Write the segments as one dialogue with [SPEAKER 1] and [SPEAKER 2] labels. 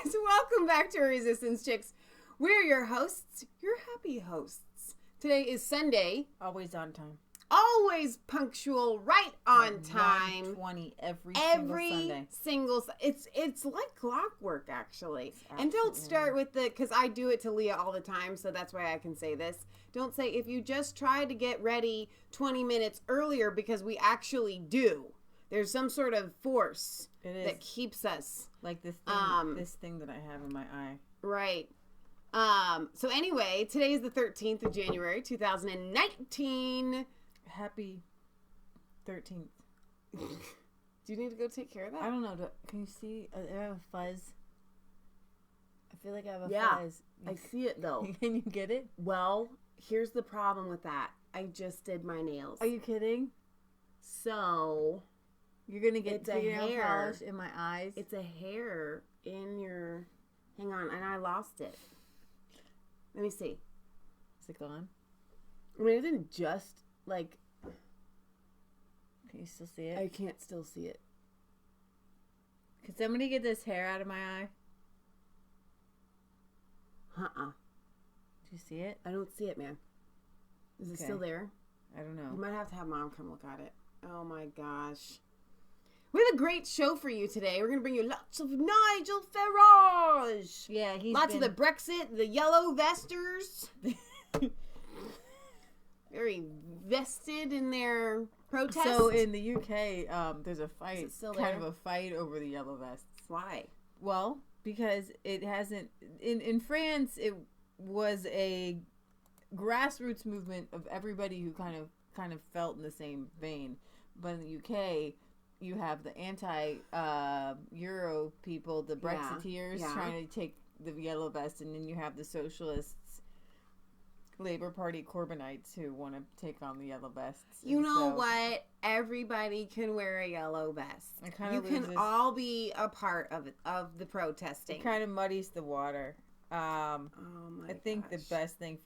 [SPEAKER 1] guys, welcome back to Resistance Chicks. We're your hosts, your happy hosts. Today is Sunday.
[SPEAKER 2] Always on time.
[SPEAKER 1] Always punctual, right on time.
[SPEAKER 2] 9:20 every
[SPEAKER 1] single Sunday. It's like clockwork, actually. And don't start with because I do it to Leah all the time, so that's why I can say this. Don't say, if you just try to get ready 20 minutes earlier, because we actually do. There's some sort of force that keeps us.
[SPEAKER 2] Like this thing that I have in my eye.
[SPEAKER 1] Right. So anyway, today is the 13th of January, 2019.
[SPEAKER 2] Happy 13th.
[SPEAKER 1] Do you need to go take care of that?
[SPEAKER 2] I don't know. Can you see? I have a fuzz. I feel like I have a fuzz.
[SPEAKER 1] I see it though.
[SPEAKER 2] Can you get it?
[SPEAKER 1] Well, here's the problem with that. I just did my nails.
[SPEAKER 2] Are you kidding?
[SPEAKER 1] So
[SPEAKER 2] you're gonna get nail polish in my eyes.
[SPEAKER 1] It's a hair in your. Hang on, and I lost it. Let me see.
[SPEAKER 2] Is it gone?
[SPEAKER 1] I mean, it didn't just like.
[SPEAKER 2] Can you still see it?
[SPEAKER 1] I can't still see it.
[SPEAKER 2] Can somebody get this hair out of my eye?
[SPEAKER 1] Do
[SPEAKER 2] you see it?
[SPEAKER 1] I don't see it, man. Is it still there?
[SPEAKER 2] I don't know.
[SPEAKER 1] You might have to have Mom come look at it. Oh my gosh. We have a great show for you today. We're going to bring you lots of Nigel Farage.
[SPEAKER 2] Yeah,
[SPEAKER 1] lots of the Brexit, the yellow vesters. Very vested in their protest.
[SPEAKER 2] So in the UK, there's a fight,
[SPEAKER 1] kind
[SPEAKER 2] of a fight over the yellow vests.
[SPEAKER 1] Why?
[SPEAKER 2] Well, because it hasn't in France. It was a grassroots movement of everybody who kind of felt in the same vein. But in the UK, you have the anti-Euro people, the Brexiteers trying to take the yellow vest, and then you have the socialists, Labour Party Corbynites who want to take on the yellow vests.
[SPEAKER 1] You know what? Everybody can wear a yellow vest. You can all be a part of the protesting.
[SPEAKER 2] It kind of muddies the water. I think
[SPEAKER 1] gosh.
[SPEAKER 2] the best thing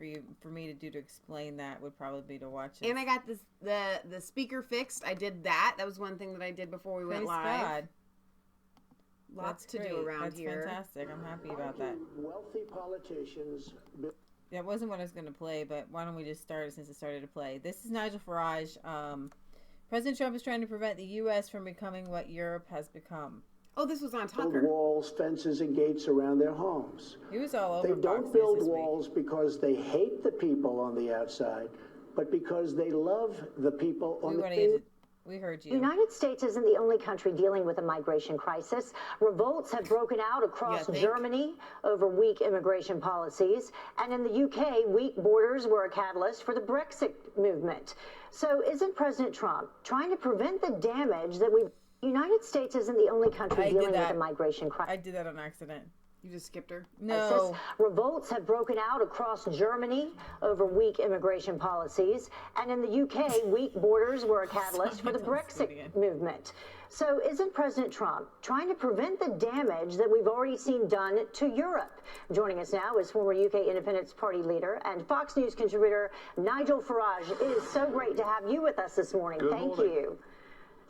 [SPEAKER 2] for me to do to explain that would probably be to watch it.
[SPEAKER 1] And I got the speaker fixed. I did that. That was one thing that I did before we went live.
[SPEAKER 2] God.
[SPEAKER 1] Lots to do around here.
[SPEAKER 2] That's fantastic. I'm happy about that.
[SPEAKER 3] Wealthy politicians.
[SPEAKER 2] That wasn't what I was going to play, but why don't we just start since it started to play. This is Nigel Farage. President Trump is trying to prevent the U.S. from becoming what Europe has become.
[SPEAKER 1] Oh, this was on Tucker.
[SPEAKER 3] Build walls, fences, and gates around their homes.
[SPEAKER 2] He was all over.
[SPEAKER 3] They don't build walls because they hate the people on the outside, but because they love the people on the inside.
[SPEAKER 2] We heard you.
[SPEAKER 4] The United States isn't the only country dealing with a migration crisis. Revolts have broken out across Germany over weak immigration policies. And in the UK, weak borders were a catalyst for the Brexit movement. So isn't President Trump trying to prevent the damage that the United States isn't the only country dealing with a migration crisis.
[SPEAKER 2] I did that on accident.
[SPEAKER 1] You just skipped her?
[SPEAKER 2] No.
[SPEAKER 4] Revolts have broken out across Germany over weak immigration policies. And in the UK, weak borders were a catalyst for the Brexit movement. So isn't President Trump trying to prevent the damage that we've already seen done to Europe? Joining us now is former UK Independence Party leader and Fox News contributor Nigel Farage. It is so great to have you with us this morning. Thank you.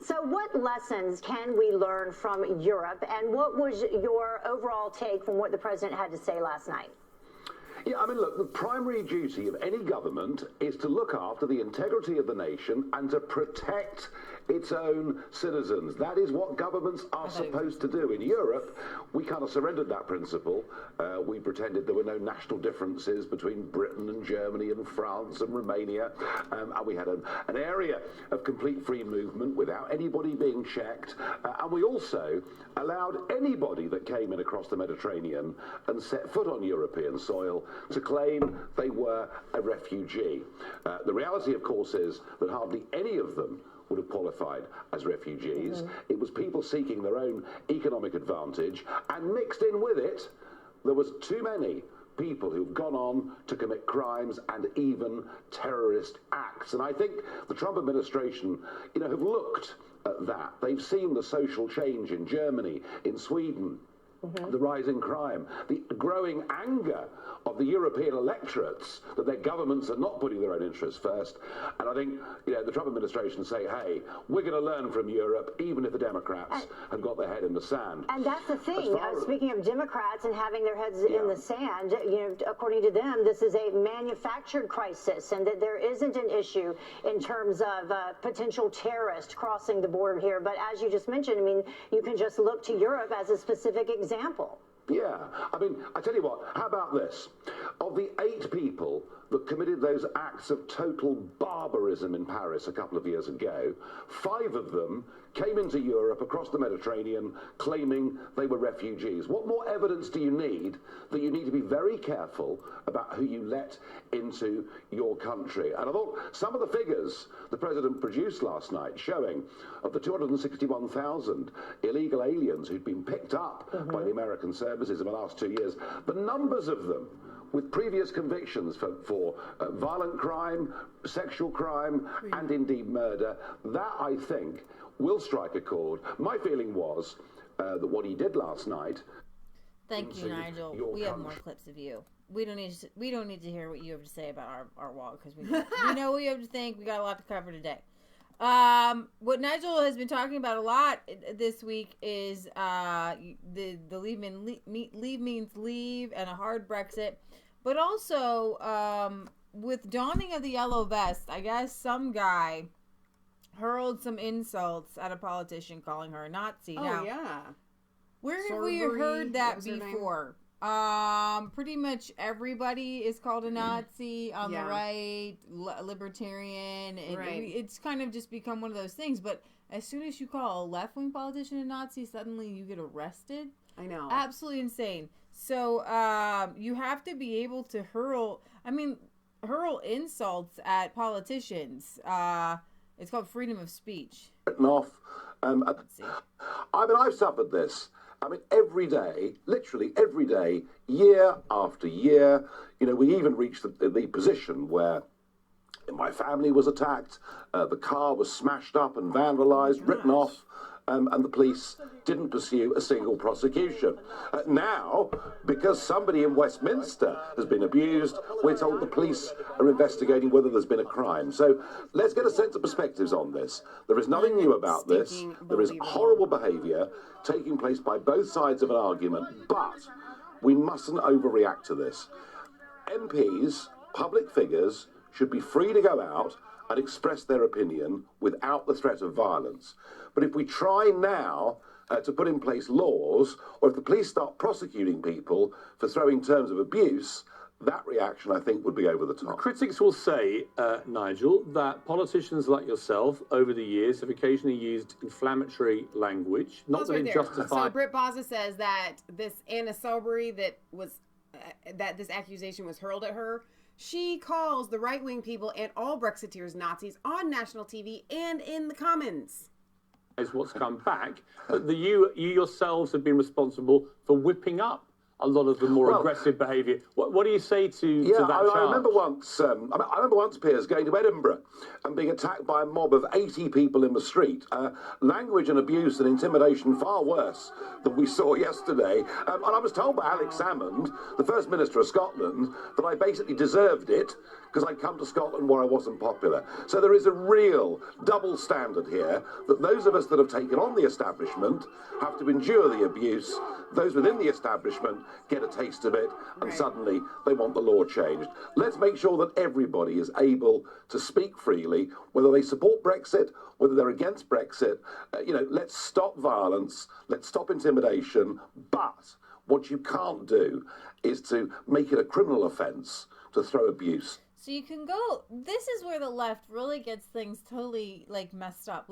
[SPEAKER 4] So what lessons can we learn from Europe, and what was your overall take from what the president had to say last night?
[SPEAKER 5] Yeah, I mean, look, the primary duty of any government is to look after the integrity of the nation and to protect its own citizens. That is what governments are supposed to do. In Europe, we kind of surrendered that principle. We pretended there were no national differences between Britain and Germany and France and Romania. And we had an area of complete free movement without anybody being checked. And we also allowed anybody that came in across the Mediterranean and set foot on European soil to claim they were a refugee. The reality, of course, is that hardly any of them would have qualified as refugees. It was people seeking their own economic advantage, and mixed in with it, there was too many people who've gone on to commit crimes and even terrorist acts. And I think the Trump administration, have looked at that. They've seen the social change in Germany, in Sweden, the rising crime, the growing anger of the European electorates that their governments are not putting their own interests first. And I think, the Trump administration say, hey, we're going to learn from Europe, even if the Democrats have got their head in the sand.
[SPEAKER 4] And that's the thing. Speaking of Democrats and having their heads in the sand, according to them, this is a manufactured crisis, and that there isn't an issue in terms of potential terrorists crossing the border here. But as you just mentioned, I mean, you can just look to Europe as a specific example.
[SPEAKER 5] Yeah, I mean, I tell you what, how about this? Of the 8 people that committed those acts of total barbarism in Paris a couple of years ago, 5 of them came into Europe across the Mediterranean claiming they were refugees. What more evidence do you need that you need to be very careful about who you let into your country? And I thought some of the figures the president produced last night showing of the 261,000 illegal aliens who'd been picked up by the American services in the last 2 years, the numbers of them with previous convictions for violent crime, sexual crime, and indeed murder, that I think will strike a chord. My feeling was that what he did last night.
[SPEAKER 2] Thank you, Nigel. We have more clips of you. We don't need to hear what you have to say about our wall, because we know what you have to think. We got a lot to cover today. What Nigel has been talking about a lot this week is the leave means leave and a hard Brexit, but also with dawning of the yellow vest, I guess some guy hurled some insults at a politician, calling her a Nazi. Where have we heard that before? Pretty much everybody is called a Nazi on the right, libertarian. It's kind of just become one of those things. But as soon as you call a left-wing politician a Nazi, suddenly you get arrested.
[SPEAKER 1] I know.
[SPEAKER 2] Absolutely insane. So you have to be able to hurl insults at politicians. It's called freedom of speech.
[SPEAKER 5] Written off. Let's see. I mean, I've suffered this. I mean, every day, literally every day, year after year. We even reached the position where my family was attacked, the car was smashed up and vandalized, written off, and the police didn't pursue a single prosecution. Now, because somebody in Westminster has been abused, we're told the police are investigating whether there's been a crime. So let's get a sense of perspectives on this. There is nothing new about this. There is horrible behaviour taking place by both sides of an argument, but we mustn't overreact to this. MPs, public figures, should be free to go out and express their opinion without the threat of violence. But if we try now to put in place laws, or if the police start prosecuting people for throwing terms of abuse, that reaction, I think, would be over the top.
[SPEAKER 6] Critics will say, Nigel, that politicians like yourself over the years have occasionally used inflammatory language, not that it justifies.
[SPEAKER 1] So Britt Baza says that this Anna Sobery that this accusation was hurled at her, she calls the right-wing people and all Brexiteers Nazis on national TV and in the Commons.
[SPEAKER 6] Is what's come back. You yourselves have been responsible for whipping up a lot of the more aggressive behaviour. What do you say to that charge?
[SPEAKER 5] I remember once, Piers, going to Edinburgh and being attacked by a mob of 80 people in the street. Language and abuse and intimidation far worse than we saw yesterday. And I was told by Alex Salmond, the First Minister of Scotland, that I basically deserved it because I'd come to Scotland where I wasn't popular. So there is a real double standard here that those of us that have taken on the establishment have to endure the abuse. Those within the establishment get a taste of it, and suddenly they want the law changed. Let's make sure that everybody is able to speak freely, whether they support Brexit, whether they're against Brexit. Let's stop violence, let's stop intimidation, but what you can't do is to make it a criminal offence to throw abuse.
[SPEAKER 2] So you can go, this is where the left really gets things totally, messed up.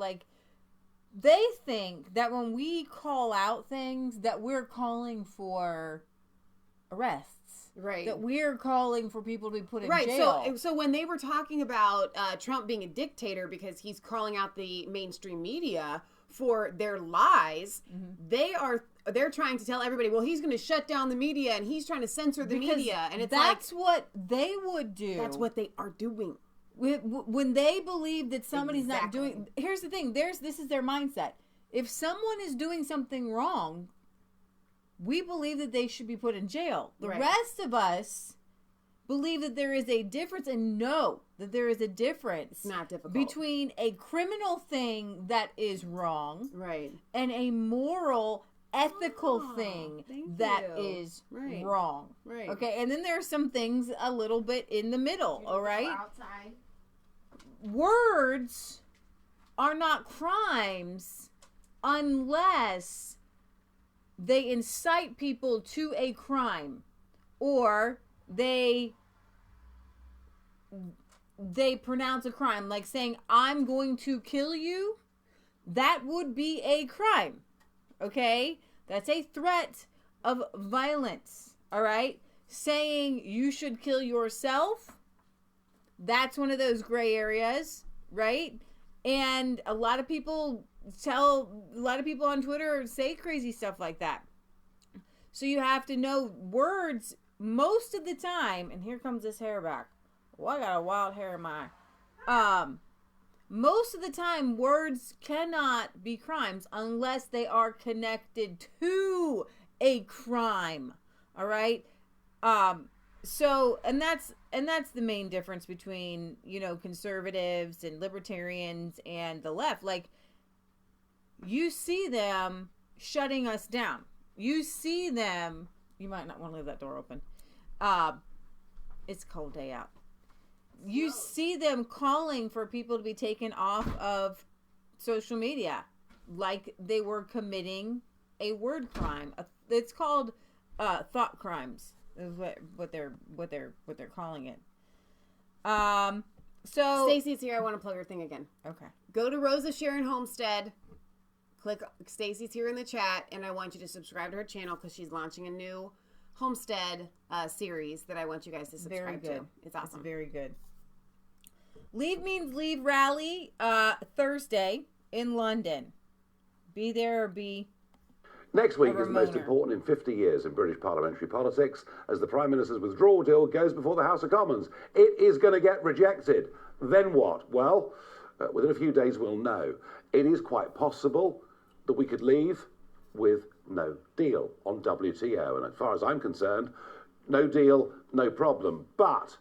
[SPEAKER 2] They think that when we call out things, that we're calling for arrests.
[SPEAKER 1] Right.
[SPEAKER 2] That we're calling for people to be put in jail.
[SPEAKER 1] Right. So when they were talking about Trump being a dictator because he's calling out the mainstream media for their lies, they're trying to tell everybody, well, he's going to shut down the media and he's trying to censor the media. And
[SPEAKER 2] that's what they would do.
[SPEAKER 1] That's what they are doing.
[SPEAKER 2] When they believe that somebody's not doing... Here's the thing. This is their mindset. If someone is doing something wrong, we believe that they should be put in jail. The
[SPEAKER 1] Right.
[SPEAKER 2] rest of us believe that there is a difference and know that there is a difference.
[SPEAKER 1] It's not difficult.
[SPEAKER 2] Between a criminal thing that is wrong,
[SPEAKER 1] Right.
[SPEAKER 2] and a moral, ethical thing
[SPEAKER 1] thank
[SPEAKER 2] that
[SPEAKER 1] you.
[SPEAKER 2] is
[SPEAKER 1] Right.
[SPEAKER 2] wrong.
[SPEAKER 1] Right.
[SPEAKER 2] Okay, and then there are some things a little bit in the middle, all right?
[SPEAKER 1] Outside.
[SPEAKER 2] Words are not crimes unless they incite people to a crime, or they pronounce a crime, like saying, I'm going to kill you. That would be a crime. Okay? That's a threat of violence. All right? Saying you should kill yourself, that's one of those gray areas, right? And a lot of people on Twitter say crazy stuff like that. So you have to know words most of the time, and here comes this hair back. Well, I got a wild hair in my most of the time words cannot be crimes unless they are connected to a crime. All right? So that's the main difference between, conservatives and libertarians and the left. Like, you see them shutting us down. You see them, you might not want to leave that door open. It's a cold day out. You see them calling for people to be taken off of social media like they were committing a word crime. It's called thought crimes. Is what they're calling it. So
[SPEAKER 1] Stacey's here. I want to plug her thing again.
[SPEAKER 2] Okay.
[SPEAKER 1] Go to Rosa Sharon Homestead. Click Stacey's here in the chat, and I want you to subscribe to her channel because she's launching a new Homestead series that I want you guys to subscribe to. It's awesome.
[SPEAKER 2] It's very good. Leave Means Leave rally Thursday in London. Be there or be
[SPEAKER 5] Next week is the most important in 50 years in British parliamentary politics as the Prime Minister's withdrawal deal goes before the House of Commons. It is going to get rejected. Then what? Well, within a few days we'll know. It is quite possible that we could leave with no deal on WTO. And as far as I'm concerned, no deal, no problem. But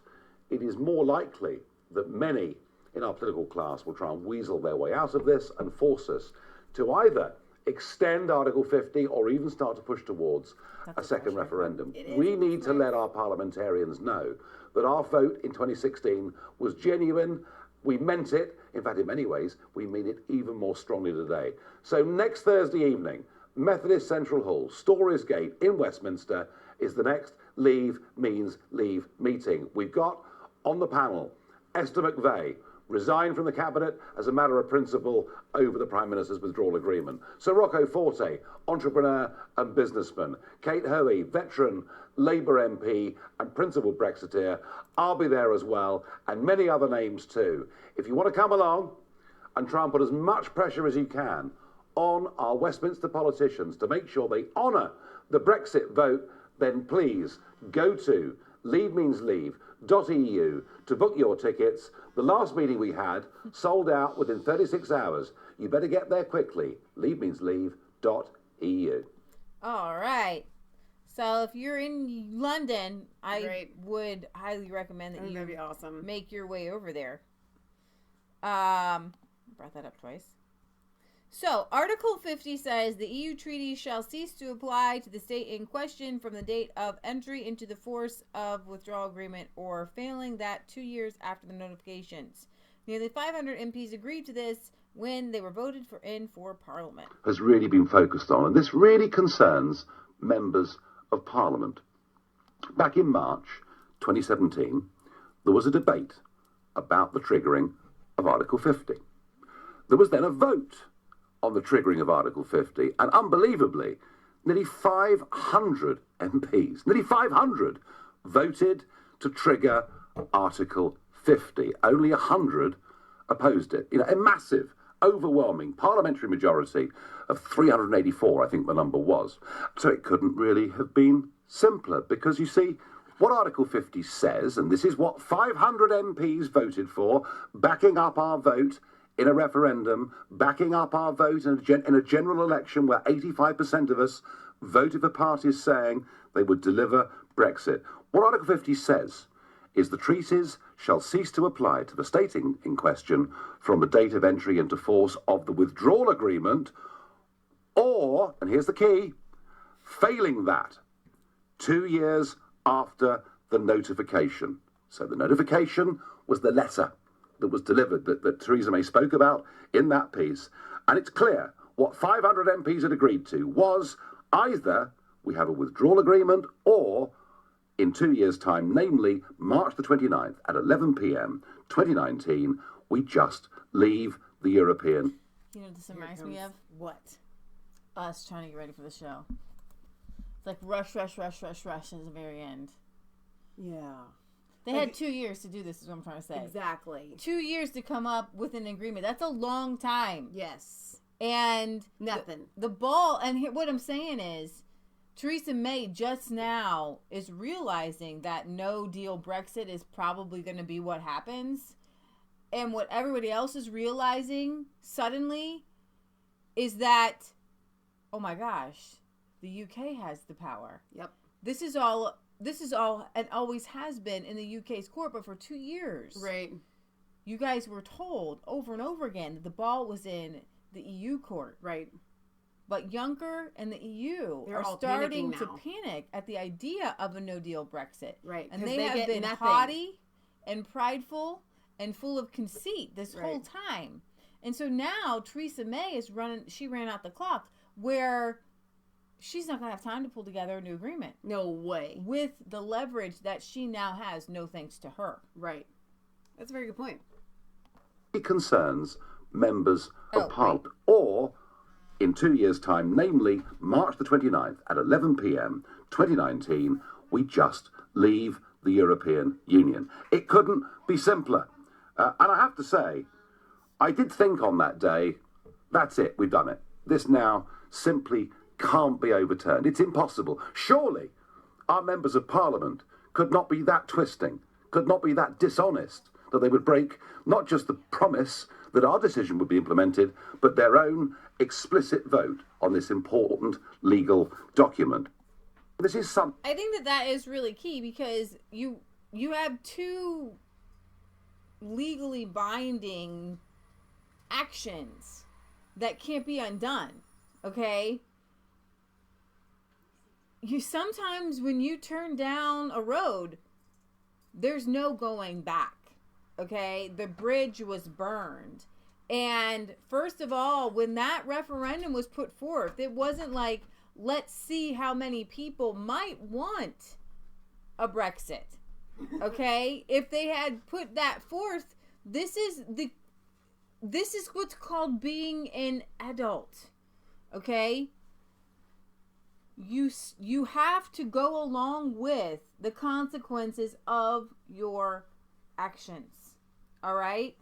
[SPEAKER 5] it is more likely that many in our political class will try and weasel their way out of this and force us to either extend Article 50 or even start to push towards a second referendum. We need to let our parliamentarians know that our vote in 2016 was genuine. We meant it. In fact, in many ways, we mean it even more strongly today. So next Thursday evening, Methodist Central Hall, Storys Gate in Westminster, is the next Leave Means Leave meeting. We've got on the panel Esther McVeigh, resigned from the cabinet as a matter of principle over the Prime Minister's withdrawal agreement. Sir Rocco Forte, entrepreneur and businessman. Kate Hoey, veteran Labour MP and principal Brexiteer. I'll be there as well, and many other names too. If you want to come along and try and put as much pressure as you can on our Westminster politicians to make sure they honour the Brexit vote, then please go to leavemeansleave.eu to book your tickets. The last meeting we had sold out within 36 hours. You better get there quickly. leavemeansleave.eu. All
[SPEAKER 2] right. So if you're in London, I would highly recommend that you
[SPEAKER 1] be awesome.
[SPEAKER 2] Make your way over there. Brought that up twice. So, Article 50 says the EU treaty shall cease to apply to the state in question from the date of entry into the force of withdrawal agreement or failing that 2 years after the notifications. Nearly 500 MPs agreed to this when they were voted for Parliament.
[SPEAKER 5] Has really been focused on, and this really concerns members of Parliament. Back in March 2017, there was a debate about the triggering of Article 50. There was then a vote on the triggering of Article 50, and unbelievably, nearly 500 MPs, nearly 500, voted to trigger Article 50. Only 100 opposed it. A massive, overwhelming parliamentary majority of 384, I think the number was. So it couldn't really have been simpler, because you see, what Article 50 says, and this is what 500 MPs voted for, backing up our vote in a referendum, backing up our vote in a general election where 85% of us voted for parties saying they would deliver Brexit. What Article 50 says is the treaties shall cease to apply to the state in question from the date of entry into force of the withdrawal agreement, or, and here's the key, failing that, 2 years after the notification. So the notification was the letter that was delivered that Theresa May spoke about in that piece. And it's clear what 500 MPs had agreed to was either we have a withdrawal agreement or in 2 years' time, namely March the 29th at 11 p.m. 2019, we just leave the European.
[SPEAKER 2] You know what this reminds me of?
[SPEAKER 1] What?
[SPEAKER 2] Us trying to get ready for the show. It's like rush at the very end.
[SPEAKER 1] Yeah.
[SPEAKER 2] They had 2 years to do this, is what I'm trying to say.
[SPEAKER 1] Exactly.
[SPEAKER 2] 2 years to come up with an agreement. That's a long time.
[SPEAKER 1] Yes.
[SPEAKER 2] And
[SPEAKER 1] nothing.
[SPEAKER 2] The ball, and here, what I'm saying is, Theresa May just now is realizing that no deal Brexit is probably going to be what happens. And what everybody else is realizing suddenly is that, oh my gosh, the UK has the power.
[SPEAKER 1] Yep.
[SPEAKER 2] This is all, and always has been in the UK's court, but for 2 years.
[SPEAKER 1] Right.
[SPEAKER 2] You guys were told over and over again that the ball was in the EU court.
[SPEAKER 1] Right.
[SPEAKER 2] But Juncker and the EU
[SPEAKER 1] They're
[SPEAKER 2] are starting to panic at the idea of a no-deal Brexit.
[SPEAKER 1] Right.
[SPEAKER 2] And they have been haughty and prideful and full of conceit this whole time. And so now Theresa May is she ran out the clock where she's not going to have time to pull together a new agreement.
[SPEAKER 1] No way.
[SPEAKER 2] With the leverage that she now has, no thanks to her.
[SPEAKER 1] Right. That's a very good point.
[SPEAKER 5] It concerns members of Parliament, or in 2 years' time, namely March the 29th at 11 p.m. 2019, we just leave the European Union. It couldn't be simpler. And I have to say, I did think on that day, that's it, we've done it. This now simply can't be overturned. It's impossible. Surely our members of Parliament could not be that twisting, could not be that dishonest, that they would break not just the promise that our decision would be implemented, but their own explicit vote on this important legal document. This is
[SPEAKER 2] I think that is really key, because you have two legally binding actions that can't be undone. Okay? Sometimes when you turn down a road, there's no going back. Okay, the bridge was burned. And first of all, when that referendum was put forth, it wasn't like, let's see how many people might want a Brexit. Okay, if they had put that forth, this is what's called being an adult. Okay, you have to go along with the consequences of your actions. All right?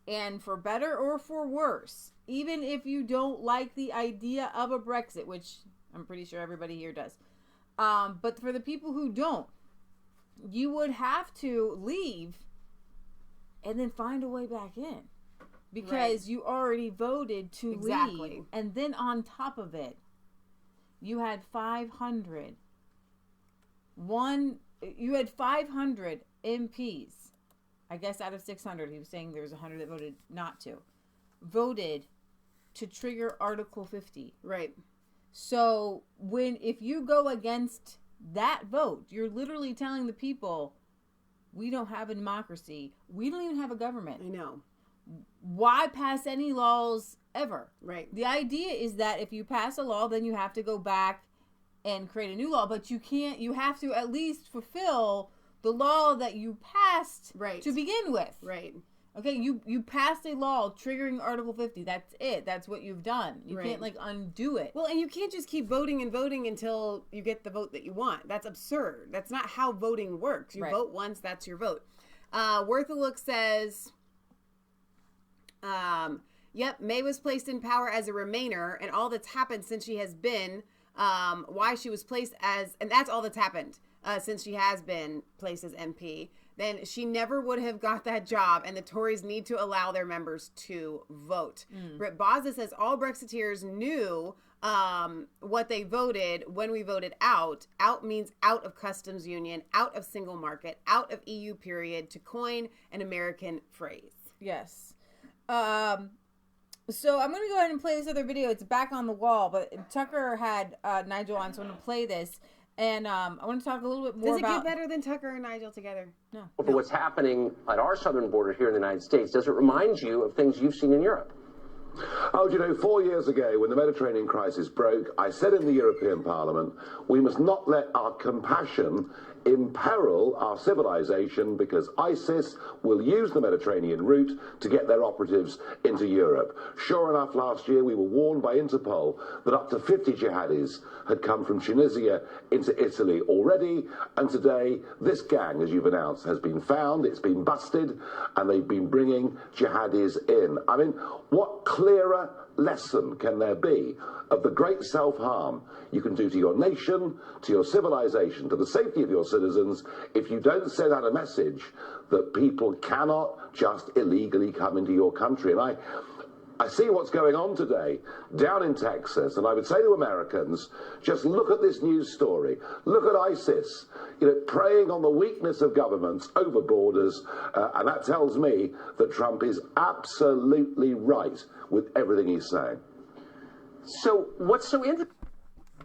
[SPEAKER 2] And for better or for worse, even if you don't like the idea of a Brexit, which I'm pretty sure everybody here does, but for the people who don't, you would have to leave and then find a way back in, because you already voted to leave. And then on top of it, you had 500 MPs. I guess out of 600, he was saying there was 100 that voted to trigger Article 50.
[SPEAKER 1] Right.
[SPEAKER 2] So if you go against that vote, you're literally telling the people, we don't have a democracy. We don't even have a government.
[SPEAKER 1] I know.
[SPEAKER 2] Why pass any laws ever?
[SPEAKER 1] Right.
[SPEAKER 2] The idea is that if you pass a law, then you have to go back and create a new law. But you can't. You have to at least fulfill the law that you passed to begin with.
[SPEAKER 1] Right.
[SPEAKER 2] Okay, you passed a law triggering Article 50. That's it. That's what you've done. You can't, undo it.
[SPEAKER 1] Well, and you can't just keep voting and voting until you get the vote that you want. That's absurd. That's not how voting works. You vote once, that's your vote. Worth a Look says, yep, May was placed in power as a Remainer, and all that's happened since she has been, why she was placed as, and that's all that's happened. Since she has been placed as MP, then she never would have got that job, and the Tories need to allow their members to vote. Britt Bozza says all Brexiteers knew what they voted when we voted out. Out means out of customs union, out of single market, out of EU period, to coin an American phrase.
[SPEAKER 2] Yes. So I'm going to go ahead and play this other video. It's back on the wall, but Tucker had Nigel on, so I'm going to play this. And I want to talk a little bit more about...
[SPEAKER 1] Does it get better than Tucker and Nigel together?
[SPEAKER 2] No.
[SPEAKER 7] For what's happening at our southern border here in the United States, does it remind you of things you've seen in Europe?
[SPEAKER 5] Oh, do you know, 4 years ago, when the Mediterranean crisis broke, I said in the European Parliament, we must not let our compassion imperil our civilization, because ISIS will use the Mediterranean route to get their operatives into Europe. Sure enough, last year we were warned by Interpol that up to 50 jihadis had come from Tunisia into Italy already, and today this gang, as you've announced, has been found, it's been busted, and they've been bringing jihadis in. I mean, what clearer lesson can there be of the great self-harm you can do to your nation, to your civilization, to the safety of your citizens, if you don't send out a message that people cannot just illegally come into your country? And I see what's going on today down in Texas, and I would say to Americans, just look at this news story. Look at ISIS, preying on the weakness of governments over borders, and that tells me that Trump is absolutely right with everything he's saying.
[SPEAKER 7] So what's so interesting?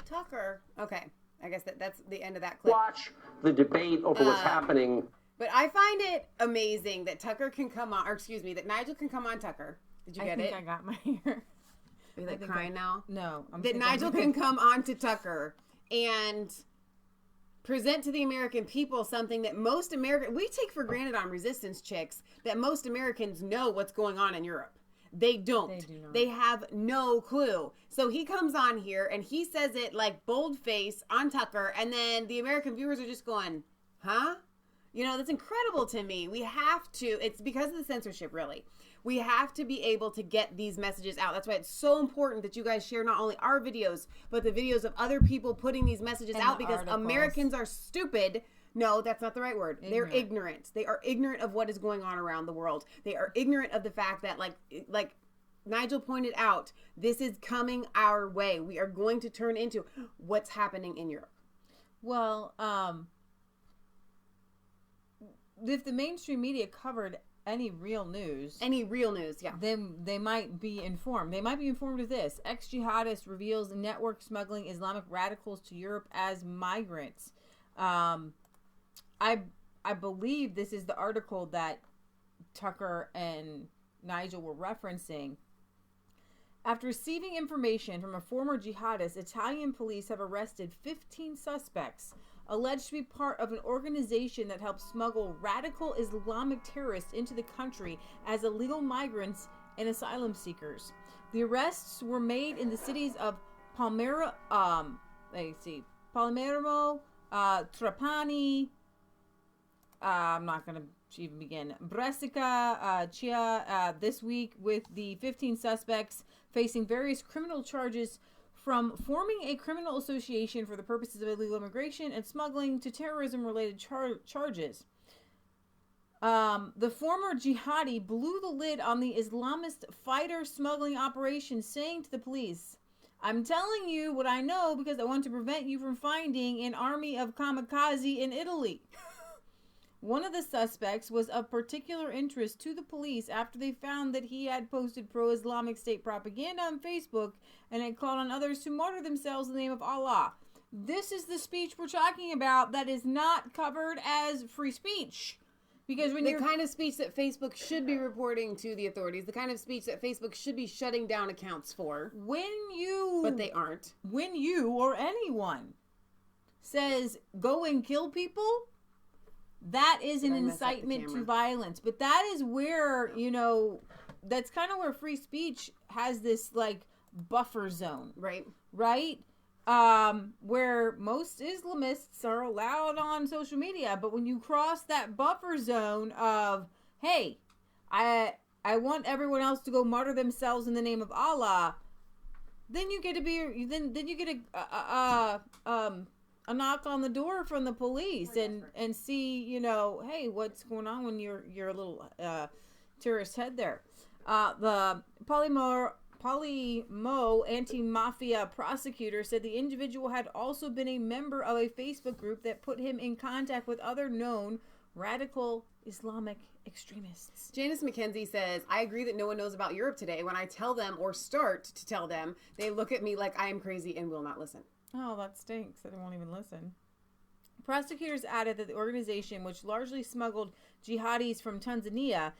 [SPEAKER 1] Tucker. Okay, I guess that's the end of that clip.
[SPEAKER 7] Watch the debate over what's happening.
[SPEAKER 1] But I find it amazing that Tucker can come on, or excuse me, that Nigel can come on Tucker. Did you get it?
[SPEAKER 2] I think I got my ear.
[SPEAKER 1] Are you like crying now?
[SPEAKER 2] No.
[SPEAKER 1] That Nigel can come on to Tucker and present to the American people something that most we take for granted on Resistance Chicks, that most Americans know what's going on in Europe. They don't.
[SPEAKER 2] They do not.
[SPEAKER 1] They have no clue. So he comes on here and he says it like boldface on Tucker, and then the American viewers are just going, huh? That's incredible to me. We have to, it's because of the censorship, really. We have to be able to get these messages out. That's why it's so important that you guys share not only our videos, but the videos of other people putting these messages out, because articles. Americans are stupid. No, that's not the right word. They're ignorant. They are ignorant of what is going on around the world. They are ignorant of the fact that, like Nigel pointed out, this is coming our way. We are going to turn into what's happening in Europe.
[SPEAKER 2] Well, if the mainstream media covered any real news,
[SPEAKER 1] yeah,
[SPEAKER 2] then they might be informed. They might be informed of this. Ex-jihadist reveals network smuggling Islamic radicals to Europe as migrants. I believe this is the article that Tucker and Nigel were referencing. After receiving information from a former jihadist, Italian police have arrested 15 suspects alleged to be part of an organization that helps smuggle radical Islamic terrorists into the country as illegal migrants and asylum seekers. The arrests were made in the cities of Palermo, Trapani, I'm not going to even begin, Brescia, Chia, this week, with the 15 suspects facing various criminal charges, from forming a criminal association for the purposes of illegal immigration and smuggling to terrorism-related charges. The former jihadi blew the lid on the Islamist fighter smuggling operation, saying to the police, "I'm telling you what I know because I want to prevent you from finding an army of kamikaze in Italy." One of the suspects was of particular interest to the police after they found that he had posted pro-Islamic State propaganda on Facebook and had called on others to martyr themselves in the name of Allah. This is the speech we're talking about that is not covered as free speech. Because when
[SPEAKER 1] the kind of speech that Facebook should be reporting to the authorities, the kind of speech that Facebook should be shutting down accounts for. But they aren't.
[SPEAKER 2] When you or anyone says, go and kill people, that is an incitement to violence. But that is where, that's kind of where free speech has this, buffer zone.
[SPEAKER 1] Right.
[SPEAKER 2] Right? Where most Islamists are allowed on social media. But when you cross that buffer zone of, hey, I want everyone else to go martyr themselves in the name of Allah, then you get to be, then you get a knock on the door from the police and see, hey, what's going on when you're a little terrorist head there. The Polly Mo, anti-mafia prosecutor, said the individual had also been a member of a Facebook group that put him in contact with other known radical Islamic extremists.
[SPEAKER 1] Janice McKenzie says, I agree that no one knows about Europe today. When I tell them or start to tell them, they look at me like I am crazy and will not listen.
[SPEAKER 2] Oh, that stinks. They won't even listen. Prosecutors added that the organization, which largely smuggled jihadis from Tanzania,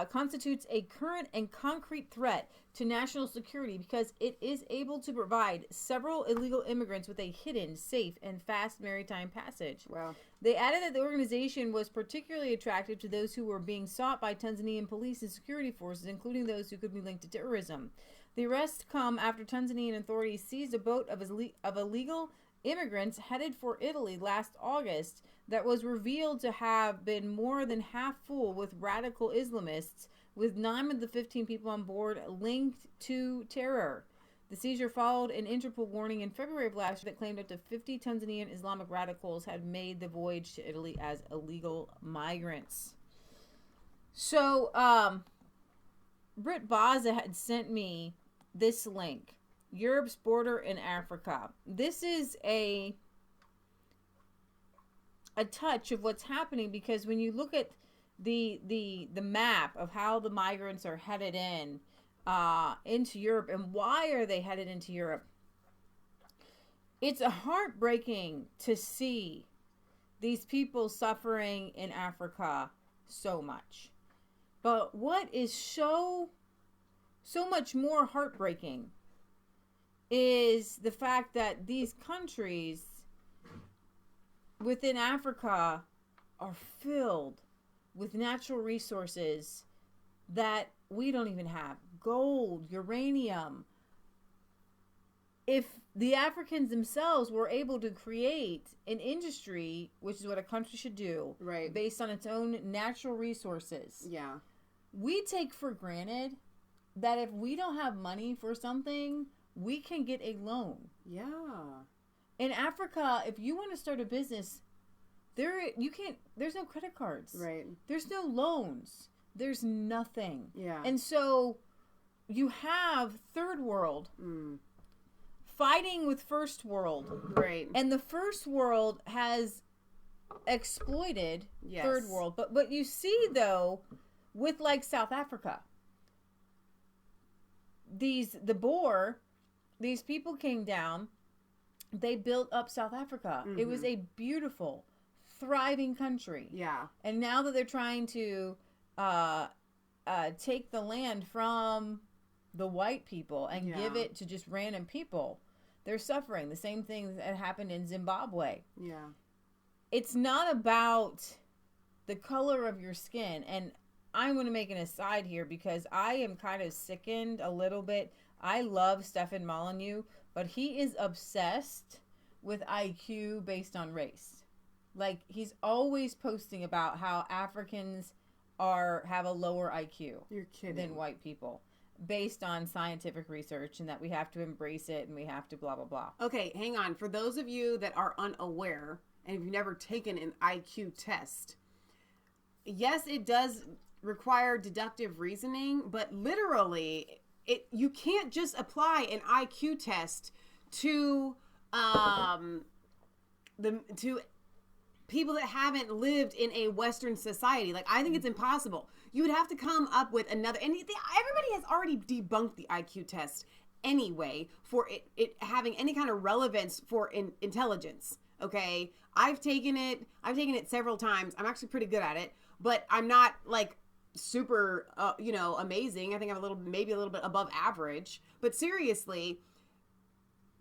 [SPEAKER 2] constitutes a current and concrete threat to national security because it is able to provide several illegal immigrants with a hidden, safe, and fast maritime passage.
[SPEAKER 1] Wow.
[SPEAKER 2] They added that the organization was particularly attractive to those who were being sought by Tanzanian police and security forces, including those who could be linked to terrorism. The arrests come after Tanzanian authorities seized a boat of illegal immigrants headed for Italy last August that was revealed to have been more than half full with radical Islamists, with 9 of the 15 people on board linked to terror. The seizure followed an Interpol warning in February of last year that claimed up to 50 Tanzanian Islamic radicals had made the voyage to Italy as illegal migrants. So, Britt Baza had sent me this link. Europe's border in Africa. This is a touch of what's happening, because when you look at the map of how the migrants are headed into Europe and why are they headed into Europe, it's heartbreaking to see these people suffering in Africa so much. But what is so much more heartbreaking is the fact that these countries within Africa are filled with natural resources that we don't even have. Gold, uranium. If the Africans themselves were able to create an industry, which is what a country should do,
[SPEAKER 1] right,
[SPEAKER 2] based on its own natural resources.
[SPEAKER 1] Yeah.
[SPEAKER 2] We take for granted that if we don't have money for something, we can get a loan.
[SPEAKER 1] Yeah.
[SPEAKER 2] In Africa, if you want to start a business, there's no credit cards.
[SPEAKER 1] Right.
[SPEAKER 2] There's no loans. There's nothing.
[SPEAKER 1] Yeah.
[SPEAKER 2] And so you have third world fighting with first world.
[SPEAKER 1] Right.
[SPEAKER 2] And the first world has exploited third world. But you see, though, with like South Africa, these people came down, they built up South Africa. Mm-hmm. It was a beautiful, thriving country.
[SPEAKER 1] Yeah.
[SPEAKER 2] And now that they're trying to take the land from the white people and give it to just random people, they're suffering. The same thing that happened in Zimbabwe.
[SPEAKER 1] Yeah.
[SPEAKER 2] It's not about the color of your skin. And I'm going to make an aside here because I am kind of sickened a little bit. I love Stefan Molyneux, but he is obsessed with IQ based on race. Like, he's always posting about how Africans have a lower IQ than white people based on scientific research, and that we have to embrace it and we have to blah, blah, blah.
[SPEAKER 1] Okay, hang on. For those of you that are unaware and if you've never taken an IQ test, yes, it does require deductive reasoning, but literally you can't just apply an IQ test to people that haven't lived in a Western society. Like, I think it's impossible. You would have to come up with another, and everybody has already debunked the IQ test anyway for it having any kind of relevance for intelligence. Okay, I've taken it several times. I'm actually pretty good at it, but I'm not like super amazing. I think I'm maybe a little bit above average, but seriously,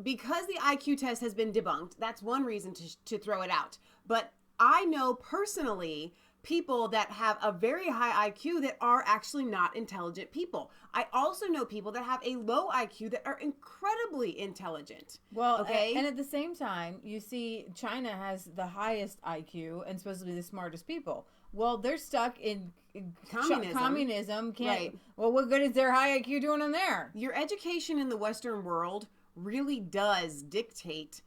[SPEAKER 1] because the IQ test has been debunked, that's one reason to throw it out. But I know personally people that have a very high IQ that are actually not intelligent people. I also know people that have a low IQ that are incredibly intelligent.
[SPEAKER 2] Well, okay. And at the same time, you see China has the highest IQ and supposedly the smartest people. Well, they're stuck in communism. Right. Well, what good is their high IQ doing in there?
[SPEAKER 1] Your education in the Western world really does dictate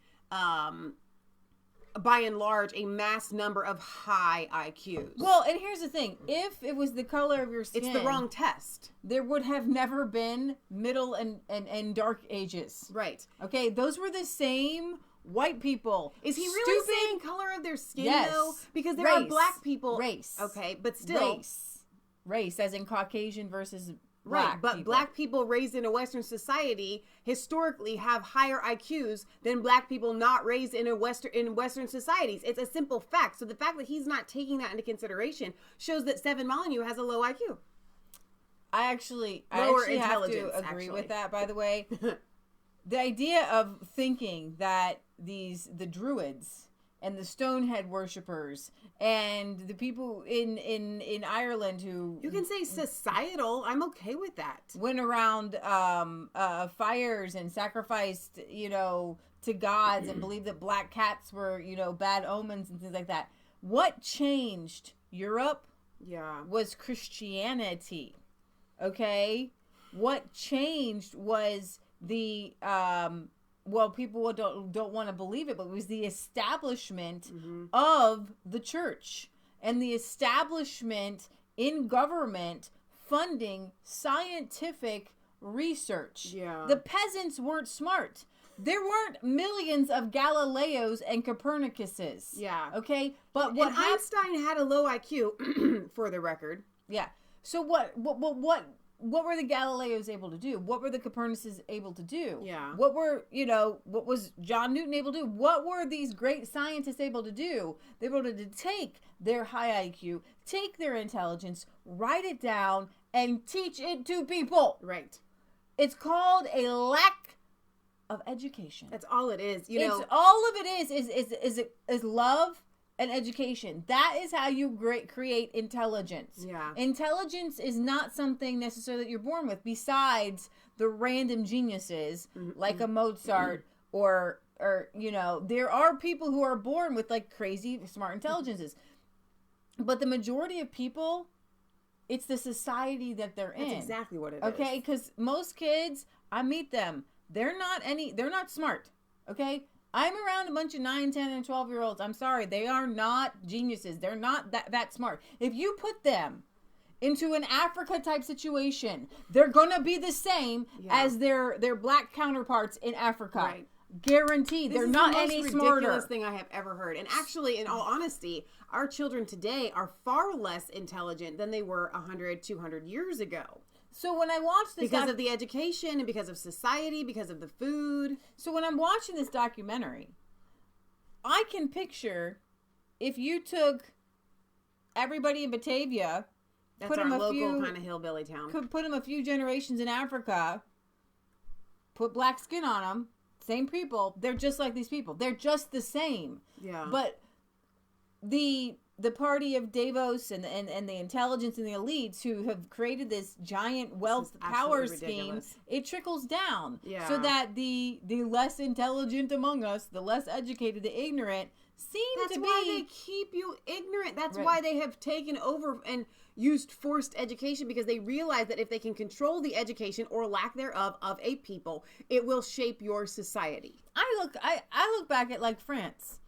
[SPEAKER 1] by and large, a mass number of high IQs.
[SPEAKER 2] Well, and here's the thing. If it was the color of your skin...
[SPEAKER 1] It's the wrong test.
[SPEAKER 2] There would have never been middle and dark ages.
[SPEAKER 1] Right.
[SPEAKER 2] Okay, those were the same white people.
[SPEAKER 1] Is he really saying color of their skin, though? Because there are black people...
[SPEAKER 2] Race.
[SPEAKER 1] Okay, but still...
[SPEAKER 2] Race, as in Caucasian versus... Black
[SPEAKER 1] but
[SPEAKER 2] people.
[SPEAKER 1] Black people raised in a Western society historically have higher IQs than black people not raised in Western societies. It's a simple fact. So the fact that he's not taking that into consideration shows that Stefan Molyneux has a low IQ.
[SPEAKER 2] I actually have to agree with that, by the way. The idea of thinking that the Druids and the Stonehead worshippers and the people in Ireland who...
[SPEAKER 1] You can say societal. I'm okay with that.
[SPEAKER 2] Went around fires and sacrificed, to gods and believed that black cats were, bad omens and things like that. What changed Europe was Christianity. Okay? What changed was the... people don't want to believe it, but it was the establishment of the church and the establishment in government funding scientific research. Yeah. The peasants weren't smart. There weren't millions of Galileos and Copernicuses. Yeah. Okay? But
[SPEAKER 1] Einstein had a low IQ, for the record.
[SPEAKER 2] Yeah. So what were the Galileos able to do? What were the Copernicuses able to do? Yeah. What was John Newton able to do? What were these great scientists able to do? They were able to take their high IQ, take their intelligence, write it down, and teach it to people.
[SPEAKER 1] Right.
[SPEAKER 2] It's called a lack of education.
[SPEAKER 1] That's all it is.
[SPEAKER 2] All of it is love and education. That is how you create intelligence. Yeah. Intelligence is not something necessarily that you're born with, besides the random geniuses like a Mozart or there are people who are born with like crazy smart intelligences. But the majority of people, it's the society that they're in.
[SPEAKER 1] That's exactly what it is.
[SPEAKER 2] Okay, because most kids, I meet them, they're not smart. Okay? I'm around a bunch of 9, 10, and 12-year-olds. I'm sorry. They are not geniuses. They're not that smart. If you put them into an Africa-type situation, they're going to be the same as their black counterparts in Africa. Right. Guaranteed. They're not any smarter. This is the most ridiculous
[SPEAKER 1] thing I have ever heard. And actually, in all honesty, our children today are far less intelligent than they were 100, 200 years ago.
[SPEAKER 2] So when I watch this...
[SPEAKER 1] Because of the education and because of society, because of the food.
[SPEAKER 2] So when I'm watching this documentary, I can picture if you took everybody in Batavia...
[SPEAKER 1] That's our local kind of hillbilly town.
[SPEAKER 2] Could put them a few generations in Africa, put black skin on them, same people. They're just like these people. They're just the same. Yeah. But the party of Davos and the intelligence and the elites who have created this giant wealth power scheme, it trickles down. Yeah. So that the less intelligent among us, the less educated, the ignorant,
[SPEAKER 1] That's why they keep you ignorant. That's why they have taken over and used forced education, because they realize that if they can control the education or lack thereof of a people, it will shape your society.
[SPEAKER 2] I look back at like France.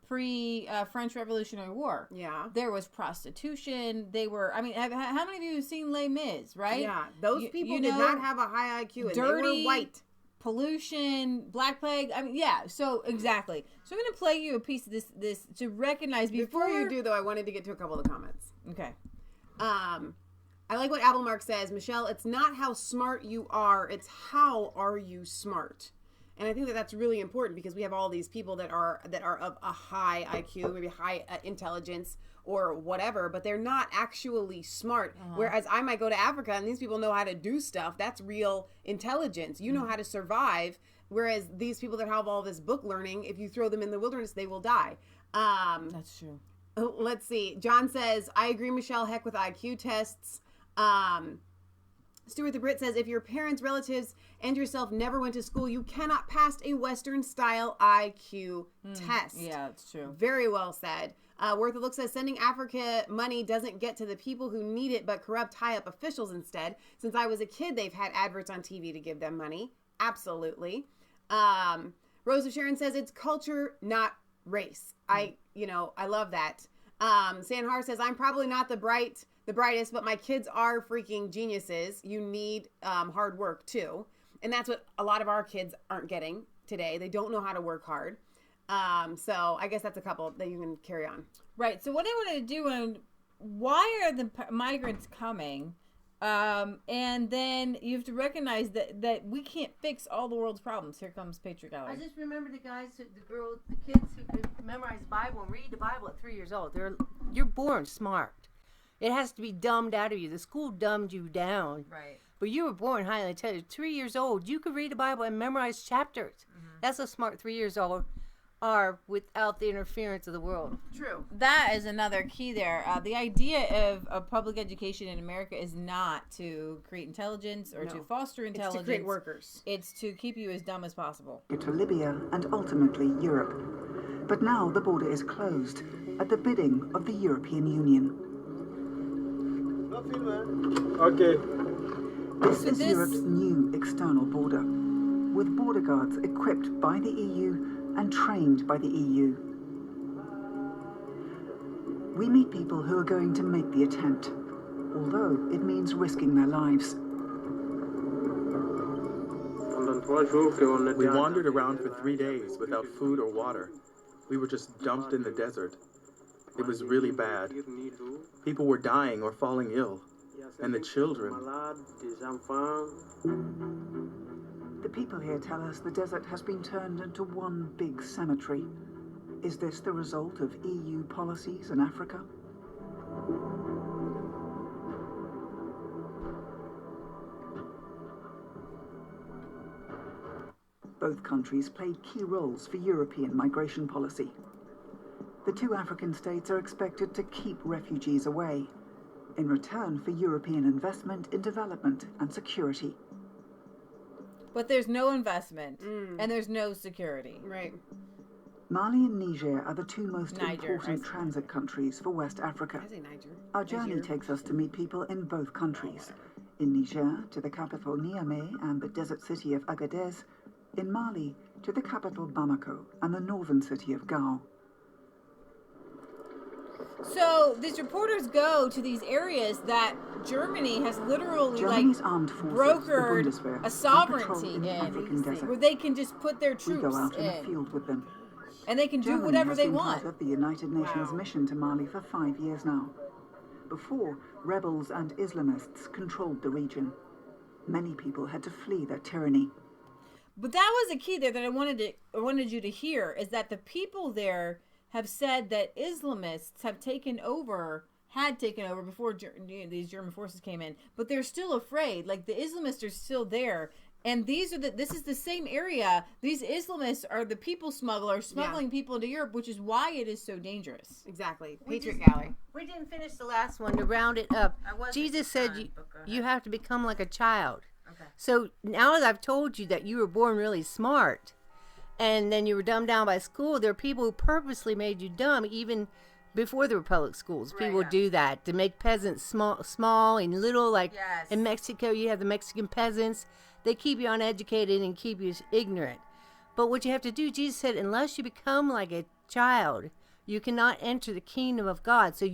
[SPEAKER 2] Pre-French Revolutionary War. Yeah. There was prostitution. They were, how many of you have seen Les Mis, right?
[SPEAKER 1] Yeah. Those people did not have a high IQ and dirty, they were white.
[SPEAKER 2] Pollution, Black Plague. So exactly. So I'm going to play you a piece of this to recognize
[SPEAKER 1] before you do, though, I wanted to get to a couple of the comments.
[SPEAKER 2] Okay.
[SPEAKER 1] I like what Applemark says. Michelle, it's not how smart you are, it's how are you smart. And I think that that's really important, because we have all these people that are of a high IQ, maybe high intelligence or whatever, but they're not actually smart. Whereas I might go to Africa and these people know how to do stuff. That's real intelligence. You know how to survive. Whereas these people that have all this book learning, if you throw them in the wilderness, they will die.
[SPEAKER 2] That's true.
[SPEAKER 1] Let's see. John says, I agree, Michelle, heck with IQ tests. Stuart the Brit says, if your parents, relatives, and yourself never went to school, you cannot pass a Western-style IQ test.
[SPEAKER 2] Yeah, that's true.
[SPEAKER 1] Very well said. Worth a Look says, sending Africa money doesn't get to the people who need it, but corrupt high-up officials instead. Since I was a kid, they've had adverts on TV to give them money. Absolutely. Rose of Sharon says, it's culture, not race. I love that. Sanhar says, I'm probably not the brightest, but my kids are freaking geniuses. You need hard work too. And that's what a lot of our kids aren't getting today. They don't know how to work hard. So I guess that's a couple that you can carry on.
[SPEAKER 2] Right. So what I wanted to do, why are the migrants coming? And then you have to recognize that we can't fix all the world's problems. Here comes Patriot Gallery.
[SPEAKER 8] I just remember the kids who could memorize the Bible and read the Bible at 3 years old. You're born smart. It has to be dumbed out of you. The school dumbed you down.
[SPEAKER 2] Right.
[SPEAKER 8] But you were born highly intelligent. 3 years old, you could read the Bible and memorize chapters. Mm-hmm. That's how smart 3 years old are without the interference of the world.
[SPEAKER 2] True. That is another key there. The idea of public education in America is not to create intelligence or to foster intelligence.
[SPEAKER 1] It's to create workers.
[SPEAKER 2] It's to keep you as dumb as possible.
[SPEAKER 9] To Libya and ultimately Europe. But now the border is closed at the bidding of the European Union.
[SPEAKER 10] Okay.
[SPEAKER 9] This is Europe's new external border, with border guards equipped by the EU and trained by the EU. We meet people who are going to make the attempt, although it means risking their lives.
[SPEAKER 10] We wandered around for 3 days without food or water. We were just dumped in the desert. It was really bad. People were dying or falling ill. And the children.
[SPEAKER 9] The people here tell us the desert has been turned into one big cemetery. Is this the result of EU policies in Africa? Both countries played key roles for European migration policy. The two African states are expected to keep refugees away, in return for European investment in development and security.
[SPEAKER 2] But there's no investment, and there's no security.
[SPEAKER 1] Right.
[SPEAKER 9] Mali and Niger are the two most important transit countries for West Africa. Our journey takes us to meet people in both countries. In Niger, to the capital Niamey and the desert city of Agadez. In Mali, to the capital Bamako and the northern city of Gao.
[SPEAKER 2] So these reporters go to these areas that Germany has literally brokered a sovereignty in, where they can just put their troops
[SPEAKER 9] we go out in the field with them.
[SPEAKER 2] And they can do whatever they want.
[SPEAKER 9] Germany has been part of the United Nations mission to Mali for 5 years now. Before, rebels and Islamists controlled the region. Many people had to flee their tyranny.
[SPEAKER 2] But that was a key there that I wanted you to hear, is that the people there have said that Islamists had taken over before these German forces came in, but they're still afraid. Like, the Islamists are still there, and this is the same area. These Islamists are the people smugglers smuggling people into Europe, which is why it is so dangerous.
[SPEAKER 1] Exactly. Patriot Gallery.
[SPEAKER 8] We didn't finish the last one. To round it up, Jesus said you have to become like a child. Okay. So now that I've told you that you were born really smart, and then you were dumbed down by school, there are people who purposely made you dumb even before there were public schools. People do that to make peasants small and little. Like in Mexico, you have the Mexican peasants. They keep you uneducated and keep you ignorant. But what you have to do, Jesus said, unless you become like a child, you cannot enter the kingdom of God. So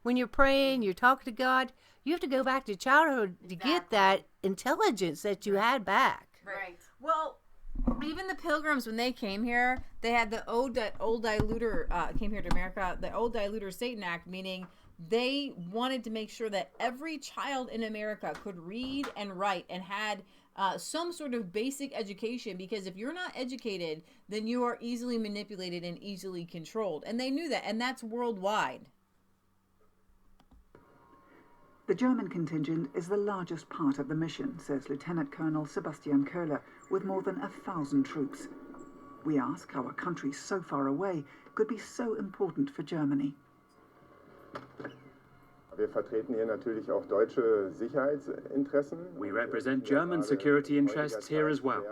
[SPEAKER 8] when you're praying, you're talking to God, you have to go back to childhood to get that intelligence that you had back.
[SPEAKER 2] Right. Well, even the Pilgrims, when they came here, they had the old diluter came here to America, the old diluter Satan Act, meaning they wanted to make sure that every child in America could read and write and had some sort of basic education, because if you're not educated, then you are easily manipulated and easily controlled. And they knew that, and that's worldwide.
[SPEAKER 9] The German contingent is the largest part of the mission, says Lieutenant Colonel Sebastian Köhler, with more than 1,000 troops. We ask how a country so far away could be so important for Germany.
[SPEAKER 11] We represent German security interests here as well.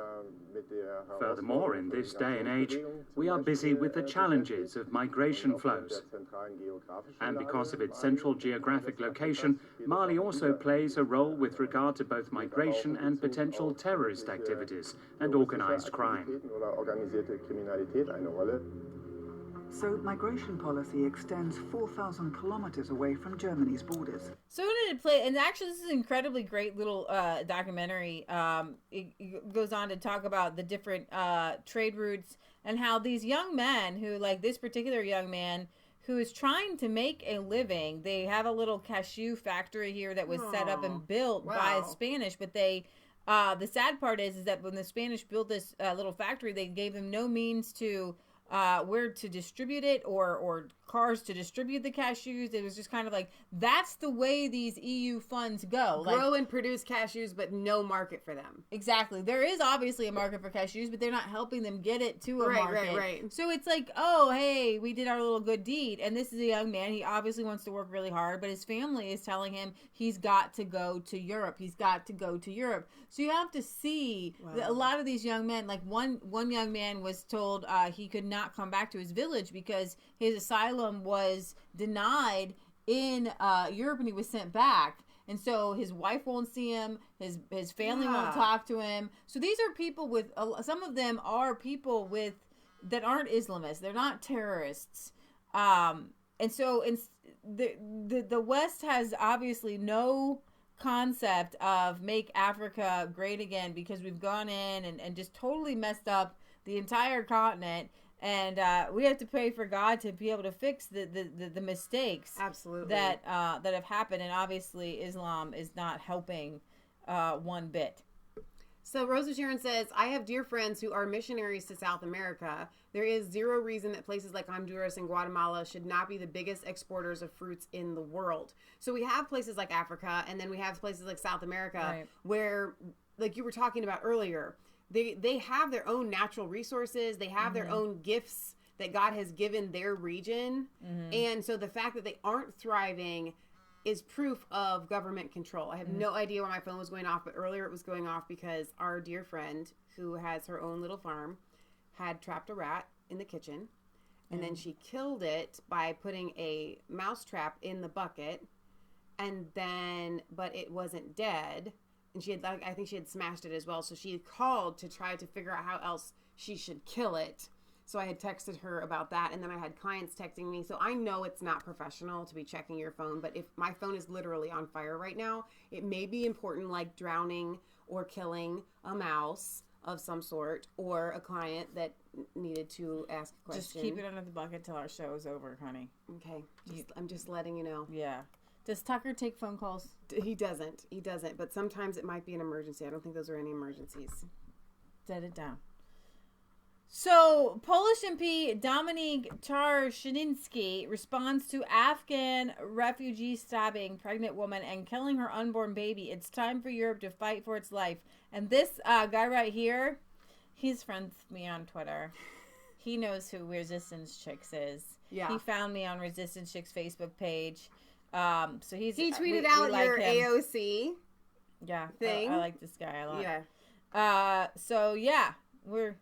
[SPEAKER 11] Furthermore, in this day and age, we are busy with the challenges of migration flows. And because of its central geographic location, Mali also plays a role with regard to both migration and potential terrorist activities and organized crime.
[SPEAKER 9] So migration policy extends 4,000 kilometers away from Germany's borders.
[SPEAKER 2] So did it play, and actually this is an incredibly great little documentary. It goes on to talk about the different trade routes and how these young men who, like this particular young man who is trying to make a living, they have a little cashew factory here that was set up and built by the Spanish, but they, the sad part is that when the Spanish built this little factory, they gave them no means to where to distribute it or cars to distribute the cashews. It was just kind of like, that's the way these EU funds go.
[SPEAKER 1] Grow and produce cashews, but no market for them.
[SPEAKER 2] Exactly. There is obviously a market for cashews, but they're not helping them get it to a market.
[SPEAKER 1] Right.
[SPEAKER 2] So it's like, oh, hey, we did our little good deed. And this is a young man. He obviously wants to work really hard, but his family is telling him he's got to go to Europe. He's got to go to Europe. So you have to see that a lot of these young men, like one young man was told he could not come back to his village because his asylum was denied in Europe and he was sent back. And so his wife won't see him, his family won't talk to him. So these are people with, some of them are people with, that aren't Islamists. They're not terrorists. And so the West has obviously no concept of make Africa great again, because we've gone in and just totally messed up the entire continent. And we have to pray for God to be able to fix the mistakes that have happened. And obviously, Islam is not helping one bit.
[SPEAKER 1] So Rosa Sharon says, I have dear friends who are missionaries to South America. There is zero reason that places like Honduras and Guatemala should not be the biggest exporters of fruits in the world. So we have places like Africa, and then we have places like South America, where, like you were talking about earlier, They have their own natural resources. They have their own gifts that God has given their region. And so the fact that they aren't thriving is proof of government control. I have no idea why my phone was going off, but earlier it was going off because our dear friend who has her own little farm had trapped a rat in the kitchen. And then she killed it by putting a mouse trap in the bucket. And then, but it wasn't dead. And she had, I think she had smashed it as well. So she had called to try to figure out how else she should kill it. So I had texted her about that. And then I had clients texting me. So I know it's not professional to be checking your phone. But if my phone is literally on fire right now, it may be important, like drowning or killing a mouse of some sort, or a client that needed to ask a question.
[SPEAKER 2] Just keep it under the bucket till our show is over, honey.
[SPEAKER 1] Okay. I'm just letting you know.
[SPEAKER 2] Yeah. Does Tucker take phone calls?
[SPEAKER 1] He doesn't. But sometimes it might be an emergency. I don't think those are any emergencies.
[SPEAKER 2] Set it down. So, Polish MP Dominik Czarszynski responds to Afghan refugee stabbing pregnant woman and killing her unborn baby. It's time for Europe to fight for its life. And this guy right here, he's friends with me on Twitter. He knows who Resistance Chicks is. Yeah. He found me on Resistance Chicks Facebook page. So he
[SPEAKER 1] tweeted out your AOC thing.
[SPEAKER 2] I like this guy a lot. Yeah. So yeah, we're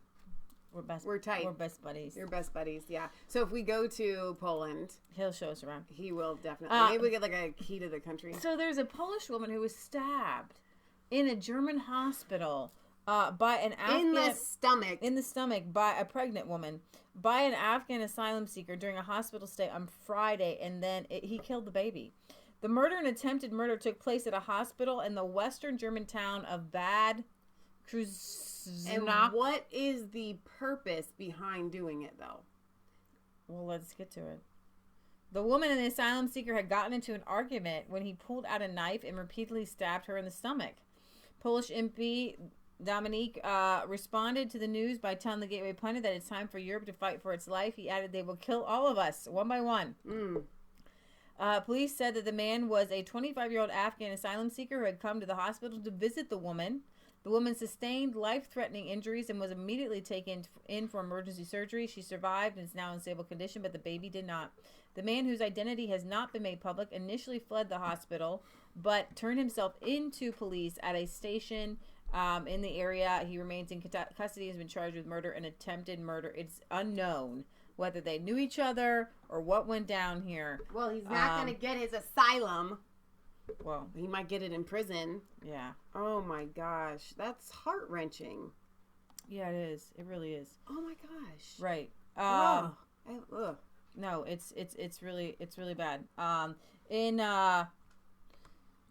[SPEAKER 1] tight.
[SPEAKER 2] We're best buddies.
[SPEAKER 1] You're best buddies. Yeah. So if we go to Poland,
[SPEAKER 2] he'll show us around.
[SPEAKER 1] He will definitely. Maybe we get like a key to the country.
[SPEAKER 2] So there's a Polish woman who was stabbed in a German hospital by an Afghan in the stomach by a pregnant woman. By an Afghan asylum seeker during a hospital stay on Friday, and then he killed the baby. The murder and attempted murder took place at a hospital in the western German town of Bad Kreuznach.
[SPEAKER 1] And what is the purpose behind doing it, though?
[SPEAKER 2] Well, let's get to it. The woman and the asylum seeker had gotten into an argument when he pulled out a knife and repeatedly stabbed her in the stomach. Polish MP Dominik responded to the news by telling the Gateway Pundit that it's time for Europe to fight for its life. He added, they will kill all of us, one by one. Police said that the man was a 25-year-old Afghan asylum seeker who had come to the hospital to visit the woman. The woman sustained life-threatening injuries and was immediately taken in for emergency surgery. She survived and is now in stable condition, but the baby did not. The man, whose identity has not been made public, initially fled the hospital, but turned himself into police at a station in the area. He remains in custody and has been charged with murder and attempted murder. It's unknown whether they knew each other or what went down here.
[SPEAKER 1] Well, he's not going to get his asylum.
[SPEAKER 2] Well,
[SPEAKER 1] he might get it in prison.
[SPEAKER 2] Yeah.
[SPEAKER 1] Oh my gosh, that's heart-wrenching.
[SPEAKER 2] Yeah, it is. It really is.
[SPEAKER 1] Oh my gosh.
[SPEAKER 2] Right. No, it's really bad. In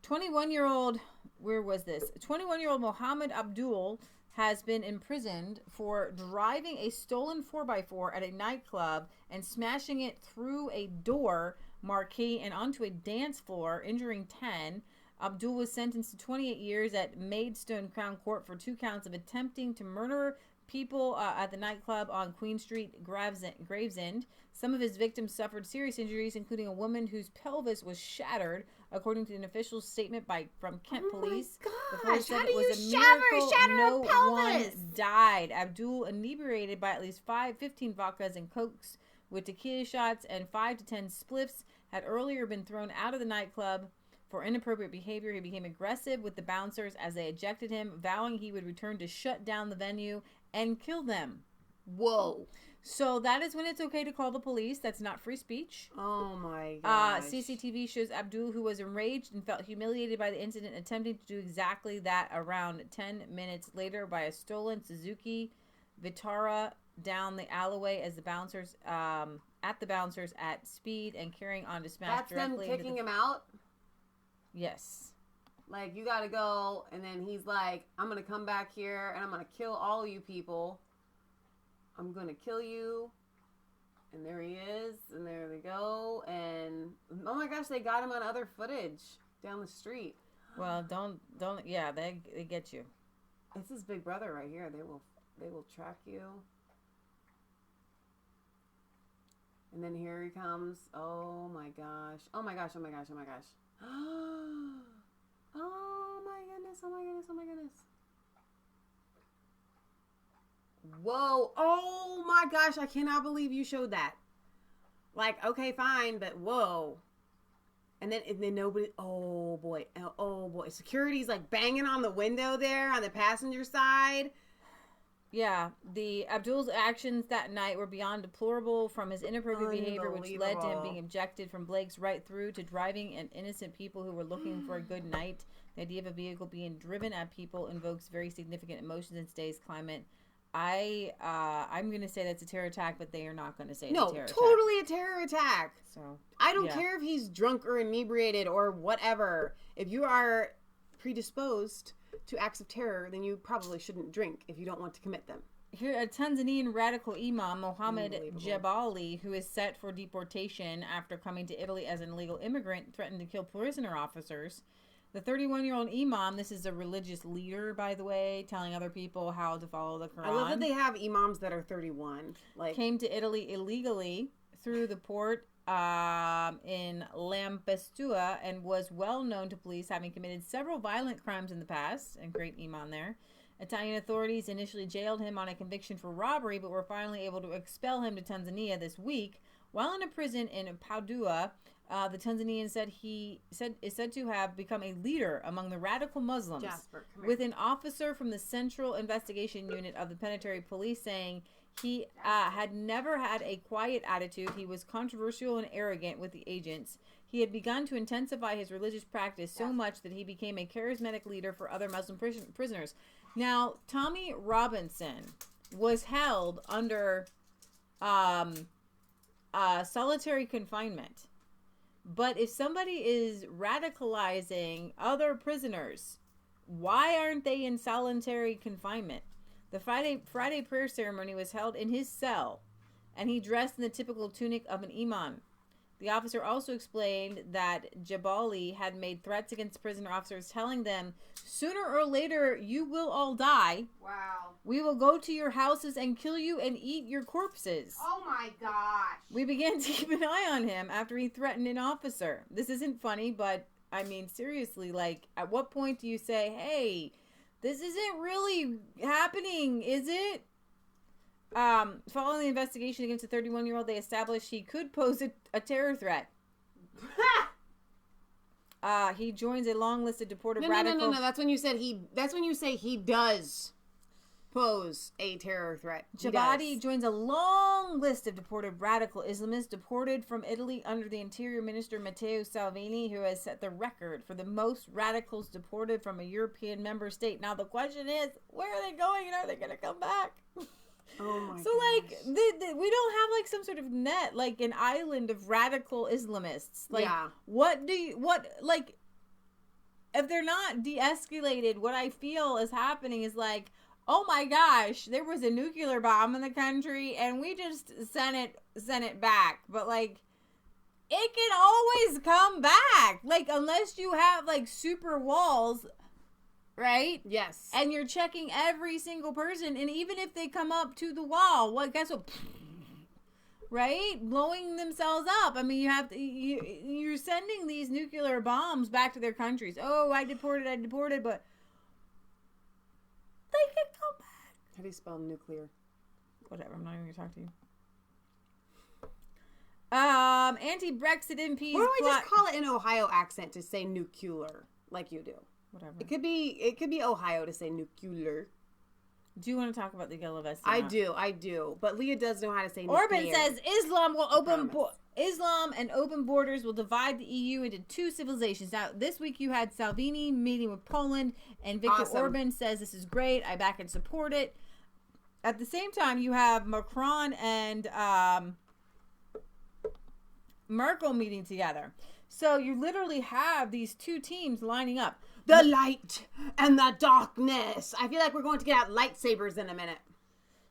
[SPEAKER 2] 21-year-old, where was this? 21-year-old Mohammed Abdul has been imprisoned for driving a stolen 4x4 at a nightclub and smashing it through a door marquee and onto a dance floor, injuring 10. Abdul was sentenced to 28 years at Maidstone Crown Court for 2 counts of attempting to murder people at the nightclub on Queen Street, Gravesend. Some of his victims suffered serious injuries, including a woman whose pelvis was shattered, according to an official statement from Kent Police. The police said it was a miracle no one died. Abdul, inebriated by at least 15 vodkas and cokes with tequila shots and 5 to 10 spliffs, had earlier been thrown out of the nightclub for inappropriate behavior. He became aggressive with the bouncers as they ejected him, vowing he would return to shut down the venue and kill them.
[SPEAKER 1] Whoa.
[SPEAKER 2] So that is when it's okay to call the police. That's not free speech.
[SPEAKER 1] Oh my gosh.
[SPEAKER 2] CCTV shows Abdul, who was enraged and felt humiliated by the incident, attempting to do exactly that around 10 minutes later by a stolen Suzuki Vitara down the alleyway as the bouncers at speed and carrying on to smash
[SPEAKER 1] That's
[SPEAKER 2] directly.
[SPEAKER 1] them kicking him out?
[SPEAKER 2] Yes.
[SPEAKER 1] Like, you gotta go, and then he's like, I'm gonna come back here, and I'm gonna kill all you people. I'm gonna kill you. And there he is, and there they go, and oh my gosh, they got him on other footage down the street.
[SPEAKER 2] Well, don't, yeah, they get you.
[SPEAKER 1] It's his big brother right here. They will track you. And then here he comes. Oh my gosh. Oh my gosh, oh my gosh, oh my gosh. Oh my goodness, oh my goodness, oh my goodness. Whoa. Oh my gosh, I cannot believe you showed that. Like, okay, fine, but whoa. And then nobody, oh boy. Security's like banging on the window there on the passenger side.
[SPEAKER 2] Yeah, the Abdul's actions that night were beyond deplorable, from his inappropriate behavior, which led to him being ejected from Blake's, right through to driving an innocent people who were looking for a good night. The idea of a vehicle being driven at people invokes very significant emotions in today's climate. I'm going to say that's a terror attack, but they are not going to say it's a terror attack.
[SPEAKER 1] No, totally a terror attack.
[SPEAKER 2] So
[SPEAKER 1] I don't care if he's drunk or inebriated or whatever. If you are predisposed to acts of terror, then you probably shouldn't drink if you don't want to commit them.
[SPEAKER 2] Here, a Tanzanian radical imam, Mohammed Jebali, who is set for deportation after coming to Italy as an illegal immigrant, threatened to kill prisoner officers. The 31-year-old imam, this is a religious leader, by the way, telling other people how to follow the Quran.
[SPEAKER 1] I love that they have imams that are 31.
[SPEAKER 2] Came to Italy illegally through the port in Lampedusa and was well known to police, having committed several violent crimes in the past. And great imam there. Italian authorities initially jailed him on a conviction for robbery, but were finally able to expel him to Tanzania this week. While in a prison in Padua, the Tanzanian is said to have become a leader among the radical Muslims, with an officer from the Central Investigation Unit of the Penitentiary Police saying he had never had a quiet attitude. He was controversial and arrogant with the agents. He had begun to intensify his religious practice so much that he became a charismatic leader for other Muslim prisoners. Now, Tommy Robinson was held under solitary confinement. But if somebody is radicalizing other prisoners, why aren't they in solitary confinement? The Friday prayer ceremony was held in his cell, and he dressed in the typical tunic of an imam. The officer also explained that Jebali had made threats against prisoner officers, telling them, "Sooner or later, you will all die.
[SPEAKER 1] Wow.
[SPEAKER 2] We will go to your houses and kill you and eat your corpses."
[SPEAKER 1] Oh my gosh.
[SPEAKER 2] We began to keep an eye on him after he threatened an officer. This isn't funny, but I mean, seriously, like, at what point do you say, hey, this isn't really happening, is it? Following the investigation against the 31-year-old, they established he could pose a terror threat. He joins a long list of deported radicals.
[SPEAKER 1] No. That's when you said that's when you say he does pose a terror threat.
[SPEAKER 2] Jebali joins a long list of deported radical Islamists deported from Italy under the Interior Minister Matteo Salvini, who has set the record for the most radicals deported from a European member state. Now the question is, where are they going and are they going to come back?
[SPEAKER 1] Oh my
[SPEAKER 2] So, like, we don't have, like, some sort of net, like, an island of radical Islamists. Like, like, if they're not de-escalated, what I feel is happening is, like, oh my gosh, there was a nuclear bomb in the country, and we just sent it back. But, like, it can always come back. Like, unless you have, like, super walls... Right?
[SPEAKER 1] Yes.
[SPEAKER 2] And you're checking every single person, and even if they come up to the wall, well, guess what? Right? Blowing themselves up. I mean, you're sending these nuclear bombs back to their countries. Oh, I deported, but they can come back.
[SPEAKER 1] How do you spell nuclear?
[SPEAKER 2] Whatever, I'm not even going to talk to you. Anti-Brexit MPs.
[SPEAKER 1] Why don't we just call it an Ohio accent to say nuclear, like you do?
[SPEAKER 2] Whatever.
[SPEAKER 1] It could be Ohio to say nuclear.
[SPEAKER 2] Do you want to talk about the yellow vest?
[SPEAKER 1] I do. But Leah does know how to say nuclear.
[SPEAKER 2] Orban says Islam and open borders will divide the EU into two civilizations. Now, this week you had Salvini meeting with Poland, and Viktor Orban says this is great. I back and support it. At the same time, you have Macron and Merkel meeting together. So you literally have these two teams lining up.
[SPEAKER 1] The light and the darkness. I feel like we're going to get out lightsabers in a minute.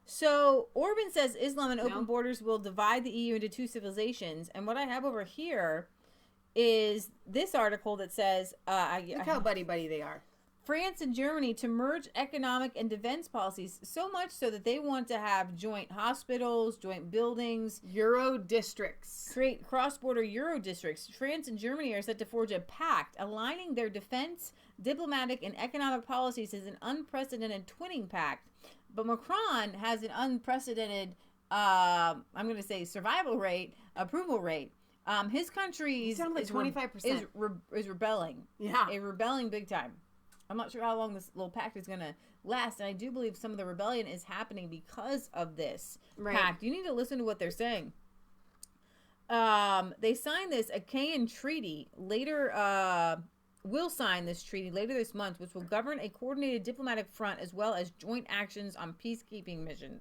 [SPEAKER 2] So Orban says Islam and open borders will divide the EU into two civilizations. And what I have over here is this article that says...
[SPEAKER 1] Look how buddy-buddy they are.
[SPEAKER 2] France and Germany to merge economic and defense policies, so much so that they want to have joint hospitals, joint buildings.
[SPEAKER 1] Euro districts.
[SPEAKER 2] Create cross-border Euro districts. France and Germany are set to forge a pact, aligning their defense, diplomatic, and economic policies as an unprecedented twinning pact. But Macron has an unprecedented, I'm going to say, approval rate. His country is
[SPEAKER 1] 25%.
[SPEAKER 2] Is rebelling.
[SPEAKER 1] Yeah.
[SPEAKER 2] Rebelling big time. I'm not sure how long this little pact is going to last, and I do believe some of the rebellion is happening because of this pact. You need to listen to what they're saying. They signed this Achaean treaty later. Will sign this treaty later this month, which will govern a coordinated diplomatic front as well as joint actions on peacekeeping missions.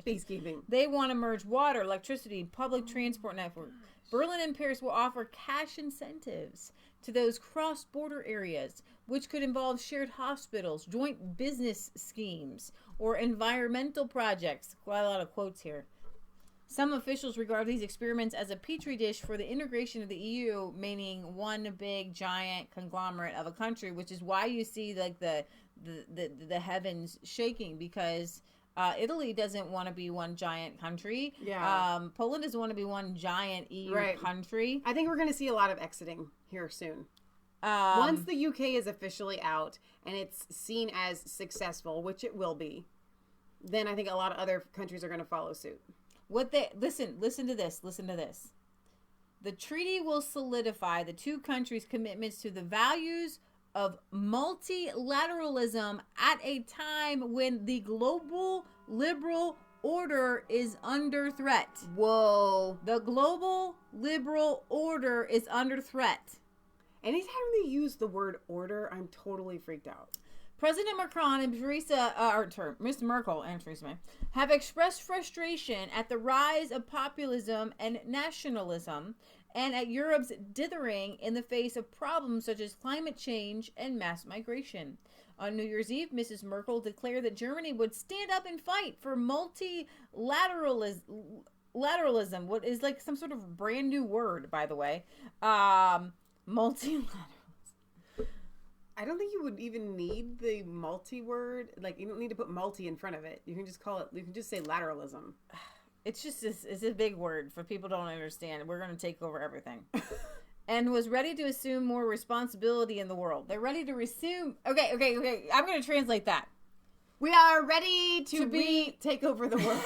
[SPEAKER 1] Peacekeeping.
[SPEAKER 2] They want to merge water, electricity, public transport network. Berlin and Paris will offer cash incentives to those cross-border areas, which could involve shared hospitals, joint business schemes, or environmental projects. Quite a lot of quotes here. Some officials regard these experiments as a petri dish for the integration of the EU, meaning one big giant conglomerate of a country, which is why you see like the heavens shaking, because Italy doesn't want to be one giant country.
[SPEAKER 1] Yeah.
[SPEAKER 2] Poland doesn't want to be one giant EU country.
[SPEAKER 1] I think we're going to see a lot of exiting here soon. Once the UK is officially out and it's seen as successful, which it will be, then I think a lot of other countries are going to follow suit.
[SPEAKER 2] Listen to this. The treaty will solidify the two countries' commitments to the values of multilateralism at a time when the global liberal order is under threat.
[SPEAKER 1] Whoa.
[SPEAKER 2] The global liberal order is under threat.
[SPEAKER 1] Anytime they use the word order, I'm totally freaked out.
[SPEAKER 2] President Macron and Miss Merkel and Theresa May have expressed frustration at the rise of populism and nationalism and at Europe's dithering in the face of problems such as climate change and mass migration. On New Year's Eve, Mrs. Merkel declared that Germany would stand up and fight for multilateralism, what is like some sort of brand new word, by the way. Multilateralism.
[SPEAKER 1] I don't think you would even need the multi word. Like, you don't need to put multi in front of it. You can just call it, you can just say lateralism.
[SPEAKER 2] It's just, it's a big word for people who don't understand. We're going to take over everything. And was ready to assume more responsibility in the world. They're ready to assume. Okay. I'm going to translate that.
[SPEAKER 1] We are ready to take over the world.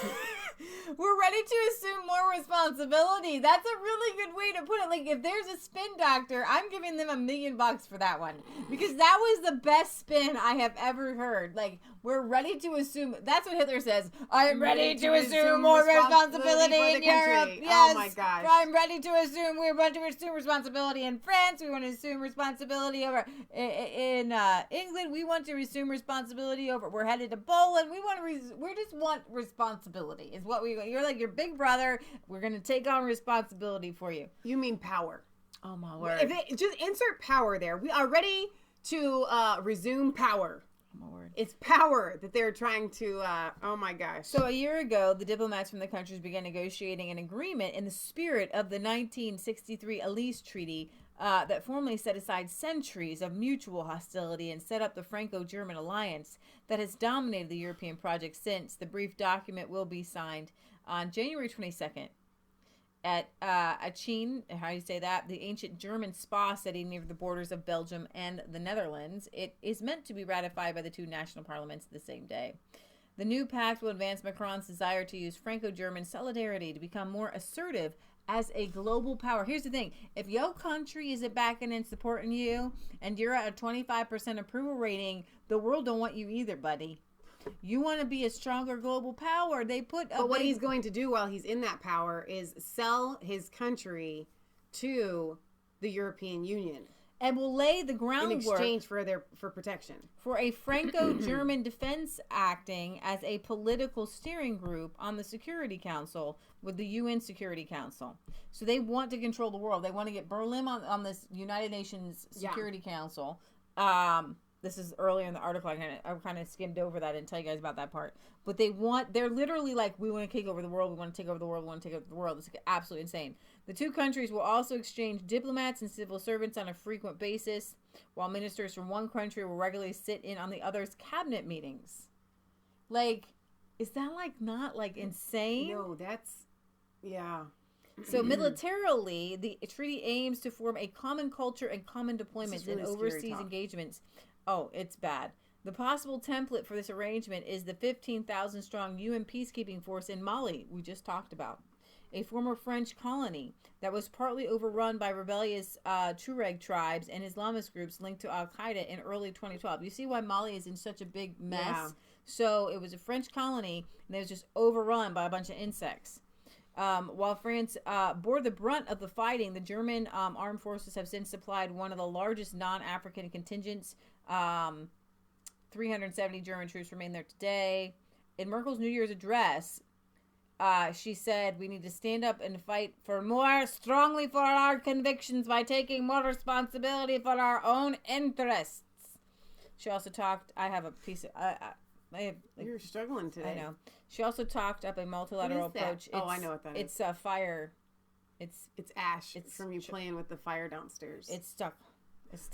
[SPEAKER 2] We're ready to assume more responsibility. That's a really good way to put it. Like, if there's a spin doctor, I'm giving them $1 million for that one. Because that was the best spin I have ever heard. Like, we're ready to assume. That's what Hitler says. I'm ready to assume more responsibility in Europe. Yes.
[SPEAKER 1] Oh my gosh.
[SPEAKER 2] I'm ready to assume. We want to assume responsibility in France. We want to assume responsibility over in England. We want to assume responsibility over. We're headed to Poland. We just want responsibility. Is what we. You're like your big brother. We're gonna take on responsibility for you.
[SPEAKER 1] You mean power?
[SPEAKER 2] Oh my word!
[SPEAKER 1] Just insert power there. We are ready to resume power.
[SPEAKER 2] Oh my word!
[SPEAKER 1] It's power that they're trying to. Oh my gosh!
[SPEAKER 2] So a year ago, the diplomats from the countries began negotiating an agreement in the spirit of the 1963 Elysee Treaty. That formally set aside centuries of mutual hostility and set up the Franco-German alliance that has dominated the European project since. The brief document will be signed on January 22nd at Aachen, how do you say that? The ancient German spa city near the borders of Belgium and the Netherlands. It is meant to be ratified by the two national parliaments the same day. The new pact will advance Macron's desire to use Franco-German solidarity to become more assertive as a global power. Here's the thing. If your country isn't backing and supporting you and you're at a 25% approval rating, the world don't want you either, buddy. You want to be a stronger global power.
[SPEAKER 1] But what he's going to do while he's in that power is sell his country to the European Union.
[SPEAKER 2] And will lay the groundwork
[SPEAKER 1] in exchange for protection.
[SPEAKER 2] For a Franco-German defense acting as a political steering group on the Security Council with the UN Security Council. So they want to control the world. They want to get Berlin on this United Nations Security Council. This is earlier in the article. I kind of skimmed over that and tell you guys about that part. But they're literally like, we want to take over the world. We want to take over the world. We want to take over the world. It's absolutely insane. The two countries will also exchange diplomats and civil servants on a frequent basis, while ministers from one country will regularly sit in on the other's cabinet meetings. Like, is that not insane?
[SPEAKER 1] No, yeah.
[SPEAKER 2] So militarily, the treaty aims to form a common culture and common deployments and overseas engagements. Oh, it's bad. The possible template for this arrangement is the 15,000 strong UN peacekeeping force in Mali we just talked about, a former French colony that was partly overrun by rebellious Tuareg tribes and Islamist groups linked to Al-Qaeda in early 2012. You see why Mali is in such a big mess? Yeah. So it was a French colony, and it was just overrun by a bunch of insects. While France bore the brunt of the fighting, the German armed forces have since supplied one of the largest non-African contingents. 370 German troops remain there today. In Merkel's New Year's address, she said, we need to stand up and fight for more strongly for our convictions by taking more responsibility for our own interests. She also talked, I have a piece of...
[SPEAKER 1] You're struggling today.
[SPEAKER 2] I know. She also talked up a multilateral approach.
[SPEAKER 1] I know what that is.
[SPEAKER 2] It's fire.
[SPEAKER 1] It's ash. It's from you playing with the fire downstairs.
[SPEAKER 2] It's stuck. It's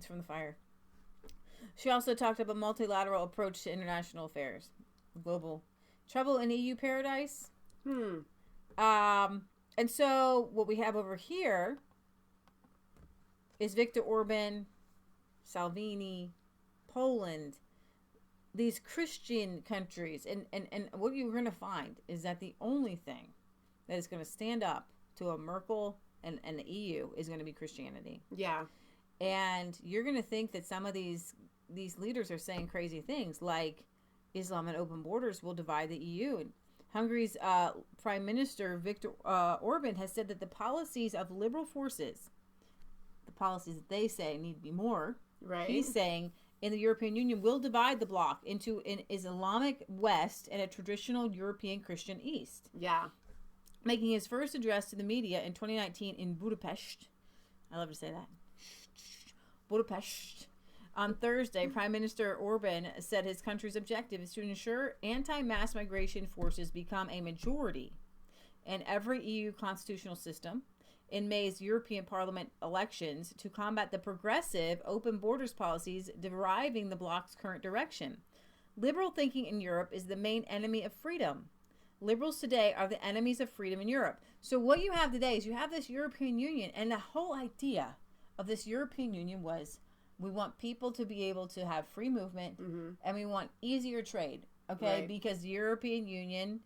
[SPEAKER 2] from the fire. She also talked up a multilateral approach to international affairs. Global trouble in EU paradise. And so what we have over here is Viktor Orban, Salvini, Poland, these Christian countries, and what you're going to find is that the only thing that is going to stand up to a Merkel and the EU is going to be Christianity.
[SPEAKER 1] Yeah.
[SPEAKER 2] And you're going to think that some of these leaders are saying crazy things like Islam and open borders will divide the EU. And Hungary's Prime Minister Viktor Orban has said that the policies of liberal forces, the policies that they say need to be more,
[SPEAKER 1] right?
[SPEAKER 2] He's saying in the European Union will divide the bloc into an Islamic West and a traditional European Christian East.
[SPEAKER 1] Yeah.
[SPEAKER 2] Making his first address to the media in 2019 in Budapest. I love to say that. Budapest. On Thursday, Prime Minister Orban said his country's objective is to ensure anti-mass migration forces become a majority in every EU constitutional system, in May's European Parliament elections, to combat the progressive open borders policies deriving the bloc's current direction. Liberal thinking in Europe is the main enemy of freedom. Liberals today are the enemies of freedom in Europe. So what you have today is you have this European Union, and the whole idea of this European Union was we want people to be able to have free movement, and we want easier trade, okay?
[SPEAKER 1] Right.
[SPEAKER 2] Because the European Union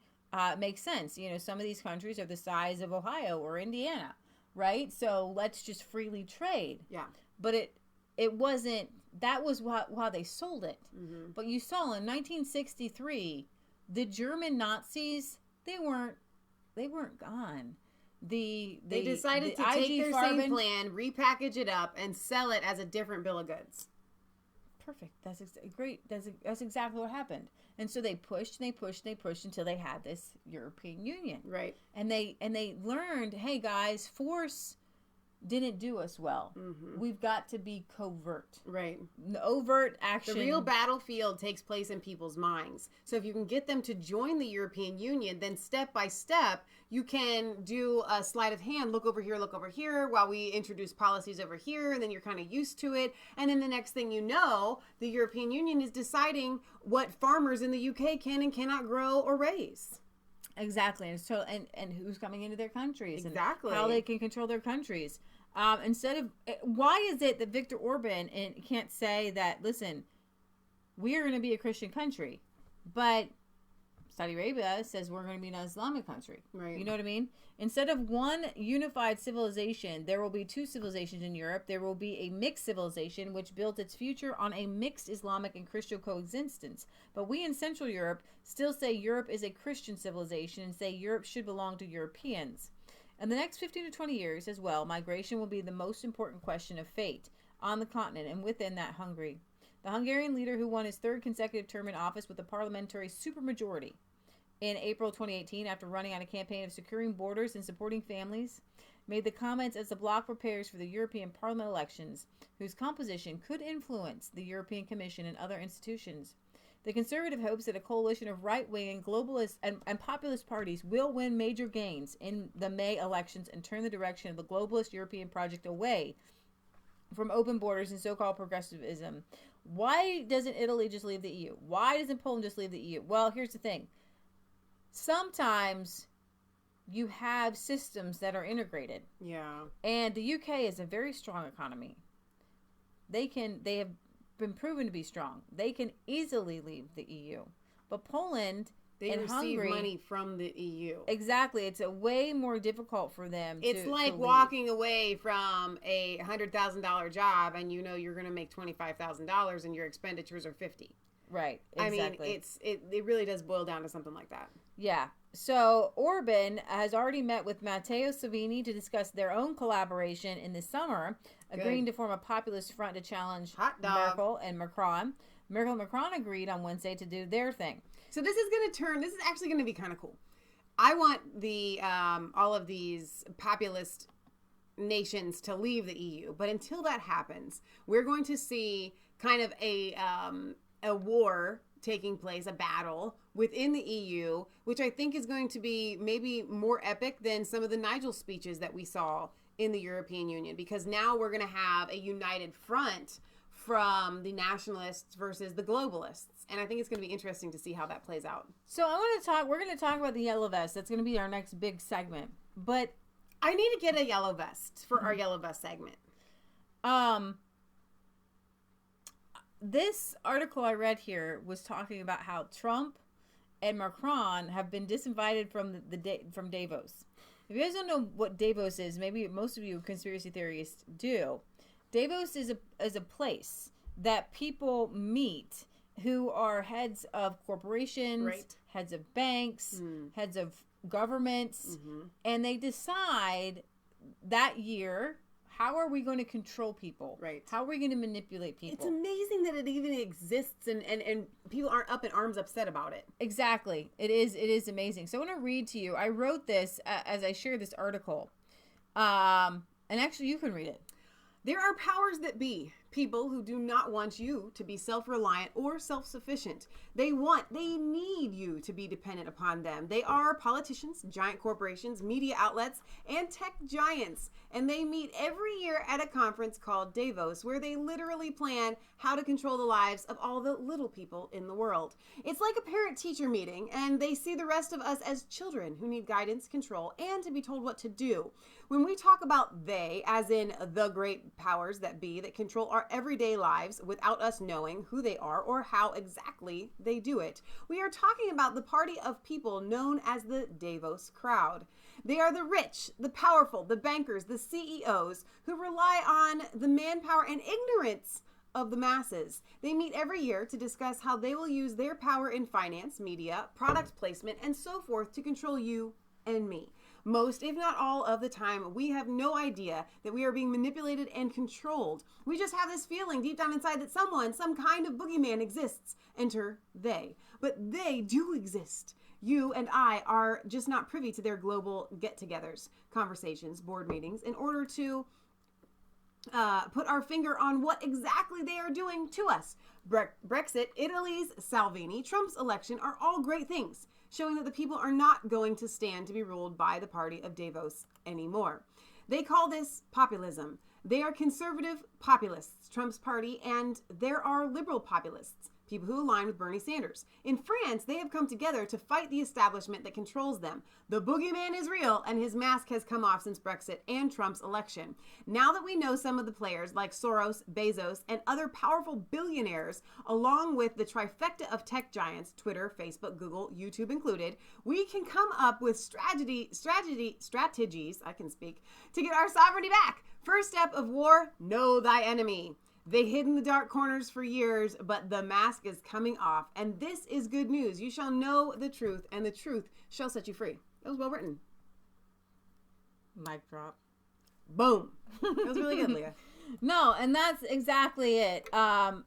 [SPEAKER 2] makes sense. You know, some of these countries are the size of Ohio or Indiana, right? So let's just freely trade.
[SPEAKER 1] Yeah.
[SPEAKER 2] But it wasn't, that was how they sold it. But you saw in 1963, the German Nazis, they weren't gone. They
[SPEAKER 1] decided to take their same plan, repackage it up, and sell it as a different bill of goods.
[SPEAKER 2] Perfect. That's great. That's exactly what happened. And so they pushed and they pushed and they pushed until they had this European Union.
[SPEAKER 1] Right.
[SPEAKER 2] And they learned, hey guys, force didn't do us well. We've got to be covert.
[SPEAKER 1] Right.
[SPEAKER 2] The overt action.
[SPEAKER 1] The real battlefield takes place in people's minds. So if you can get them to join the European Union, then step by step, you can do a sleight of hand, look over here, while we introduce policies over here, and then you're kind of used to it. And then the next thing you know, the European Union is deciding what farmers in the UK can and cannot grow or raise.
[SPEAKER 2] Exactly. And so, and who's coming into their countries.
[SPEAKER 1] Exactly.
[SPEAKER 2] And how they can control their countries. Why is it that Viktor Orban can't say that, listen, we're going to be a Christian country, but Saudi Arabia says we're going to be an Islamic country.
[SPEAKER 1] Right.
[SPEAKER 2] You know what I mean? Instead of one unified civilization, there will be two civilizations in Europe. There will be a mixed civilization which built its future on a mixed Islamic and Christian coexistence. But we in Central Europe still say Europe is a Christian civilization and say Europe should belong to Europeans. In the next 15 to 20 years as well, migration will be the most important question of fate on the continent, and within that, Hungary. The Hungarian leader, who won his third consecutive term in office with a parliamentary supermajority in April 2018 after running on a campaign of securing borders and supporting families, made the comments as the bloc prepares for the European Parliament elections, whose composition could influence the European Commission and other institutions. The Conservative hopes that a coalition of right-wing and globalist and populist parties will win major gains in the May elections and turn the direction of the globalist European project away from open borders and so-called progressivism. Why doesn't Italy just leave the EU? Why doesn't Poland just leave the EU? Well, here's the thing. Sometimes you have systems that are integrated.
[SPEAKER 1] Yeah.
[SPEAKER 2] And the UK is a very strong economy. They have been proven to be strong. They can easily leave the EU. But Poland and
[SPEAKER 1] receive
[SPEAKER 2] Hungary,
[SPEAKER 1] money from the EU.
[SPEAKER 2] Exactly. It's a way more difficult for them
[SPEAKER 1] It's like walking away from a $100,000 job and you know you're going to make $25,000 and your expenditures are $50,000.
[SPEAKER 2] Right. Exactly.
[SPEAKER 1] I mean, it really does boil down to something like that.
[SPEAKER 2] Yeah. So Orban has already met with Matteo Salvini to discuss their own collaboration in the summer, agreeing to form a populist front to challenge Merkel and Macron. Merkel and Macron agreed on Wednesday to do their thing.
[SPEAKER 1] So this is actually going to be kind of cool. I want the all of these populist nations to leave the EU, but until that happens, we're going to see kind of a war taking place, a battle within the EU, which I think is going to be maybe more epic than some of the Nigel speeches that we saw in the European Union, because now we're going to have a united front from the nationalists versus the globalists. And I think it's going to be interesting to see how that plays out.
[SPEAKER 2] So we're going to talk about the yellow vest. That's going to be our next big segment. But
[SPEAKER 1] I need to get a yellow vest for our yellow vest segment.
[SPEAKER 2] This article I read here was talking about how Trump and Macron have been disinvited from from Davos. If you guys don't know what Davos is, maybe most of you conspiracy theorists do. Davos is a place that people meet who are heads of corporations,
[SPEAKER 1] right,
[SPEAKER 2] heads of banks, heads of governments, and they decide that year, how are we going to control people?
[SPEAKER 1] Right.
[SPEAKER 2] How are we going to manipulate people?
[SPEAKER 1] It's amazing that it even exists and people aren't up in arms upset about it.
[SPEAKER 2] Exactly. It is amazing. So I want to read to you. I wrote this as I share this article. And actually you can read it.
[SPEAKER 1] There are powers that be, people who do not want you to be self-reliant or self-sufficient. They need you to be dependent upon them. They are politicians, giant corporations, media outlets, and tech giants. And they meet every year at a conference called Davos, where they literally plan how to control the lives of all the little people in the world. It's like a parent-teacher meeting, and they see the rest of us as children who need guidance, control, and to be told what to do. When we talk about they, as in the great powers that be that control our our everyday lives without us knowing who they are or how exactly they do it. We are talking about the party of people known as the Davos crowd. They are the rich, the powerful, the bankers, the CEOs who rely on the manpower and ignorance of the masses. They meet every year to discuss how they will use their power in finance, media, product placement, and so forth to control you and me. Most, if not all, of the time, we have no idea that we are being manipulated and controlled. We just have this feeling deep down inside that someone, some kind of boogeyman exists. Enter they. But they do exist. You and I are just not privy to their global get-togethers, conversations, board meetings, in order to put our finger on what exactly they are doing to us. Brexit, Italy's Salvini, Trump's election are all great things, showing that the people are not going to stand to be ruled by the party of Davos anymore. They call this populism. They are conservative populists, Trump's party, and there are liberal populists, people who align with Bernie Sanders. In France, they have come together to fight the establishment that controls them. The boogeyman is real, and his mask has come off since Brexit and Trump's election. Now that we know some of the players like Soros, Bezos, and other powerful billionaires, along with the trifecta of tech giants, Twitter, Facebook, Google, YouTube included, we can come up with strategies, I can speak, to get our sovereignty back. First step of war, know thy enemy. They hid in the dark corners for years, but the mask is coming off. And this is good news. You shall know the truth, and the truth shall set you free. That was well written.
[SPEAKER 2] Mic drop.
[SPEAKER 1] Boom. That was really good, Leah.
[SPEAKER 2] No, and that's exactly it.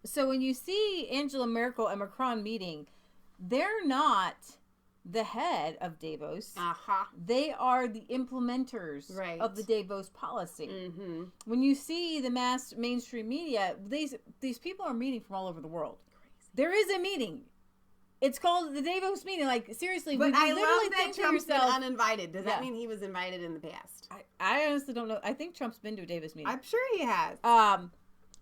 [SPEAKER 2] So when you see Angela Merkel and Macron meeting, they're not the head of Davos. They are the implementers of the Davos policy. Mm-hmm. When you see the mainstream media, these people are meeting from all over the world. Crazy. There is a meeting. It's called the Davos meeting. Like, seriously,
[SPEAKER 1] but I love that
[SPEAKER 2] think
[SPEAKER 1] Trump's been uninvited. Does that mean he was invited in the past?
[SPEAKER 2] I honestly don't know. I think Trump's been to a Davos meeting.
[SPEAKER 1] I'm sure he has.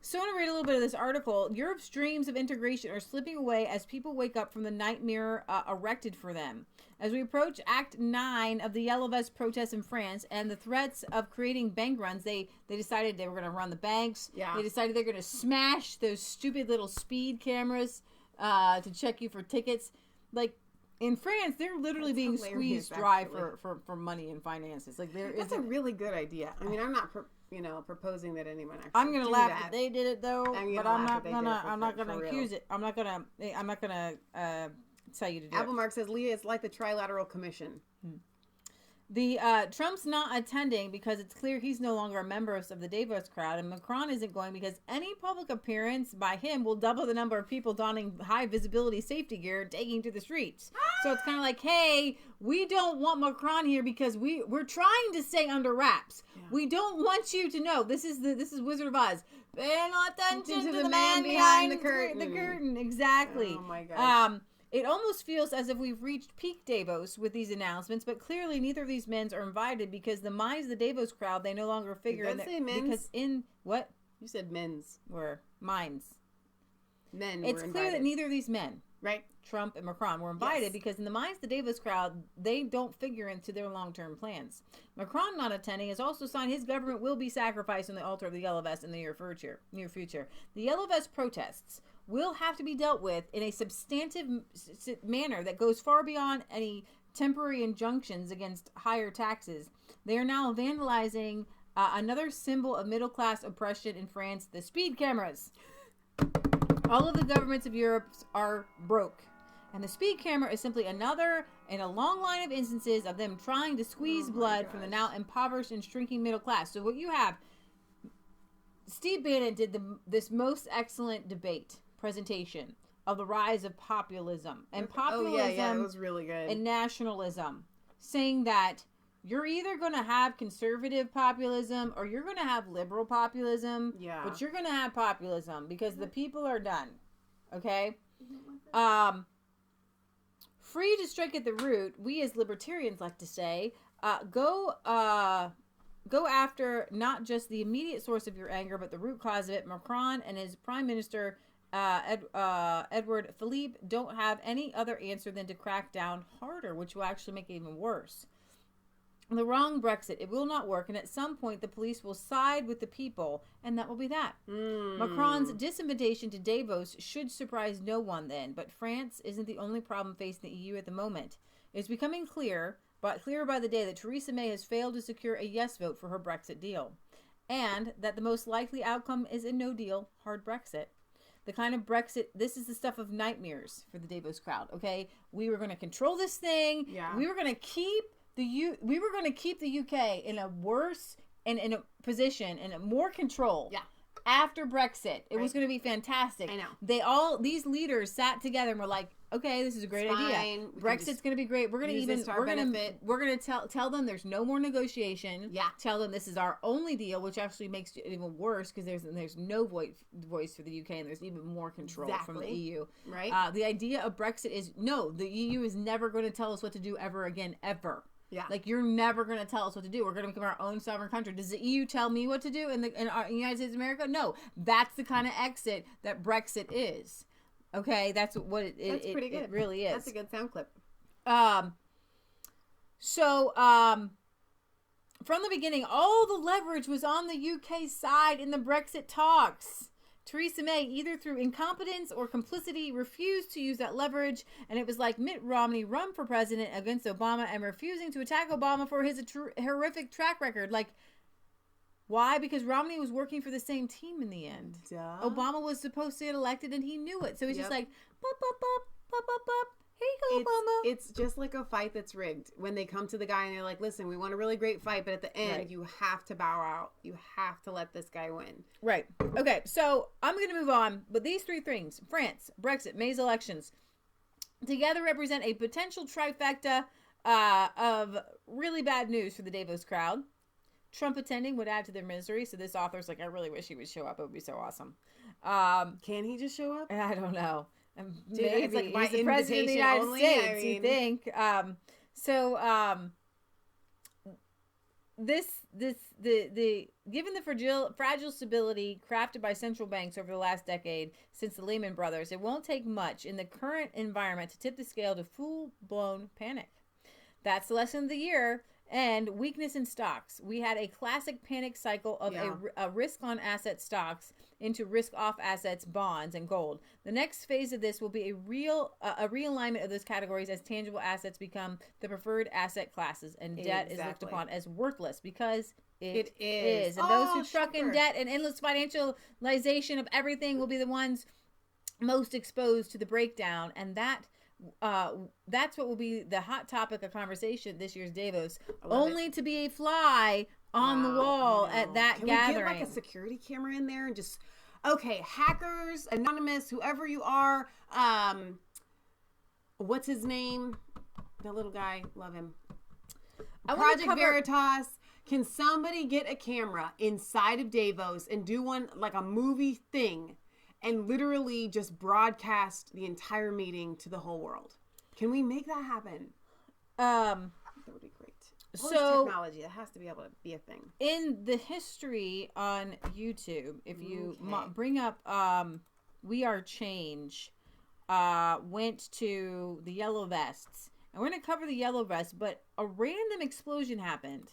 [SPEAKER 2] So I want to read a little bit of this article. Europe's dreams of integration are slipping away as people wake up from the nightmare erected for them. As we approach Act 9 of the Yellow Vest protests in France and the threats of creating bank runs, they decided they were going to run the banks. Yeah. They decided they're going to smash those stupid little speed cameras to check you for tickets. Like, in France, they're literally being squeezed dry for money and finances. Like,
[SPEAKER 1] that's a really good idea. I mean, I'm not proposing that anyone actually.
[SPEAKER 2] I'm gonna laugh that they did it though, but I'm not gonna accuse it. I'm not gonna tell you to do it.
[SPEAKER 1] Applemark says, Leah, it's like the Trilateral Commission.
[SPEAKER 2] The Trump's not attending because it's clear he's no longer a member of the Davos crowd, and Macron isn't going because any public appearance by him will double the number of people donning high visibility safety gear taking to the streets. So it's kind of like, hey, we don't want Macron here because we're trying to stay under wraps. Yeah. We don't want you to know. This is Wizard of Oz. Pay no attention to the man behind the curtain. The curtain, exactly.
[SPEAKER 1] Oh my gosh.
[SPEAKER 2] It almost feels as if we've reached peak Davos with these announcements, but clearly neither of these men are invited because the minds of the Davos crowd, they no longer figure in
[SPEAKER 1] say men's?
[SPEAKER 2] Because in what?
[SPEAKER 1] You said men's.
[SPEAKER 2] Were minds.
[SPEAKER 1] Men
[SPEAKER 2] It's
[SPEAKER 1] were
[SPEAKER 2] clear that neither of these men,
[SPEAKER 1] right,
[SPEAKER 2] Trump and Macron, were invited because in the minds of the Davos crowd, they don't figure into their long-term plans. Macron not attending has also signed his government will be sacrificed on the altar of the Yellow Vest in the near future. The Yellow Vest protests will have to be dealt with in a substantive manner that goes far beyond any temporary injunctions against higher taxes. They are now vandalizing another symbol of middle-class oppression in France, the speed cameras. All of the governments of Europe are broke. And the speed camera is simply another in a long line of instances of them trying to squeeze blood from the now impoverished and shrinking middle class. So what you have, Steve Bannon did this most excellent debate presentation of the rise of populism. And populism
[SPEAKER 1] it was really good.
[SPEAKER 2] And nationalism, saying that you're either going to have conservative populism or you're going to have liberal populism.
[SPEAKER 1] Yeah.
[SPEAKER 2] But you're going to have populism because the people are done. Okay? Free to strike at the root, we as libertarians like to say, go after not just the immediate source of your anger, but the root cause of it. Macron and his prime minister, Edward Philippe, don't have any other answer than to crack down harder, which will actually make it even worse. the wrong Brexit. It will not work, and at some point the police will side with the people, and that will be that. Macron's disinvitation to Davos should surprise no one then, but France isn't the only problem facing the EU at the moment. It's becoming clearer by the day that Theresa May has failed to secure a yes vote for her Brexit deal, and that the most likely outcome is a no-deal, hard Brexit. The kind of Brexit, this is the stuff of nightmares for the Davos crowd, okay? We were going to control this thing.
[SPEAKER 1] Yeah.
[SPEAKER 2] We were going to keep the UK in a worse and in a position and more control.
[SPEAKER 1] Yeah.
[SPEAKER 2] After Brexit, it was going to be fantastic.
[SPEAKER 1] I know.
[SPEAKER 2] These leaders sat together and were like, okay, this is a great idea. Brexit's going to be great. We're going to tell them there's no more negotiation.
[SPEAKER 1] Yeah.
[SPEAKER 2] Tell them this is our only deal, which actually makes it even worse because there's no voice for the UK and there's even more control from the EU.
[SPEAKER 1] Right.
[SPEAKER 2] The idea of Brexit is no, the EU is never going to tell us what to do ever again, ever.
[SPEAKER 1] Yeah.
[SPEAKER 2] Like, you're never going to tell us what to do. We're going to become our own sovereign country. Does the EU tell me what to do in the United States of America? No. That's the kind of exit that Brexit is. Okay? That's what
[SPEAKER 1] That's pretty good.
[SPEAKER 2] It really is.
[SPEAKER 1] That's a good sound clip.
[SPEAKER 2] From the beginning, all the leverage was on the UK side in the Brexit talks. Theresa May, either through incompetence or complicity, refused to use that leverage, and it was like Mitt Romney run for president against Obama and refusing to attack Obama for his horrific track record. Like, why? Because Romney was working for the same team in the end.
[SPEAKER 1] Duh.
[SPEAKER 2] Obama was supposed to get elected, and he knew it. So he's just like, bop, bop, bop, bop, bop, bop. Here you go, Obama.
[SPEAKER 1] It's just like a fight that's rigged. When they come to the guy and they're like, listen, we want a really great fight, but at the end, you have to bow out. You have to let this guy win.
[SPEAKER 2] Right. Okay, so I'm going to move on. But these three things, France, Brexit, May's elections, together represent a potential trifecta of really bad news for the Davos crowd. Trump attending would add to their misery. So this author's like, I really wish he would show up. It would be so awesome.
[SPEAKER 1] Can he just show up?
[SPEAKER 2] I don't know.
[SPEAKER 1] Maybe it's like
[SPEAKER 2] he's the president of the United States, you think? Given the fragile stability crafted by central banks over the last decade since the Lehman Brothers, it won't take much in the current environment to tip the scale to full-blown panic. That's the lesson of the year. And weakness in stocks. We had a classic panic cycle of a risk-on asset stocks into risk-off assets, bonds, and gold. The next phase of this will be a realignment of those categories as tangible assets become the preferred asset classes, and debt is looked upon as worthless because it is. And those who truck in debt and endless financialization of everything will be the ones most exposed to the breakdown, and that's what will be the hot topic of conversation this year's Davos. Only to be a fly on the wall at that gathering.
[SPEAKER 1] Can we get like a security camera in there and just, okay, hackers, anonymous, whoever you are, what's his name? That little guy, love him. Project Veritas. Can somebody get a camera inside of Davos and do one like a movie thing? And literally just broadcast the entire meeting to the whole world. Can we make that happen? That would be great. So technology, that has to be able to be a thing.
[SPEAKER 2] In the history on YouTube, if you bring up We Are Change, went to the Yellow Vests. And we're going to cover the Yellow Vests, but a random explosion happened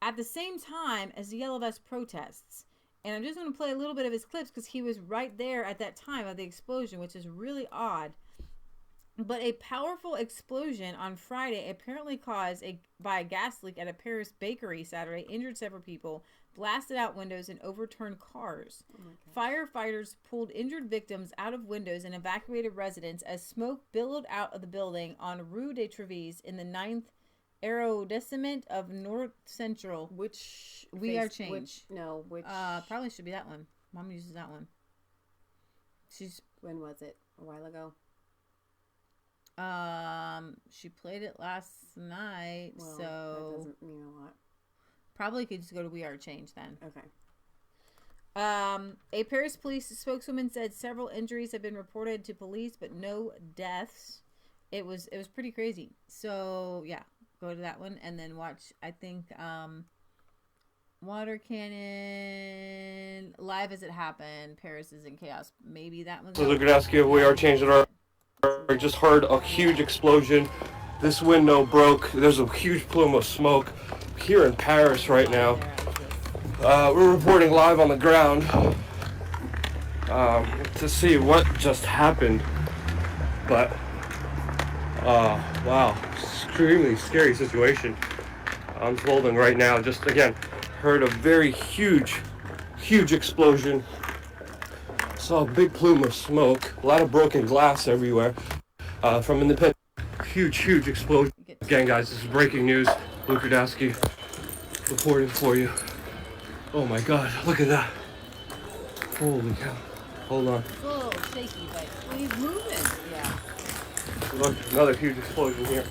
[SPEAKER 2] at the same time as the Yellow Vest protests. And I'm just going to play a little bit of his clips because he was right there at that time of the explosion, which is really odd. But a powerful explosion on Friday apparently caused by a gas leak at a Paris bakery Saturday injured several people, blasted out windows, and overturned cars. Firefighters pulled injured victims out of windows and evacuated residents as smoke billowed out of the building on Rue de Trevis in the 9th arrondissement of North Central.
[SPEAKER 1] Which
[SPEAKER 2] We Are Change.
[SPEAKER 1] Which
[SPEAKER 2] probably should be that one. Mom uses that one.
[SPEAKER 1] When was it? A while ago.
[SPEAKER 2] She played it last night,
[SPEAKER 1] well,
[SPEAKER 2] so
[SPEAKER 1] that doesn't mean a lot.
[SPEAKER 2] Probably could just go to We Are Change then.
[SPEAKER 1] Okay.
[SPEAKER 2] A Paris police spokeswoman said several injuries have been reported to police, but no deaths. It was pretty crazy. So yeah. Go to that one and then watch, I think, Water Cannon, Live as It Happened, Paris is in Chaos. Maybe that one's...
[SPEAKER 12] So they're going to ask you if We Are changing our... I just heard a huge explosion This window broke. There's a huge plume of smoke here in Paris right now. We're reporting live on the ground to see what just happened. But, wow, extremely scary situation unfolding right now. Just, again, heard a very huge explosion. Saw a big plume of smoke, a lot of broken glass everywhere from independent. Huge explosion. Again, guys, this is breaking news. Luke Radowski reporting for you. Oh my God, look at that. Holy cow. Hold on.
[SPEAKER 2] It's a little shaky, but he's moving. Yeah.
[SPEAKER 12] Look, another huge explosion here.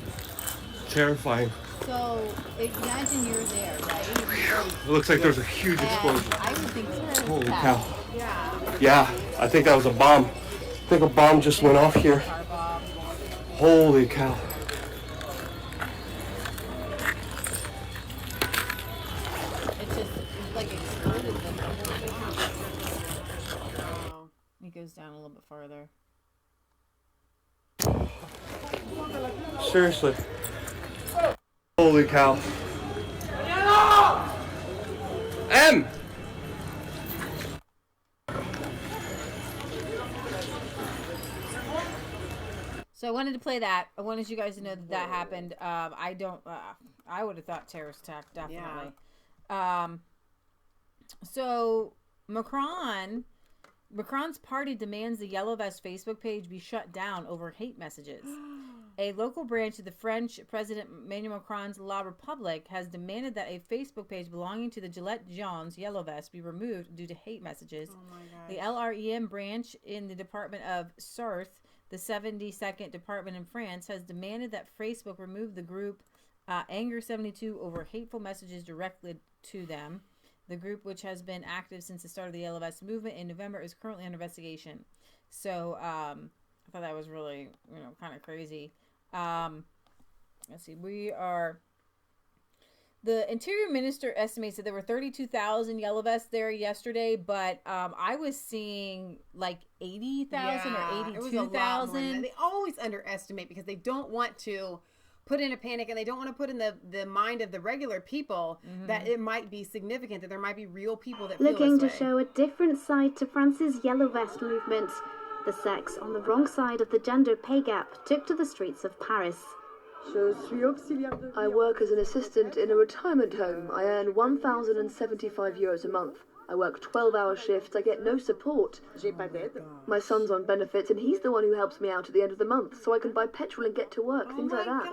[SPEAKER 12] Terrifying.
[SPEAKER 2] So, imagine you're there, right?
[SPEAKER 12] It looks like there's a huge explosion.
[SPEAKER 2] I would think so.
[SPEAKER 12] Holy cow.
[SPEAKER 2] Yeah.
[SPEAKER 12] Yeah, I think that was a bomb. I think a bomb just went off here. Holy cow.
[SPEAKER 2] It's like exploded. It goes down a little bit farther.
[SPEAKER 12] Seriously. Holy cow. M!
[SPEAKER 2] So I wanted to play that. I wanted you guys to know that happened. I would have thought terrorist attack, definitely. Yeah. So Macron's party demands the Yellow Vest Facebook page be shut down over hate messages. A local branch of the French President Emmanuel Macron's La République has demanded that a Facebook page belonging to the Gilets Jaunes Yellow Vest be removed due to hate messages. Oh my gosh. The LREM branch in the Department of Sarthe, the 72nd department in France, has demanded that Facebook remove the group Anger 72 over hateful messages directed to them. The group, which has been active since the start of the Yellow Vest movement in November, is currently under investigation. So I thought that was really, kind of crazy. Let's see. The Interior Minister estimates that there were 32,000 Yellow Vests there yesterday, but I was seeing like 80,000 or 82,000.
[SPEAKER 1] They always underestimate because they don't want to put in a panic, and they don't want to put in the mind of the regular people that it might be significant, that there might be real people that feel
[SPEAKER 13] looking
[SPEAKER 1] this
[SPEAKER 13] to
[SPEAKER 1] way.
[SPEAKER 13] show a different side to France's Yellow Vest movement. The sex on the wrong side of the gender pay gap took to the streets of Paris.
[SPEAKER 14] I work as an assistant in a retirement home. I earn 1,075 euros a month. I work 12-hour shifts. I get no support. My son's on benefits, and he's the one who helps me out at the end of the month, so I can buy petrol and get to work, things like that.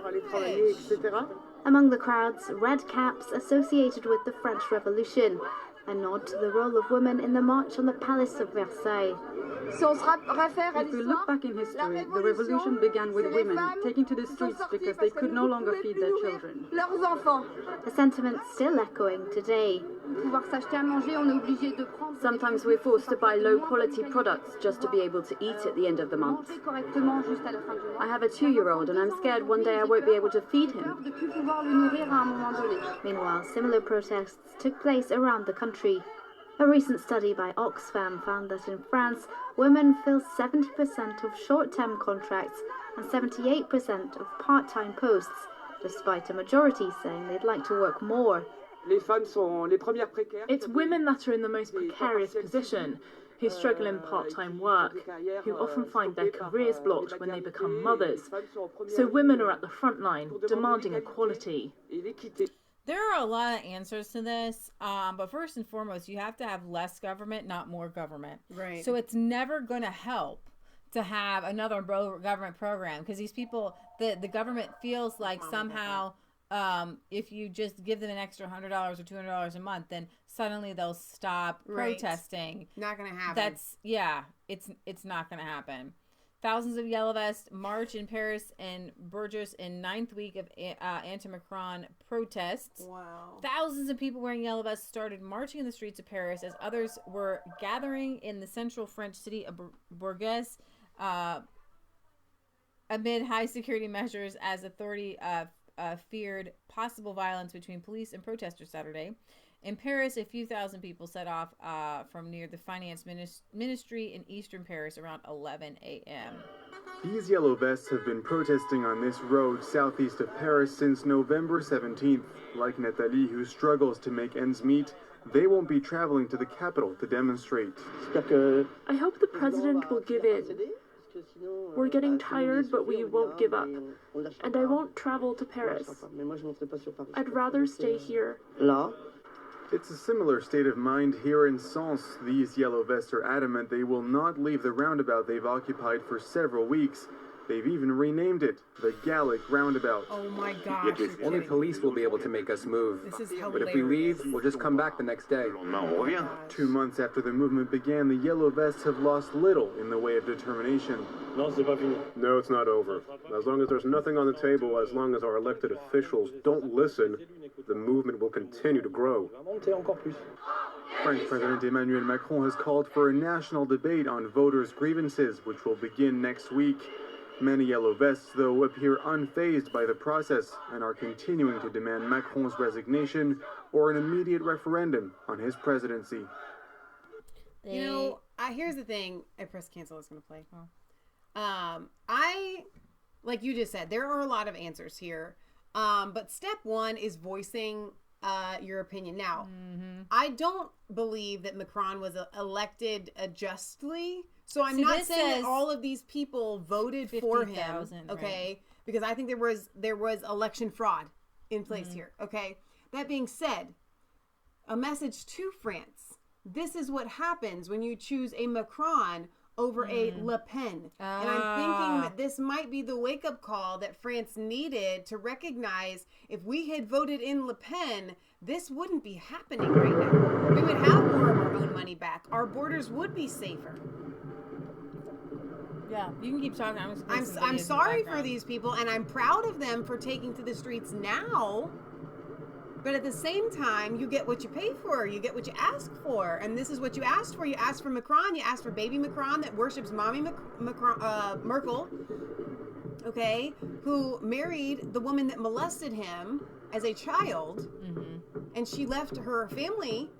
[SPEAKER 13] Among the crowds, red caps associated with the French Revolution, a nod to the role of women in the march on the Palace of Versailles.
[SPEAKER 15] If we look back in history, the revolution began with women taking to the streets because they could no longer feed their children.
[SPEAKER 13] The sentiment still echoing today.
[SPEAKER 14] Sometimes we're forced to buy low-quality products just to be able to eat at the end of the month. I have a 2-year-old, and I'm scared one day I won't be able to feed him.
[SPEAKER 13] Meanwhile, similar protests took place around the country. A recent study by Oxfam found that in France, women fill 70% of short-term contracts and 78% of part-time posts, despite a majority saying they'd like to work more.
[SPEAKER 16] It's women that are in the most precarious position, who struggle in part-time work, who often find their careers blocked when they become mothers. So women are at the front line, demanding equality.
[SPEAKER 2] There are a lot of answers to this, but first and foremost, you have to have less government, not more government.
[SPEAKER 1] Right.
[SPEAKER 2] So it's never going to help to have another government program, because these people, the government feels like somehow if you just give them an extra $100 or $200 a month, then suddenly they'll stop protesting.
[SPEAKER 1] Not going to happen.
[SPEAKER 2] It's not going to happen. Thousands of Yellow Vests march in Paris and Bordeaux in 9th week of anti-Macron protests.
[SPEAKER 1] Wow.
[SPEAKER 2] Thousands of people wearing Yellow Vests started marching in the streets of Paris as others were gathering in the central French city of Bordeaux amid high security measures as authorities feared possible violence between police and protesters Saturday. In Paris, a few thousand people set off from near the finance ministry in eastern Paris around 11 a.m.
[SPEAKER 10] These yellow vests have been protesting on this road southeast of Paris since November 17th. Like Nathalie, who struggles to make ends meet, they won't be traveling to the capital to demonstrate.
[SPEAKER 16] I hope the president will give in. We're getting tired, but we won't give up. And I won't travel to Paris. I'd rather stay here.
[SPEAKER 10] It's a similar state of mind here in Sens. These yellow vests are adamant they will not leave the roundabout they've occupied for several weeks. They've even renamed it the Gallic Roundabout.
[SPEAKER 1] Oh my gosh.
[SPEAKER 17] Only police will be able to make us move.
[SPEAKER 1] This is hilarious.
[SPEAKER 17] But if we leave, we'll just come back the next day.
[SPEAKER 10] 2 months after the movement began, the yellow vests have lost little in the way of determination.
[SPEAKER 18] No, it's not over. As long as there's nothing on the table, as long as our elected officials don't listen, the movement will continue to grow.
[SPEAKER 10] French President Emmanuel Macron has called for a national debate on voters' grievances, which will begin next week. Many yellow vests, though, appear unfazed by the process and are continuing to demand Macron's resignation or an immediate referendum on his presidency.
[SPEAKER 1] You know, here's the thing. I press cancel. It's going to play. Like you just said, there are a lot of answers here. But step one is voicing your opinion. Now, I don't believe that Macron was elected justly. So I'm not saying that all of these people voted for him. Okay. Right. Because I think there was election fraud in place here. Okay. That being said, a message to France. This is what happens when you choose a Macron over a Le Pen. And I'm thinking that this might be the wake-up call that France needed to recognize if we had voted in Le Pen, this wouldn't be happening right now. We would have more of our own money back. Our borders would be safer.
[SPEAKER 2] Yeah, you can keep talking.
[SPEAKER 1] I'm sorry for these people, and I'm proud of them for taking to the streets now. But at the same time, you get what you pay for. You get what you ask for. And this is what you asked for. You asked for Macron. You asked for baby Macron that worships mommy Merkel, okay, who married the woman that molested him as a child. And she left her family.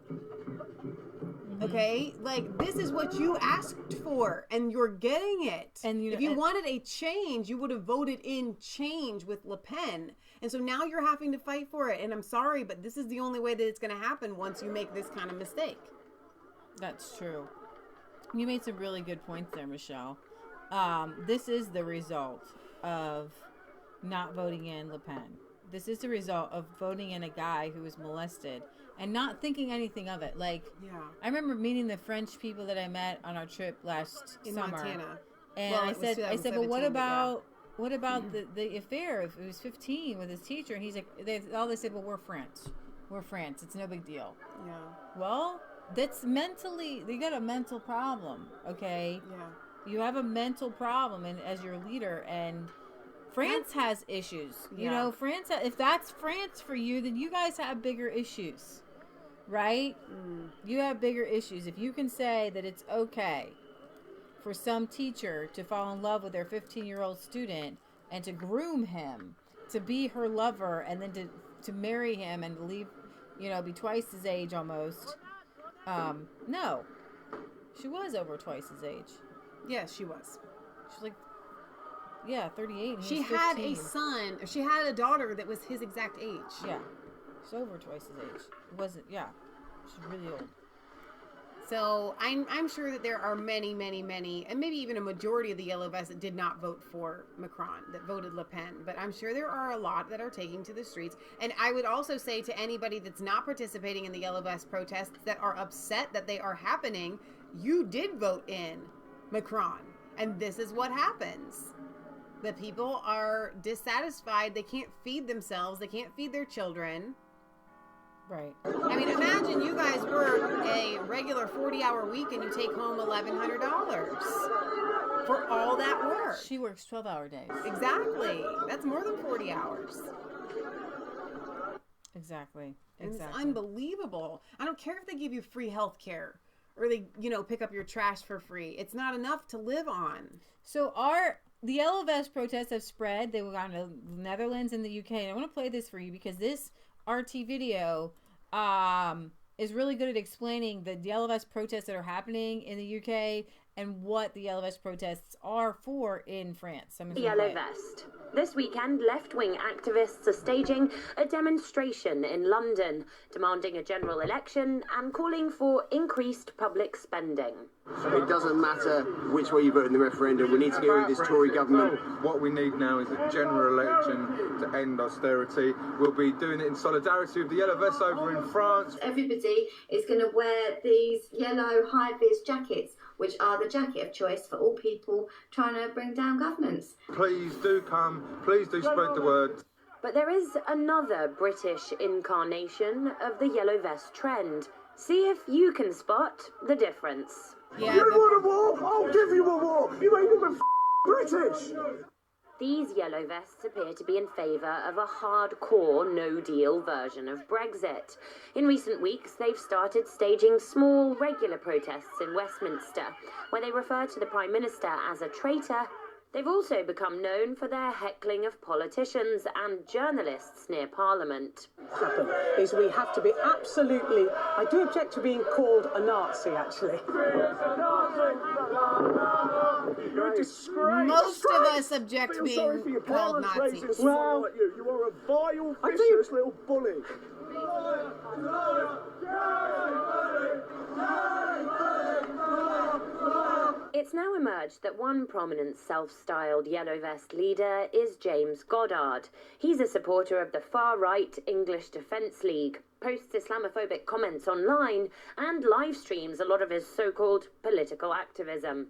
[SPEAKER 1] Okay, like this is what you asked for, and you're getting it. And if you wanted a change, you would have voted in change with Le Pen. And so now you're having to fight for it. And I'm sorry, but this is the only way that it's going to happen once you make this kind of mistake.
[SPEAKER 2] That's true. You made some really good points there, Michelle. This is the result of not voting in Le Pen. This is the result of voting in a guy who was molested and not thinking anything of it. Like, I remember meeting the French people that I met on our trip last summer.
[SPEAKER 1] Montana.
[SPEAKER 2] And I said, well, what about the affair? If it was 15 with his teacher, and he's like, they said, well, we're France. It's no big deal.
[SPEAKER 1] Yeah.
[SPEAKER 2] Well, that's mentally, they got a mental problem. Okay.
[SPEAKER 1] Yeah.
[SPEAKER 2] You have a mental problem, and as your leader, and France has issues. You know, France. If that's France for you, then you guys have bigger issues, right? You have bigger issues. If you can say that it's okay for some teacher to fall in love with their 15-year-old student and to groom him to be her lover, and then to marry him and leave, be twice his age almost. No, she was over twice his age.
[SPEAKER 1] Yes, she was.
[SPEAKER 2] She's like, 38. And
[SPEAKER 1] she had a son. She had a daughter that was his exact age.
[SPEAKER 2] Yeah, she's over twice his age. It wasn't. Yeah, she's really old.
[SPEAKER 1] So I'm sure that there are many, many, many, and maybe even a majority of the yellow vests that did not vote for Macron, that voted Le Pen. But I'm sure there are a lot that are taking to the streets. And I would also say to anybody that's not participating in the yellow vest protests that are upset that they are happening, you did vote in Macron. And this is what happens. The people are dissatisfied. They can't feed themselves. They can't feed their children.
[SPEAKER 2] Right.
[SPEAKER 1] I mean, imagine you guys work a regular 40-hour week and you take home $1,100 for all that work.
[SPEAKER 2] She works 12-hour days.
[SPEAKER 1] Exactly. That's more than 40 hours.
[SPEAKER 2] Exactly.
[SPEAKER 1] And it's unbelievable. I don't care if they give you free health care or they, pick up your trash for free. It's not enough to live on.
[SPEAKER 2] So our the Yellow Vest protests have spread. They were gone to the Netherlands and the UK. And I want to play this for you because this RT video is really good at explaining the Yellow Vest protests that are happening in the UK and what the Yellow Vest protests are for in France.
[SPEAKER 19] The Yellow Vest. This weekend, left-wing activists are staging a demonstration in London, demanding a general election and calling for increased public spending.
[SPEAKER 20] It doesn't matter which way you vote in the referendum. We need to get rid of this Tory government.
[SPEAKER 21] What we need now is a general election to end austerity. We'll be doing it in solidarity with the Yellow Vests over in France.
[SPEAKER 22] Everybody is going to wear these yellow high-vis jackets, which are the jacket of choice for all people trying to bring down governments.
[SPEAKER 21] Please do come. Please do spread the word.
[SPEAKER 19] But there is another British incarnation of the Yellow Vest trend. See if you can spot the difference.
[SPEAKER 22] Yeah,
[SPEAKER 20] you want a war? I'll give you a war. You ain't even British.
[SPEAKER 19] These Yellow Vests appear to be in favour of a hardcore no-deal version of Brexit. In recent weeks, they've started staging small, regular protests in Westminster, where they refer to the Prime Minister as a traitor. They've also become known for their heckling of politicians and journalists near Parliament.
[SPEAKER 23] Happen is we have to be absolutely... I do object to being called a Nazi, actually.
[SPEAKER 1] You're a disgrace. Most of us object to being called Nazis.
[SPEAKER 20] Well, you are a vile, vicious little bully.
[SPEAKER 19] It's now emerged that one prominent self-styled Yellow Vest leader is James Goddard. He's a supporter of the far-right English Defence League, posts Islamophobic comments online, and live streams a lot of his so-called political activism.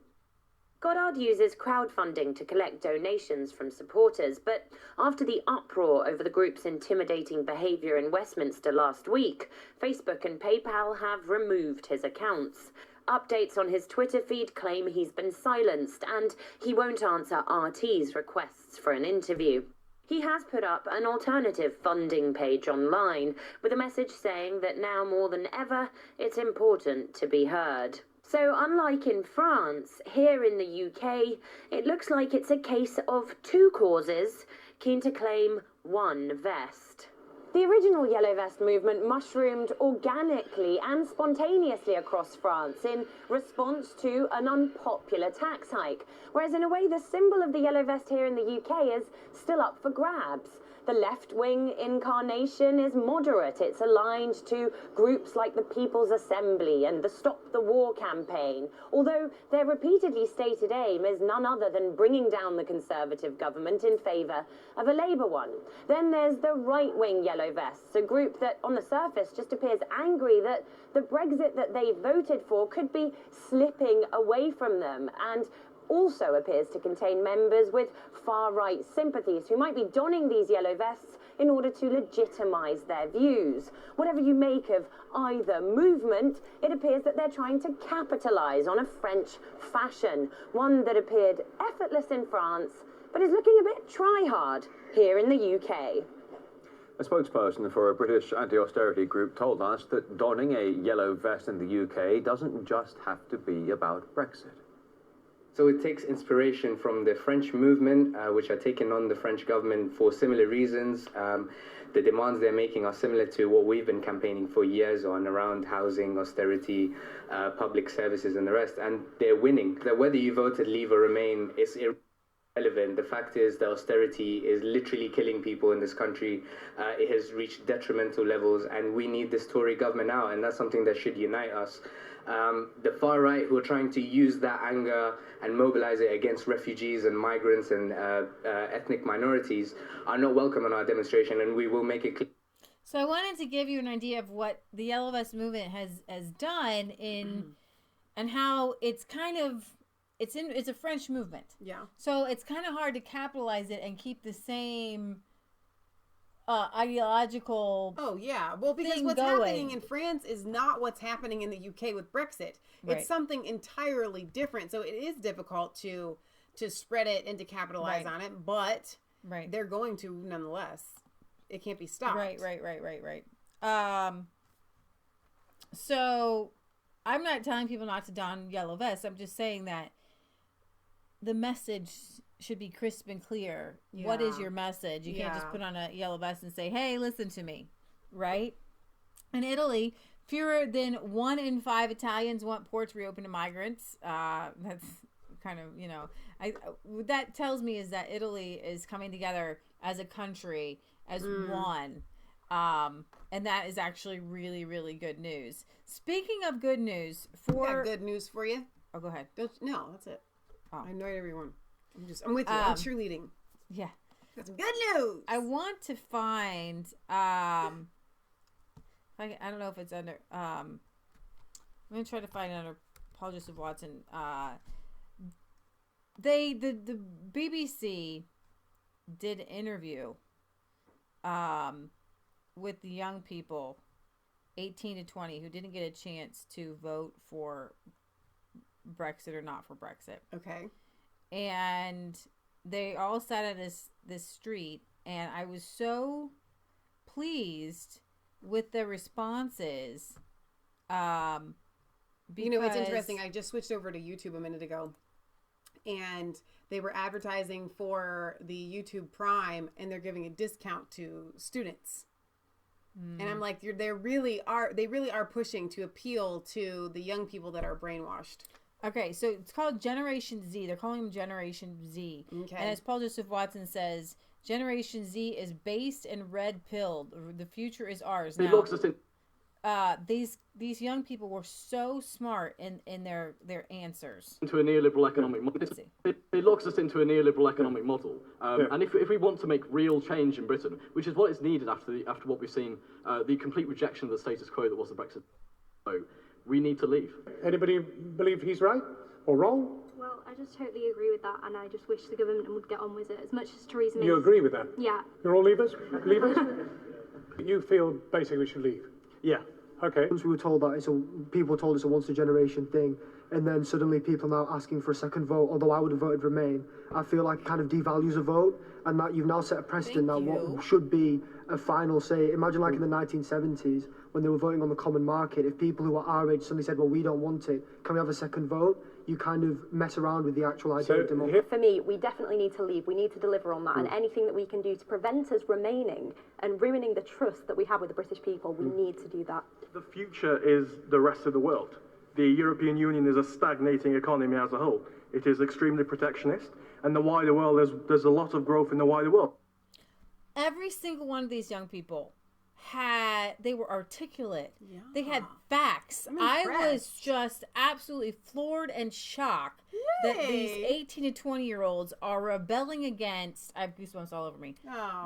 [SPEAKER 19] Goddard uses crowdfunding to collect donations from supporters, but after the uproar over the group's intimidating behaviour in Westminster last week, Facebook and PayPal have removed his accounts. Updates on his Twitter feed claim he's been silenced and he won't answer RT's requests for an interview. He has put up an alternative funding page online with a message saying that now more than ever, it's important to be heard. So unlike in France, here in the UK, it looks like it's a case of two causes keen to claim one vest. The original Yellow Vest movement mushroomed organically and spontaneously across France in response to an unpopular tax hike, whereas in a way the symbol of the Yellow Vest here in the UK is still up for grabs. The left-wing incarnation is moderate. It's aligned to groups like the People's Assembly and the Stop the War campaign, although their repeatedly stated aim is none other than bringing down the Conservative government in favour of a Labour one. Then there's the right-wing Yellow Vests, a group that on the surface just appears angry that the Brexit that they voted for could be slipping away from them, and also appears to contain members with far-right sympathies who might be donning these yellow vests in order to legitimise their views. Whatever you make of either movement, it appears that they're trying to capitalise on a French fashion, one that appeared effortless in France, but is looking a bit try-hard here in the UK.
[SPEAKER 24] A spokesperson for a British anti-austerity group told us that donning a yellow vest in the UK doesn't just have to be about Brexit.
[SPEAKER 25] So it takes inspiration from the French movement, which are taking on the French government for similar reasons. The demands they're making are similar to what we've been campaigning for years on around housing, austerity, public services and the rest. And they're winning. That whether you voted Leave or Remain is irrelevant. The fact is that austerity is literally killing people in this country. It has reached detrimental levels and we need this Tory government out, and that's something that should unite us. The far right, who are trying to use that anger and mobilize it against refugees and migrants and ethnic minorities, are not welcome in our demonstration, and we will make it clear.
[SPEAKER 2] So I wanted to give you an idea of what the Yellow Vest movement has done in, and how it's kind of, it's a French movement.
[SPEAKER 1] Yeah.
[SPEAKER 2] So it's kind of hard to capitalize it and keep the same ideological.
[SPEAKER 1] Oh yeah, well, because what's happening in France is not what's happening in the UK with Brexit.
[SPEAKER 2] Right.
[SPEAKER 1] It's something entirely different. So it is difficult to spread it and to capitalize on it, but they're going to nonetheless. It can't be stopped.
[SPEAKER 2] Right. So I'm not telling people not to don yellow vests. I'm just saying that the message should be crisp and clear. Yeah. What is your message? You can't just put on a yellow vest and say, hey, listen to me, right? In Italy, fewer than 1 in 5 Italians want ports reopened to migrants. That's kind of, what that tells me is that Italy is coming together as a country, as one. And that is actually really, really good news. Speaking of good news,
[SPEAKER 1] I got good news for you.
[SPEAKER 2] Oh, go ahead.
[SPEAKER 1] No, that's it. Oh. I annoyed everyone. I'm with you. I'm cheerleading.
[SPEAKER 2] Yeah.
[SPEAKER 1] Got some good news.
[SPEAKER 2] I want to find, I don't know if it's under, I'm going to try to find it under Paul Joseph Watson. The BBC did an interview, with the young people 18 to 20 who didn't get a chance to vote for Brexit or not for Brexit.
[SPEAKER 1] Okay.
[SPEAKER 2] And they all sat at this street, and I was so pleased with the responses. Because,
[SPEAKER 1] it's interesting. I just switched over to YouTube a minute ago, and they were advertising for the YouTube Prime, and they're giving a discount to students. And I'm like, they really are pushing to appeal to the young people that are brainwashed.
[SPEAKER 2] Okay, so it's called Generation Z. They're calling them Generation Z.
[SPEAKER 1] Okay.
[SPEAKER 2] And as Paul Joseph Watson says, Generation Z is based and red-pilled. The future is ours. Now, these young people were so smart in their answers.
[SPEAKER 3] Into a neoliberal economic model. It locks us into a neoliberal economic model. And if we want to make real change in Britain, which is what is needed after what we've seen, the complete rejection of the status quo that was the Brexit, we need to leave.
[SPEAKER 18] Anybody believe he's right or wrong?
[SPEAKER 4] Well, I just totally agree with that, and I just wish the government would get on with it as much as Theresa May.
[SPEAKER 18] You agree with that?
[SPEAKER 4] Yeah.
[SPEAKER 18] You're all leavers? Leavers? You feel basically we should leave?
[SPEAKER 3] Yeah.
[SPEAKER 18] Okay.
[SPEAKER 5] Once we were told that people told us a once-a-generation thing, and then suddenly people are now asking for a second vote, although I would have voted Remain, I feel like it kind of devalues a vote, and that you've now set a precedent that what should be a final say. Imagine like in the 1970s, when they were voting on the common market, if people who are our age suddenly said, well, we don't want it, can we have a second vote? You kind of mess around with the actual idea of democracy.
[SPEAKER 6] For me, we definitely need to leave. We need to deliver on that. And anything that we can do to prevent us remaining and ruining the trust that we have with the British people, we need to do that.
[SPEAKER 12] The future is the rest of the world. The European Union is a stagnating economy as a whole. It is extremely protectionist, and the wider world, there's a lot of growth in the wider world.
[SPEAKER 2] Every single one of these young people they were articulate. Yeah. They had facts. I was just absolutely floored and shocked that these 18 to 20-year-olds are rebelling against, I have goosebumps all over me,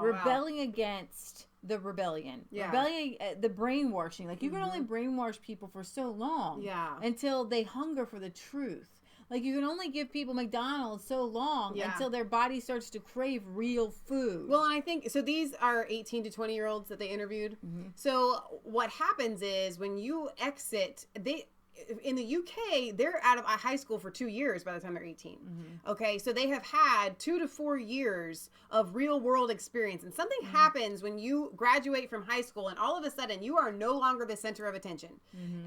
[SPEAKER 2] rebelling against the rebellion. Yeah. Rebelling, the brainwashing. Like, you can only brainwash people for so long until they hunger for the truth. Like, you can only give people McDonald's so long until their body starts to crave real food.
[SPEAKER 1] Well, I think, so these are 18 to 20-year-olds that they interviewed. So what happens is when you exit, in the UK, they're out of high school for 2 years by the time they're 18. Okay, so they have had 2 to 4 years of real world experience. And something happens when you graduate from high school, and all of a sudden you are no longer the center of attention.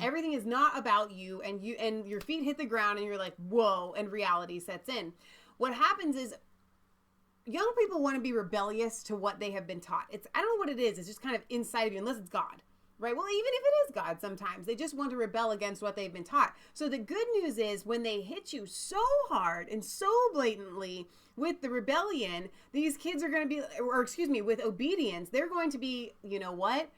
[SPEAKER 1] Everything is not about you, and your feet hit the ground, and you're like, whoa, and reality sets in. What happens is young people want to be rebellious to what they have been taught. I don't know what it is. It's just kind of inside of you, unless it's God. Right? Well, even if it is God, sometimes they just want to rebel against what they've been taught. So the good news is when they hit you so hard and so blatantly with the rebellion, these kids are going to be, with obedience, they're going to be, you know what?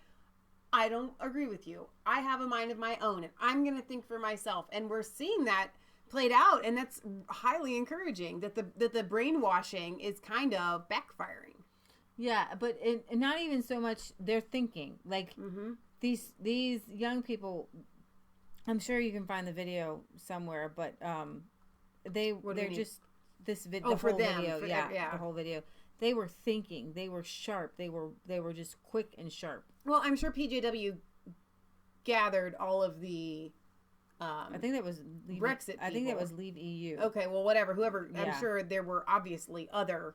[SPEAKER 1] I don't agree with you. I have a mind of my own, and I'm going to think for myself. And we're seeing that played out, and that's highly encouraging that the brainwashing is kind of backfiring.
[SPEAKER 2] Yeah, but not even so much they're thinking. Like, these young people, I'm sure you can find the video somewhere, but they're just this video. The whole video. They were thinking. They were sharp. They were just quick and sharp.
[SPEAKER 1] Well, I'm sure PJW gathered all of the.
[SPEAKER 2] I think that was
[SPEAKER 1] Brexit people.
[SPEAKER 2] I think that was Leave EU.
[SPEAKER 1] Okay, well, whatever. Whoever. Yeah. I'm sure there were obviously other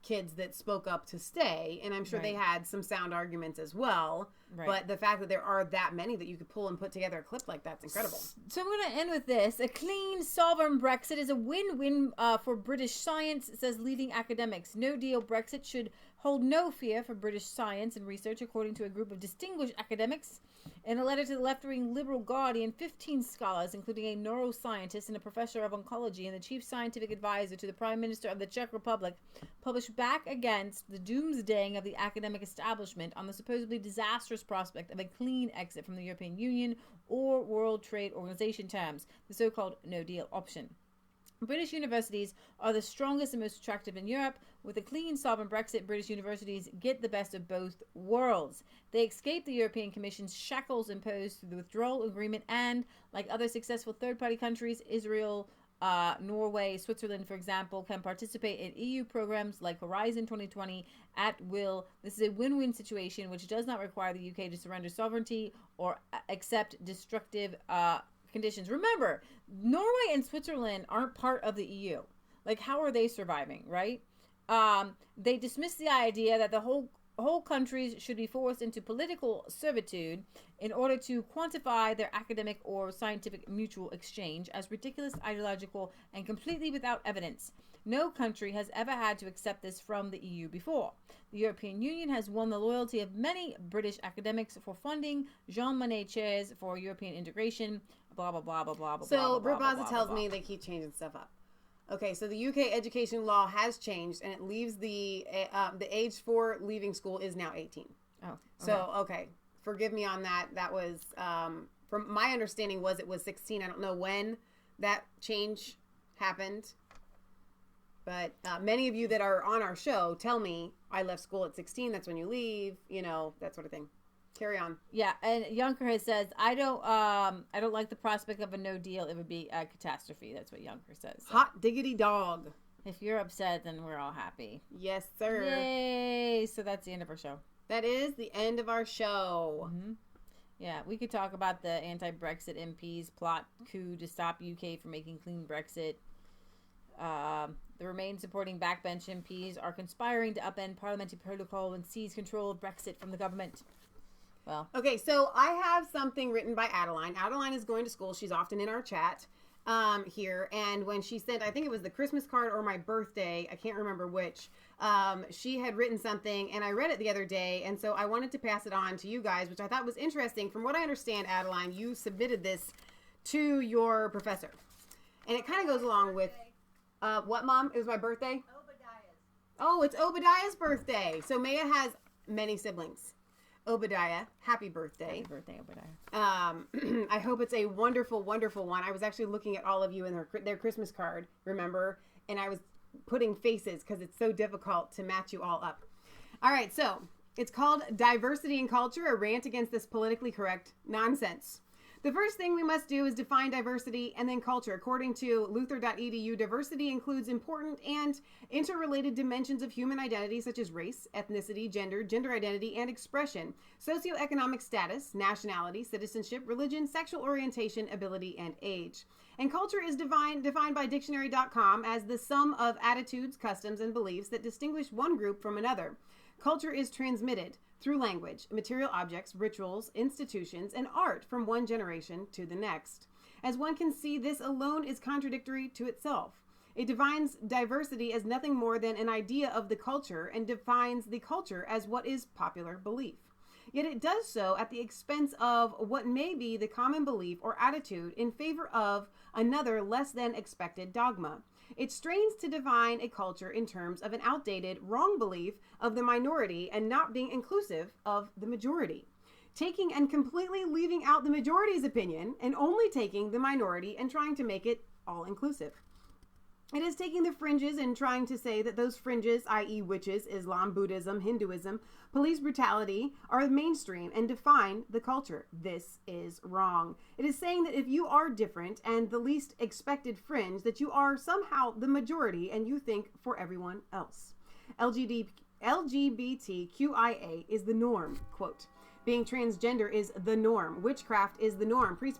[SPEAKER 1] kids that spoke up to stay, and I'm sure they had some sound arguments as well.
[SPEAKER 2] Right.
[SPEAKER 1] But the fact that there are that many that you could pull and put together a clip like that's incredible.
[SPEAKER 2] So I'm going to end with this. A clean, sovereign Brexit is a win-win for British science, says leading academics. No deal Brexit should hold no fear for British science and research, according to a group of distinguished academics. In a letter to the left-wing Liberal Guardian, 15 scholars, including a neuroscientist and a professor of oncology and the chief scientific advisor to the Prime Minister of the Czech Republic, published back against the doomsdaying of the academic establishment on the supposedly disastrous prospect of a clean exit from the European Union or World Trade Organization terms, the so-called no-deal option. British universities are the strongest and most attractive in Europe. With a clean, sovereign Brexit, British universities get the best of both worlds. They escape the European Commission's shackles imposed through the withdrawal agreement and, like other successful third-party countries, Israel, Norway, Switzerland, for example, can participate in EU programs like Horizon 2020 at will. This is a win-win situation which does not require the UK to surrender sovereignty or accept destructive conditions. Remember, Norway and Switzerland aren't part of the EU. Like, how are they surviving, right? They dismiss the idea that the whole countries should be forced into political servitude in order to quantify their academic or scientific mutual exchange as ridiculous, ideological, and completely without evidence. No country has ever had to accept this from the EU before. The European Union has won the loyalty of many British academics for funding Jean Monnet chairs for European integration, blah, blah, blah, blah, blah, blah.
[SPEAKER 1] So Britt Baza tells me they keep changing stuff up. Okay, so the UK education law has changed, and it leaves the age for leaving school is now 18.
[SPEAKER 2] Oh, okay.
[SPEAKER 1] So okay, forgive me on that. That was from my understanding was it was 16. I don't know when that change happened, but many of you that are on our show tell me I left school at 16. That's when you leave. You know, that sort of thing. Carry on.
[SPEAKER 2] Yeah, and Juncker has says, I don't like the prospect of a no deal. It would be a catastrophe. That's what Juncker says. So.
[SPEAKER 1] Hot diggity dog.
[SPEAKER 2] If you're upset, then we're all happy.
[SPEAKER 1] Yes, sir.
[SPEAKER 2] Yay! So that's the end of our show.
[SPEAKER 1] That is the end of our show.
[SPEAKER 2] Mm-hmm. Yeah, we could talk about the anti-Brexit MPs plot coup to stop UK from making clean Brexit. The Remain supporting backbench MPs are conspiring to upend parliamentary protocol and seize control of Brexit from the government. Well,
[SPEAKER 1] okay, so I have something written by Adeline. Adeline is going to school. She's often in our chat here. And when she sent, I think it was the Christmas card or my birthday, I can't remember which, she had written something, and I read it the other day. And so I wanted to pass it on to you guys, which I thought was interesting. From what I understand, Adeline, you submitted this to your professor. And it kind of goes along with, what, Mom? It was my birthday? Obadiah's. Oh, it's Obadiah's birthday. So Maia has many siblings. Obadiah, happy birthday.
[SPEAKER 2] Happy birthday, Obadiah.
[SPEAKER 1] I hope it's a wonderful, wonderful one. I was actually looking at all of you in their Christmas card, remember? And I was putting faces because it's so difficult to match you all up. All right, so it's called Diversity and Culture, a rant against this politically correct nonsense. The first thing we must do is define diversity and then culture. According to luther.edu, diversity includes important and interrelated dimensions of human identity such as race, ethnicity, gender identity, and expression, socioeconomic status, nationality, citizenship, religion, sexual orientation, ability, and age. And culture is defined by dictionary.com as the sum of attitudes, customs, and beliefs that distinguish one group from another. Culture is transmitted through language, material objects, rituals, institutions, and art from one generation to the next. As one can see, this alone is contradictory to itself. It defines diversity as nothing more than an idea of the culture and defines the culture as what is popular belief. Yet it does so at the expense of what may be the common belief or attitude in favor of another less than expected dogma. It strains to define a culture in terms of an outdated, wrong belief of the minority and not being inclusive of the majority. Taking and completely leaving out the majority's opinion and only taking the minority and trying to make it all inclusive. It is taking the fringes and trying to say that those fringes, i.e. witches, Islam, Buddhism, Hinduism, police brutality, are mainstream and define the culture. This is wrong. It is saying that if you are different and the least expected fringe, that you are somehow the majority and you think for everyone else. LGBTQIA is the norm, quote. Being transgender is the norm. Witchcraft is the norm. Police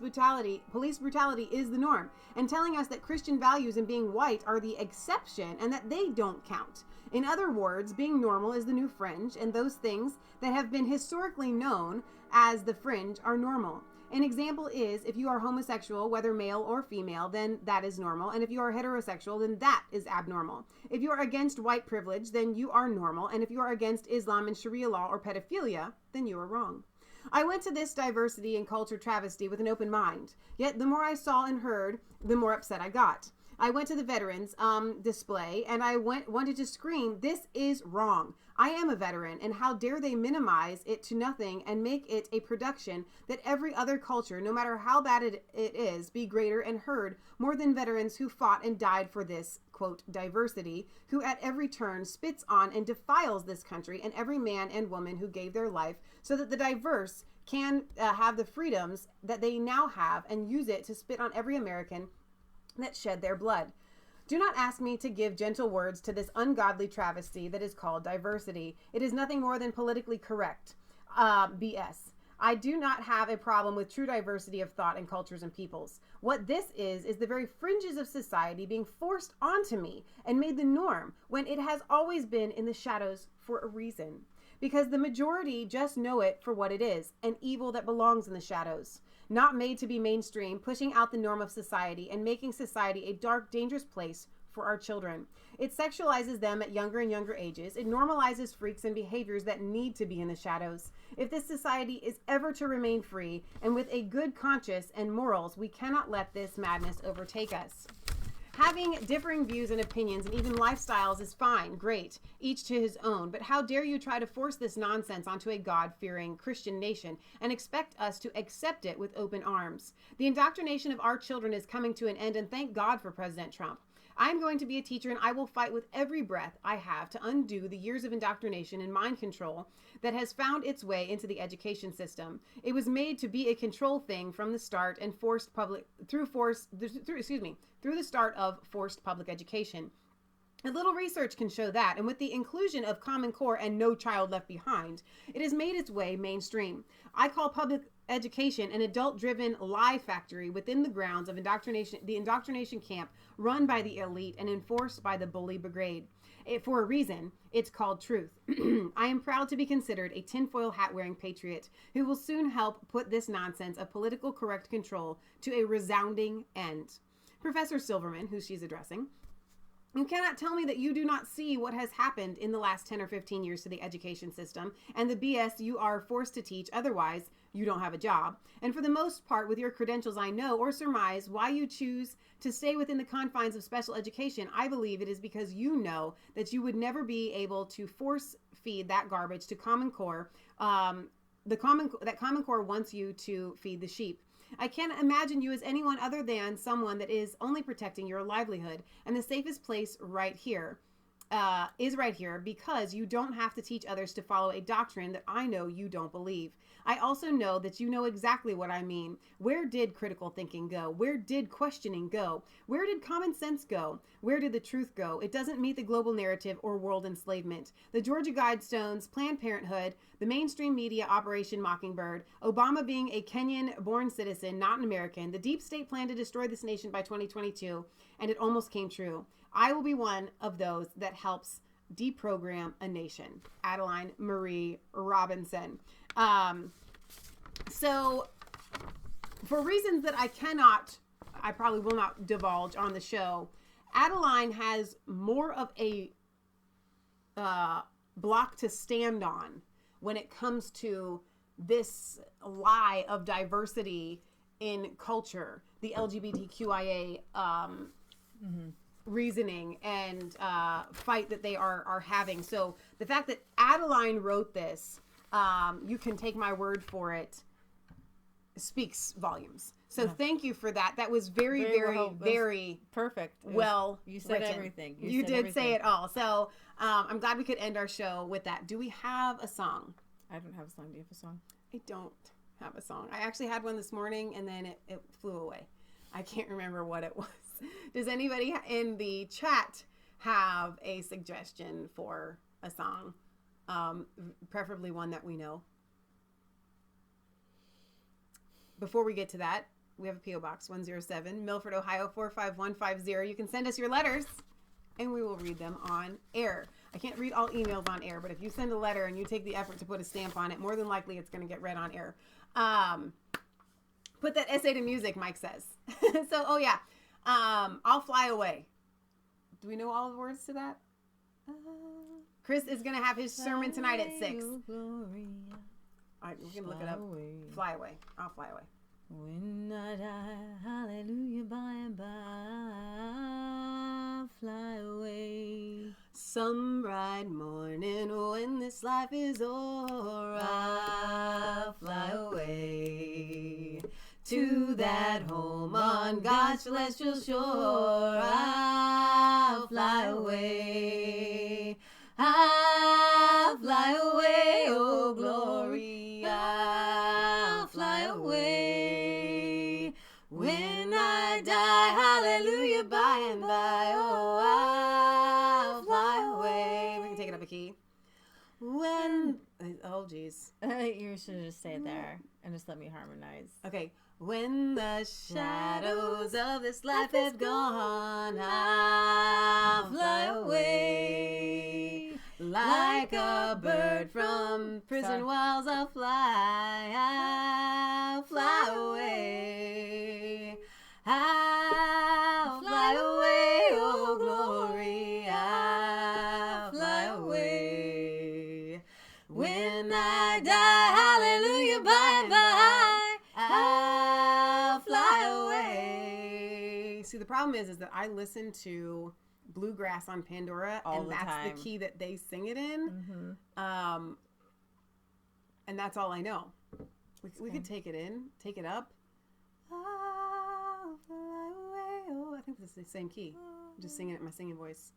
[SPEAKER 1] brutality is the norm. And telling us that Christian values and being white are the exception and that they don't count. In other words, being normal is the new fringe, and those things that have been historically known as the fringe are normal. An example is, if you are homosexual, whether male or female, then that is normal. And if you are heterosexual, then that is abnormal. If you are against white privilege, then you are normal. And if you are against Islam and Sharia law or pedophilia, then you are wrong. I went to this diversity and culture travesty with an open mind. Yet the more I saw and heard, the more upset I got. I went to the veterans display and I wanted to scream, this is wrong. I am a veteran, and how dare they minimize it to nothing and make it a production that every other culture, no matter how bad it is, be greater and heard more than veterans who fought and died for this, quote, diversity, who at every turn spits on and defiles this country and every man and woman who gave their life so that the diverse can have the freedoms that they now have and use it to spit on every American that shed their blood. Do not ask me to give gentle words to this ungodly travesty that is called diversity. It is nothing more than politically correct BS. I do not have a problem with true diversity of thought and cultures and peoples. What this is the very fringes of society being forced onto me and made the norm when it has always been in the shadows for a reason. Because the majority just know it for what it is, an evil that belongs in the shadows. Not made to be mainstream, pushing out the norm of society and making society a dark, dangerous place for our children. It sexualizes them at younger and younger ages. It normalizes freaks and behaviors that need to be in the shadows. If this society is ever to remain free and with a good conscience and morals, we cannot let this madness overtake us. Having differing views and opinions and even lifestyles is fine, great, each to his own. But how dare you try to force this nonsense onto a God-fearing Christian nation and expect us to accept it with open arms? The indoctrination of our children is coming to an end, and thank God for President Trump. I'm going to be a teacher, and I will fight with every breath I have to undo the years of indoctrination and mind control that has found its way into the education system. It was made to be a control thing from the start and through the start of forced public education. A little research can show that, and with the inclusion of Common Core and No Child Left Behind, it has made its way mainstream. I call public education an adult-driven lie factory within the grounds of the indoctrination camp run by the elite and enforced by the bully brigade. For a reason, it's called truth. I am proud to be considered a tinfoil hat-wearing patriot who will soon help put this nonsense of political correct control to a resounding end. Professor Silverman, who she's addressing, you cannot tell me that you do not see what has happened in the last 10 or 15 years to the education system and the BS you are forced to teach, otherwise you don't have a job. And for the most part, with your credentials, I know or surmise why you choose to stay within the confines of special education. I believe it is because you know that you would never be able to force feed that garbage to Common Core, that Common Core wants you to feed the sheep. I can't imagine you as anyone other than someone that is only protecting your livelihood, and the safest place right here is right here because you don't have to teach others to follow a doctrine that I know you don't believe. I also know that you know exactly what I mean. Where did critical thinking go? Where did questioning go? Where did common sense go? Where did the truth go? It doesn't meet the global narrative or world enslavement. The Georgia Guidestones, Planned Parenthood, the mainstream media Operation Mockingbird, Obama being a Kenyan-born citizen, not an American, the deep state plan to destroy this nation by 2022, and it almost came true. I will be one of those that helps deprogram a nation. Adeline Marie Robinson. So for reasons that I probably will not divulge on the show, Adeline has more of a block to stand on when it comes to this lie of diversity in culture, the LGBTQIA reasoning and fight that they are having. So the fact that Adeline wrote this, you can take my word for it, speaks volumes. So thank you for that. That was very
[SPEAKER 2] perfect.
[SPEAKER 1] Well,
[SPEAKER 2] you said
[SPEAKER 1] written.
[SPEAKER 2] Everything.
[SPEAKER 1] You did say it all. So I'm glad we could end our show with that. Do we have a song?
[SPEAKER 2] I don't have a song. Do you have a song?
[SPEAKER 1] I don't have a song. I actually had one this morning and then it flew away. I can't remember what it was. Does anybody in the chat have a suggestion for a song? Preferably one that we know. Before we get to that, we have a P.O. Box 107, Milford, Ohio 45150. You can send us your letters and we will read them on air. I can't read all emails on air, but if you send a letter and you take the effort to put a stamp on it, more than likely it's going to get read on air. Put that essay to music, Mike says. So, oh yeah. I'll fly away. Do we know all the words to that? Chris is going to have his sermon tonight at 6. All right, we can look it up. Fly away. I'll fly away.
[SPEAKER 2] When I die, hallelujah, by and by, I'll fly away.
[SPEAKER 1] Some bright morning when this life is o'er, I'll fly away. To that home on God's celestial shore, I'll fly away. I'll fly away, oh glory, I'll fly away. When I die, hallelujah, by and by, oh, I'll fly away. We can take it up a key. Oh, geez.
[SPEAKER 2] You should just stay there and just let me harmonize.
[SPEAKER 1] Okay. When the shadows of this life have gone, I'll fly away. Like a bird from prison walls, I'll fly. I'll fly away. I'll fly away, oh glory. I'll fly away. When I die, hallelujah, by and by, I'll fly away. See, the problem is that I listen to bluegrass on Pandora, and that's the key that they sing it in. And that's all I know. We could take it up. I'll fly away. Oh, I think it's the same key. I'm just singing it in my singing voice.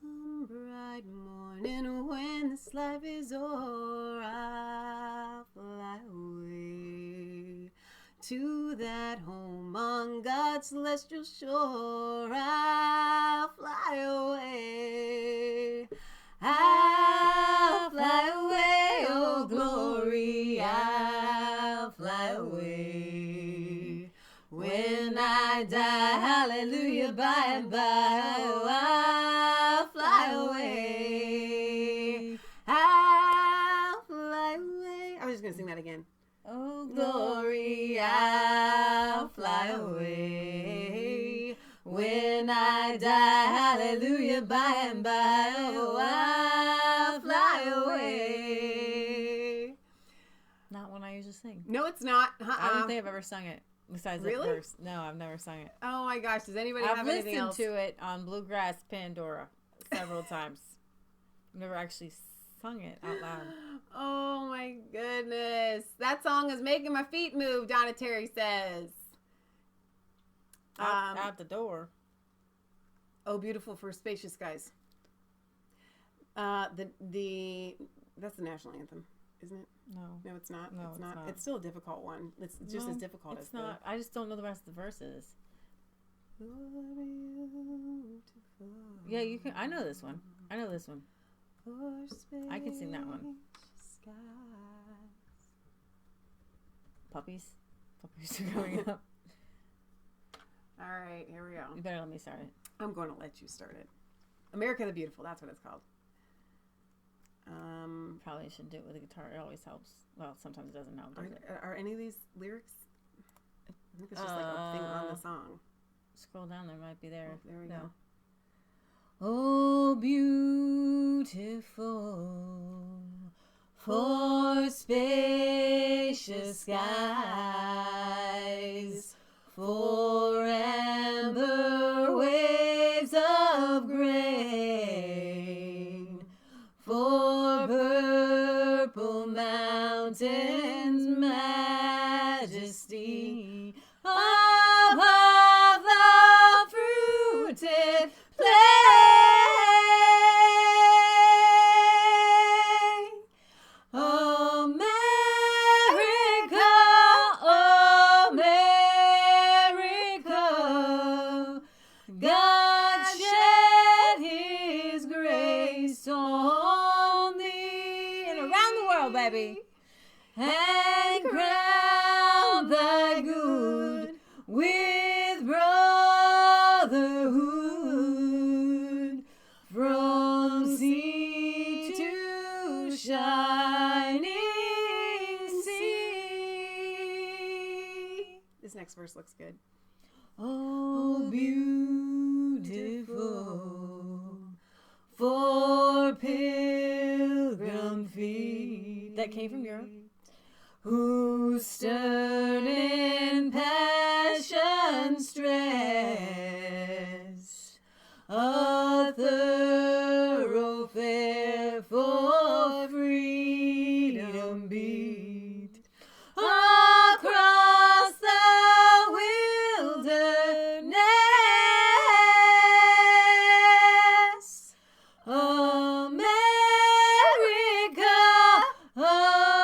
[SPEAKER 1] Some bright morning when this life is o'er, I'll fly away. To that home on God's celestial shore, I'll fly away. I'll fly away, oh glory, I'll fly away. When I die, hallelujah, by and by, oh, I'll fly away. I'll fly away. I was just going to sing that again. Oh, glory, I'll fly away. When I die, hallelujah, by and by, oh, I'll fly away.
[SPEAKER 2] Not one I usually sing.
[SPEAKER 1] No, it's not.
[SPEAKER 2] I don't think I've ever sung it. Besides
[SPEAKER 1] really?
[SPEAKER 2] that verse. No, I've never sung it.
[SPEAKER 1] Oh my gosh, does anybody have anything else?
[SPEAKER 2] I've listened to it on Bluegrass Pandora several times. I've never actually sung it out loud.
[SPEAKER 1] Oh my goodness. That song is making my feet move, Donna Terry says.
[SPEAKER 2] Out the door.
[SPEAKER 1] Oh, beautiful for spacious skies. That's the national anthem, isn't it?
[SPEAKER 2] No,
[SPEAKER 1] it's not.
[SPEAKER 2] No,
[SPEAKER 1] it's not. It's still a difficult one. It's just as difficult as
[SPEAKER 2] it's not. I just don't know the rest of the verses. Yeah, you can. I know this one. I can sing that one. Puppies are coming up.
[SPEAKER 1] All right, here we go.
[SPEAKER 2] You better let me start it.
[SPEAKER 1] I'm going to let you start it. America the Beautiful. That's what it's called.
[SPEAKER 2] Probably should do it with a guitar. It always helps. Well, sometimes it doesn't help.
[SPEAKER 1] Are any of these lyrics? I think it's just like a thing on the song.
[SPEAKER 2] Scroll down. There might be there.
[SPEAKER 1] Oh, there we go.
[SPEAKER 2] Oh, beautiful for spacious skies, for amber waves of grain, for purple mountains' majesty above the fruited plain. America, America,
[SPEAKER 1] This next verse looks good.
[SPEAKER 2] Oh, beautiful for pilgrim feet. That came from Europe. Who stirred in passion stress, a thoroughfare for freedom beat across the wilderness. America, America,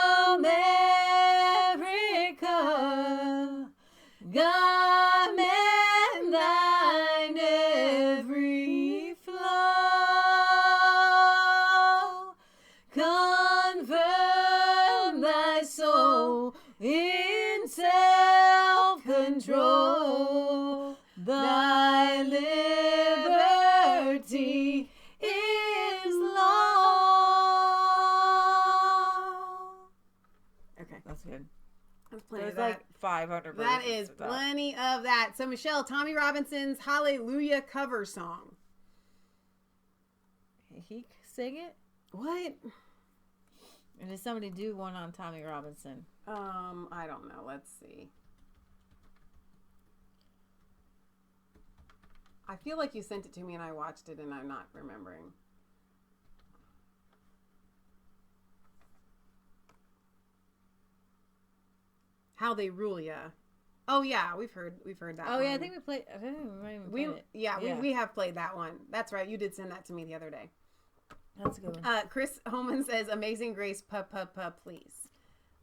[SPEAKER 2] garment thine every flow, confirm thy soul in self-control, thy liberty is law.
[SPEAKER 1] Okay.
[SPEAKER 2] That's good.
[SPEAKER 1] That's plenty
[SPEAKER 2] There's
[SPEAKER 1] of that.
[SPEAKER 2] like 500
[SPEAKER 1] That
[SPEAKER 2] versions
[SPEAKER 1] is
[SPEAKER 2] of that.
[SPEAKER 1] plenty of that. So, Michelle, Tommy Robinson's Hallelujah cover song.
[SPEAKER 2] He sing it?
[SPEAKER 1] What?
[SPEAKER 2] And did somebody do one on Tommy Robinson?
[SPEAKER 1] I don't know. Let's see. I feel like you sent it to me and I watched it and I'm not remembering. How They Rule Ya. Oh yeah, we've heard that.
[SPEAKER 2] Oh
[SPEAKER 1] one.
[SPEAKER 2] yeah, I think we played. I think we might even played it.
[SPEAKER 1] Yeah, we have played that one. That's right. You did send that to me the other day.
[SPEAKER 2] That's a good one.
[SPEAKER 1] Chris Holman says, "Amazing Grace, please."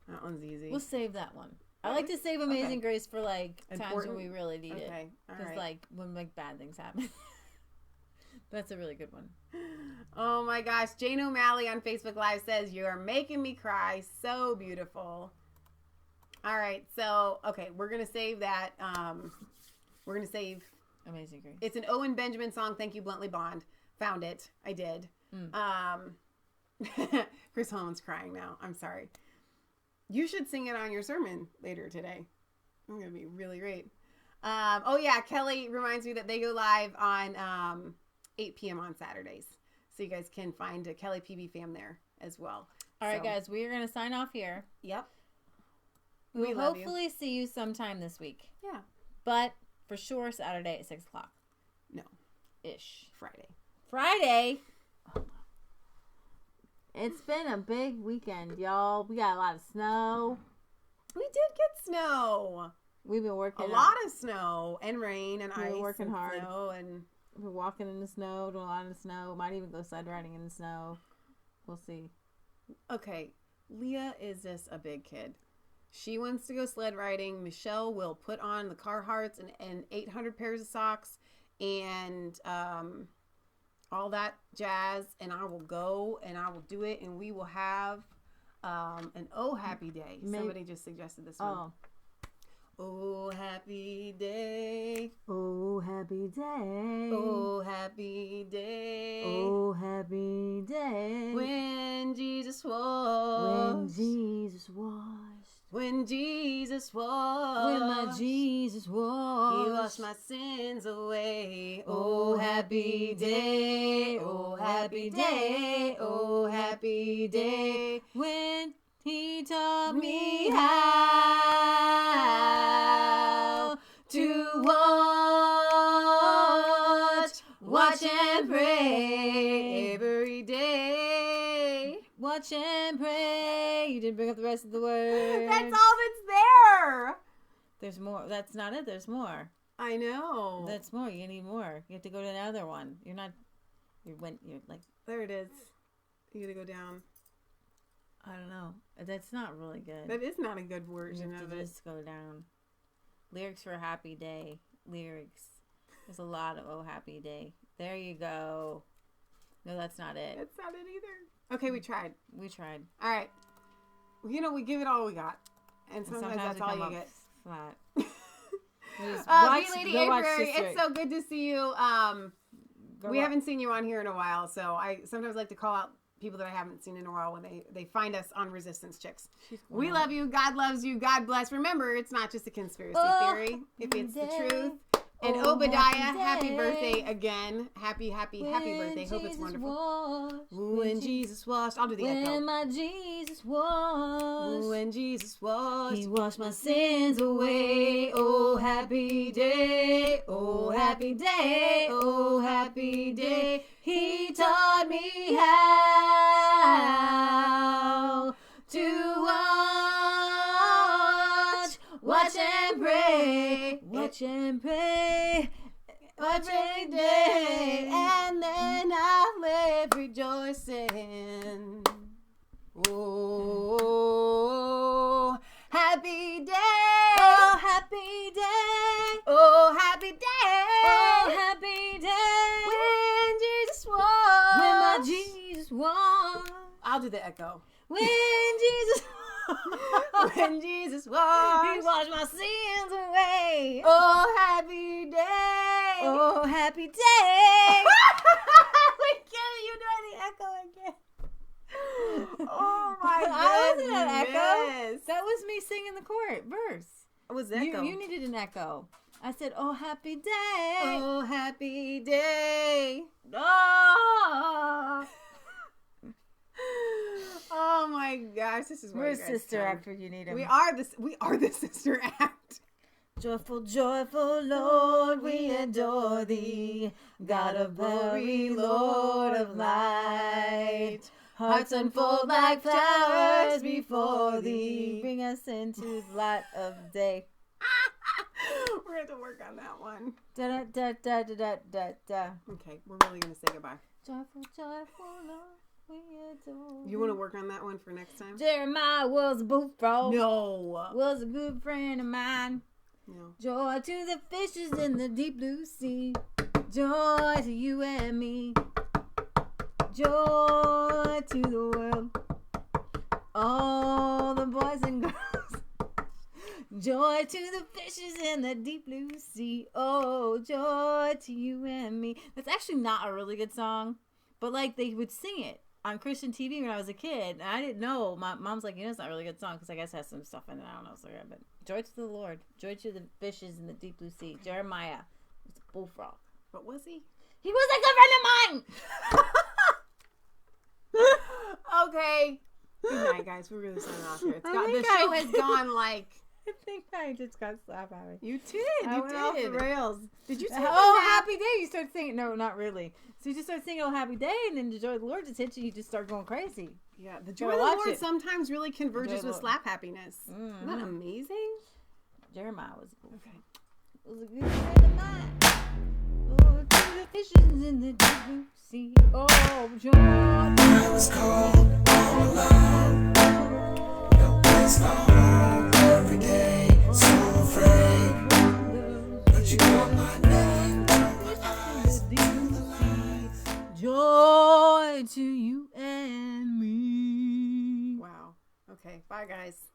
[SPEAKER 1] That one's easy.
[SPEAKER 2] We'll save that one. I like to save Amazing Grace for like times when we really need it.
[SPEAKER 1] Okay, all
[SPEAKER 2] because
[SPEAKER 1] right.
[SPEAKER 2] like when like bad things happen. That's a really good one.
[SPEAKER 1] Oh my gosh, Jane O'Malley on Facebook Live says, "You are making me cry. So beautiful." All right, so okay, we're gonna save that. We're gonna save
[SPEAKER 2] Amazing Grace.
[SPEAKER 1] It's an Owen Benjamin song. Thank you, Bluntly Bond. Found it. I did. Chris Holman's crying now. I'm sorry. You should sing it on your sermon later today. I'm gonna be really great. Oh yeah, Kelly reminds me that they go live on 8 p.m. on Saturdays, so you guys can find a Kelly PB fam there as well.
[SPEAKER 2] All right, guys, we are gonna sign off here.
[SPEAKER 1] Yep.
[SPEAKER 2] We'll hopefully see you sometime this week.
[SPEAKER 1] Yeah.
[SPEAKER 2] But for sure, Saturday at 6 o'clock.
[SPEAKER 1] No.
[SPEAKER 2] Ish.
[SPEAKER 1] Friday.
[SPEAKER 2] It's been a big weekend, y'all. We got a lot of snow.
[SPEAKER 1] We did get snow.
[SPEAKER 2] We've been working
[SPEAKER 1] a lot of snow and rain and ice.
[SPEAKER 2] We're working
[SPEAKER 1] and
[SPEAKER 2] hard.
[SPEAKER 1] Snow and
[SPEAKER 2] we're walking in the snow, doing a lot of snow. Might even go sled riding in the snow. We'll see.
[SPEAKER 1] Okay, Leah is just a big kid. She wants to go sled riding. Michelle will put on the Carhartts and 800 pairs of socks and all that jazz. And I will go and I will do it. And we will have an Oh Happy Day. Somebody just suggested this one. Oh happy day.
[SPEAKER 2] Oh happy day.
[SPEAKER 1] Oh happy day.
[SPEAKER 2] Oh happy day.
[SPEAKER 1] When Jesus washed.
[SPEAKER 2] When Jesus washed.
[SPEAKER 1] When Jesus washed.
[SPEAKER 2] When my Jesus washed.
[SPEAKER 1] He washed my sins away. Oh happy day. Oh happy day. Oh happy day.
[SPEAKER 2] When he taught me how
[SPEAKER 1] to watch and pray every day.
[SPEAKER 2] Watch and pray. You didn't bring up the rest of the words.
[SPEAKER 1] That's all that's there.
[SPEAKER 2] There's more. That's not it. There's more.
[SPEAKER 1] I know.
[SPEAKER 2] That's more. You need more. You have to go to another one. You're like.
[SPEAKER 1] There it is. You gotta go down.
[SPEAKER 2] I don't know. That's not really good.
[SPEAKER 1] That is not a good version of it.
[SPEAKER 2] Just go down. Lyrics for a happy day. Lyrics. There's a lot of Oh Happy Day. There you go. No, that's not it.
[SPEAKER 1] That's not it either. Okay, we tried.
[SPEAKER 2] All
[SPEAKER 1] right. You know, we give it all we got. And sometimes that's all you get.
[SPEAKER 2] Flat.
[SPEAKER 1] Lady Avery, it's so good to see you. We haven't seen you on here in a while, so I sometimes like to call out people that I haven't seen in a while when they find us on Resistance Chicks. We love you. God loves you. God bless. Remember, it's not just a conspiracy theory. If it's the truth. And Obadiah, happy birthday again. Happy birthday. Hope it's wonderful. When Jesus washed. I'll do the echo.
[SPEAKER 2] When my Jesus washed.
[SPEAKER 1] When Jesus washed.
[SPEAKER 2] He washed my sins away. Oh, happy day. Oh, happy day. Oh, happy day. He taught me how to watch and pray, watch and pray, watch every day, and then I'll live rejoicing. Oh, happy day, oh, happy day, oh, happy day, oh, happy day, when Jesus walked, when my Jesus walked.
[SPEAKER 1] I'll do the echo.
[SPEAKER 2] When Jesus
[SPEAKER 1] when Jesus washed,
[SPEAKER 2] He washed my sins away.
[SPEAKER 1] Oh, happy day.
[SPEAKER 2] Oh, happy day.
[SPEAKER 1] Wait, Kenny, you doing the echo again? Oh my goodness.
[SPEAKER 2] I wasn't an echo. That was me singing the verse.
[SPEAKER 1] It was echo.
[SPEAKER 2] You needed an echo. I said, oh, happy day.
[SPEAKER 1] Oh, happy day.
[SPEAKER 2] Oh.
[SPEAKER 1] Oh my gosh, this is what
[SPEAKER 2] we're sister act when you need them.
[SPEAKER 1] We are the sister act.
[SPEAKER 2] Joyful, joyful Lord, we adore thee, God of glory, Lord of light. Hearts unfold like flowers before thee, bring us into the light of day.
[SPEAKER 1] We're going to work on that one.
[SPEAKER 2] Da da da da da da da.
[SPEAKER 1] Okay, we're really going to say goodbye.
[SPEAKER 2] Joyful, joyful Lord.
[SPEAKER 1] You want to work on that one for next time?
[SPEAKER 2] Jeremiah was a bullfrog.
[SPEAKER 1] No.
[SPEAKER 2] Was a good friend of mine.
[SPEAKER 1] No.
[SPEAKER 2] Joy to the fishes in the deep blue sea. Joy to you and me. Joy to the world. All the boys and girls. Joy to the fishes in the deep blue sea. Oh, joy to you and me. That's actually not a really good song. But like they would sing it on Christian TV when I was a kid, and I didn't know. My mom's like, it's not a really good song because I guess it has some stuff in it. I don't know. So yeah, but joy to the Lord, joy to the fishes in the deep blue sea. Jeremiah was a bullfrog.
[SPEAKER 1] What was he?
[SPEAKER 2] He was a good friend of mine.
[SPEAKER 1] Okay. Good night, guys. We're really signing off here. The show has gone like.
[SPEAKER 2] I think I just got slapped at me.
[SPEAKER 1] You did.
[SPEAKER 2] I went off the rails.
[SPEAKER 1] Did you say
[SPEAKER 2] happy day? You start singing. No, not really. So you just start singing "Oh Happy Day," and then the joy of the Lord just hits you. You just start going crazy.
[SPEAKER 1] Yeah, the joy of the Lord sometimes really converges with slap happiness. Isn't that amazing?
[SPEAKER 2] Jeremiah was cool.
[SPEAKER 1] Okay.
[SPEAKER 2] It was a good friend of mine. Oh, to the fishes in the deep blue sea. Oh, joy.
[SPEAKER 7] I was cold all alone. No place for home. Every day, so afraid. But you called my name.
[SPEAKER 2] Joy to you and me.
[SPEAKER 1] Wow. Okay. Bye, guys.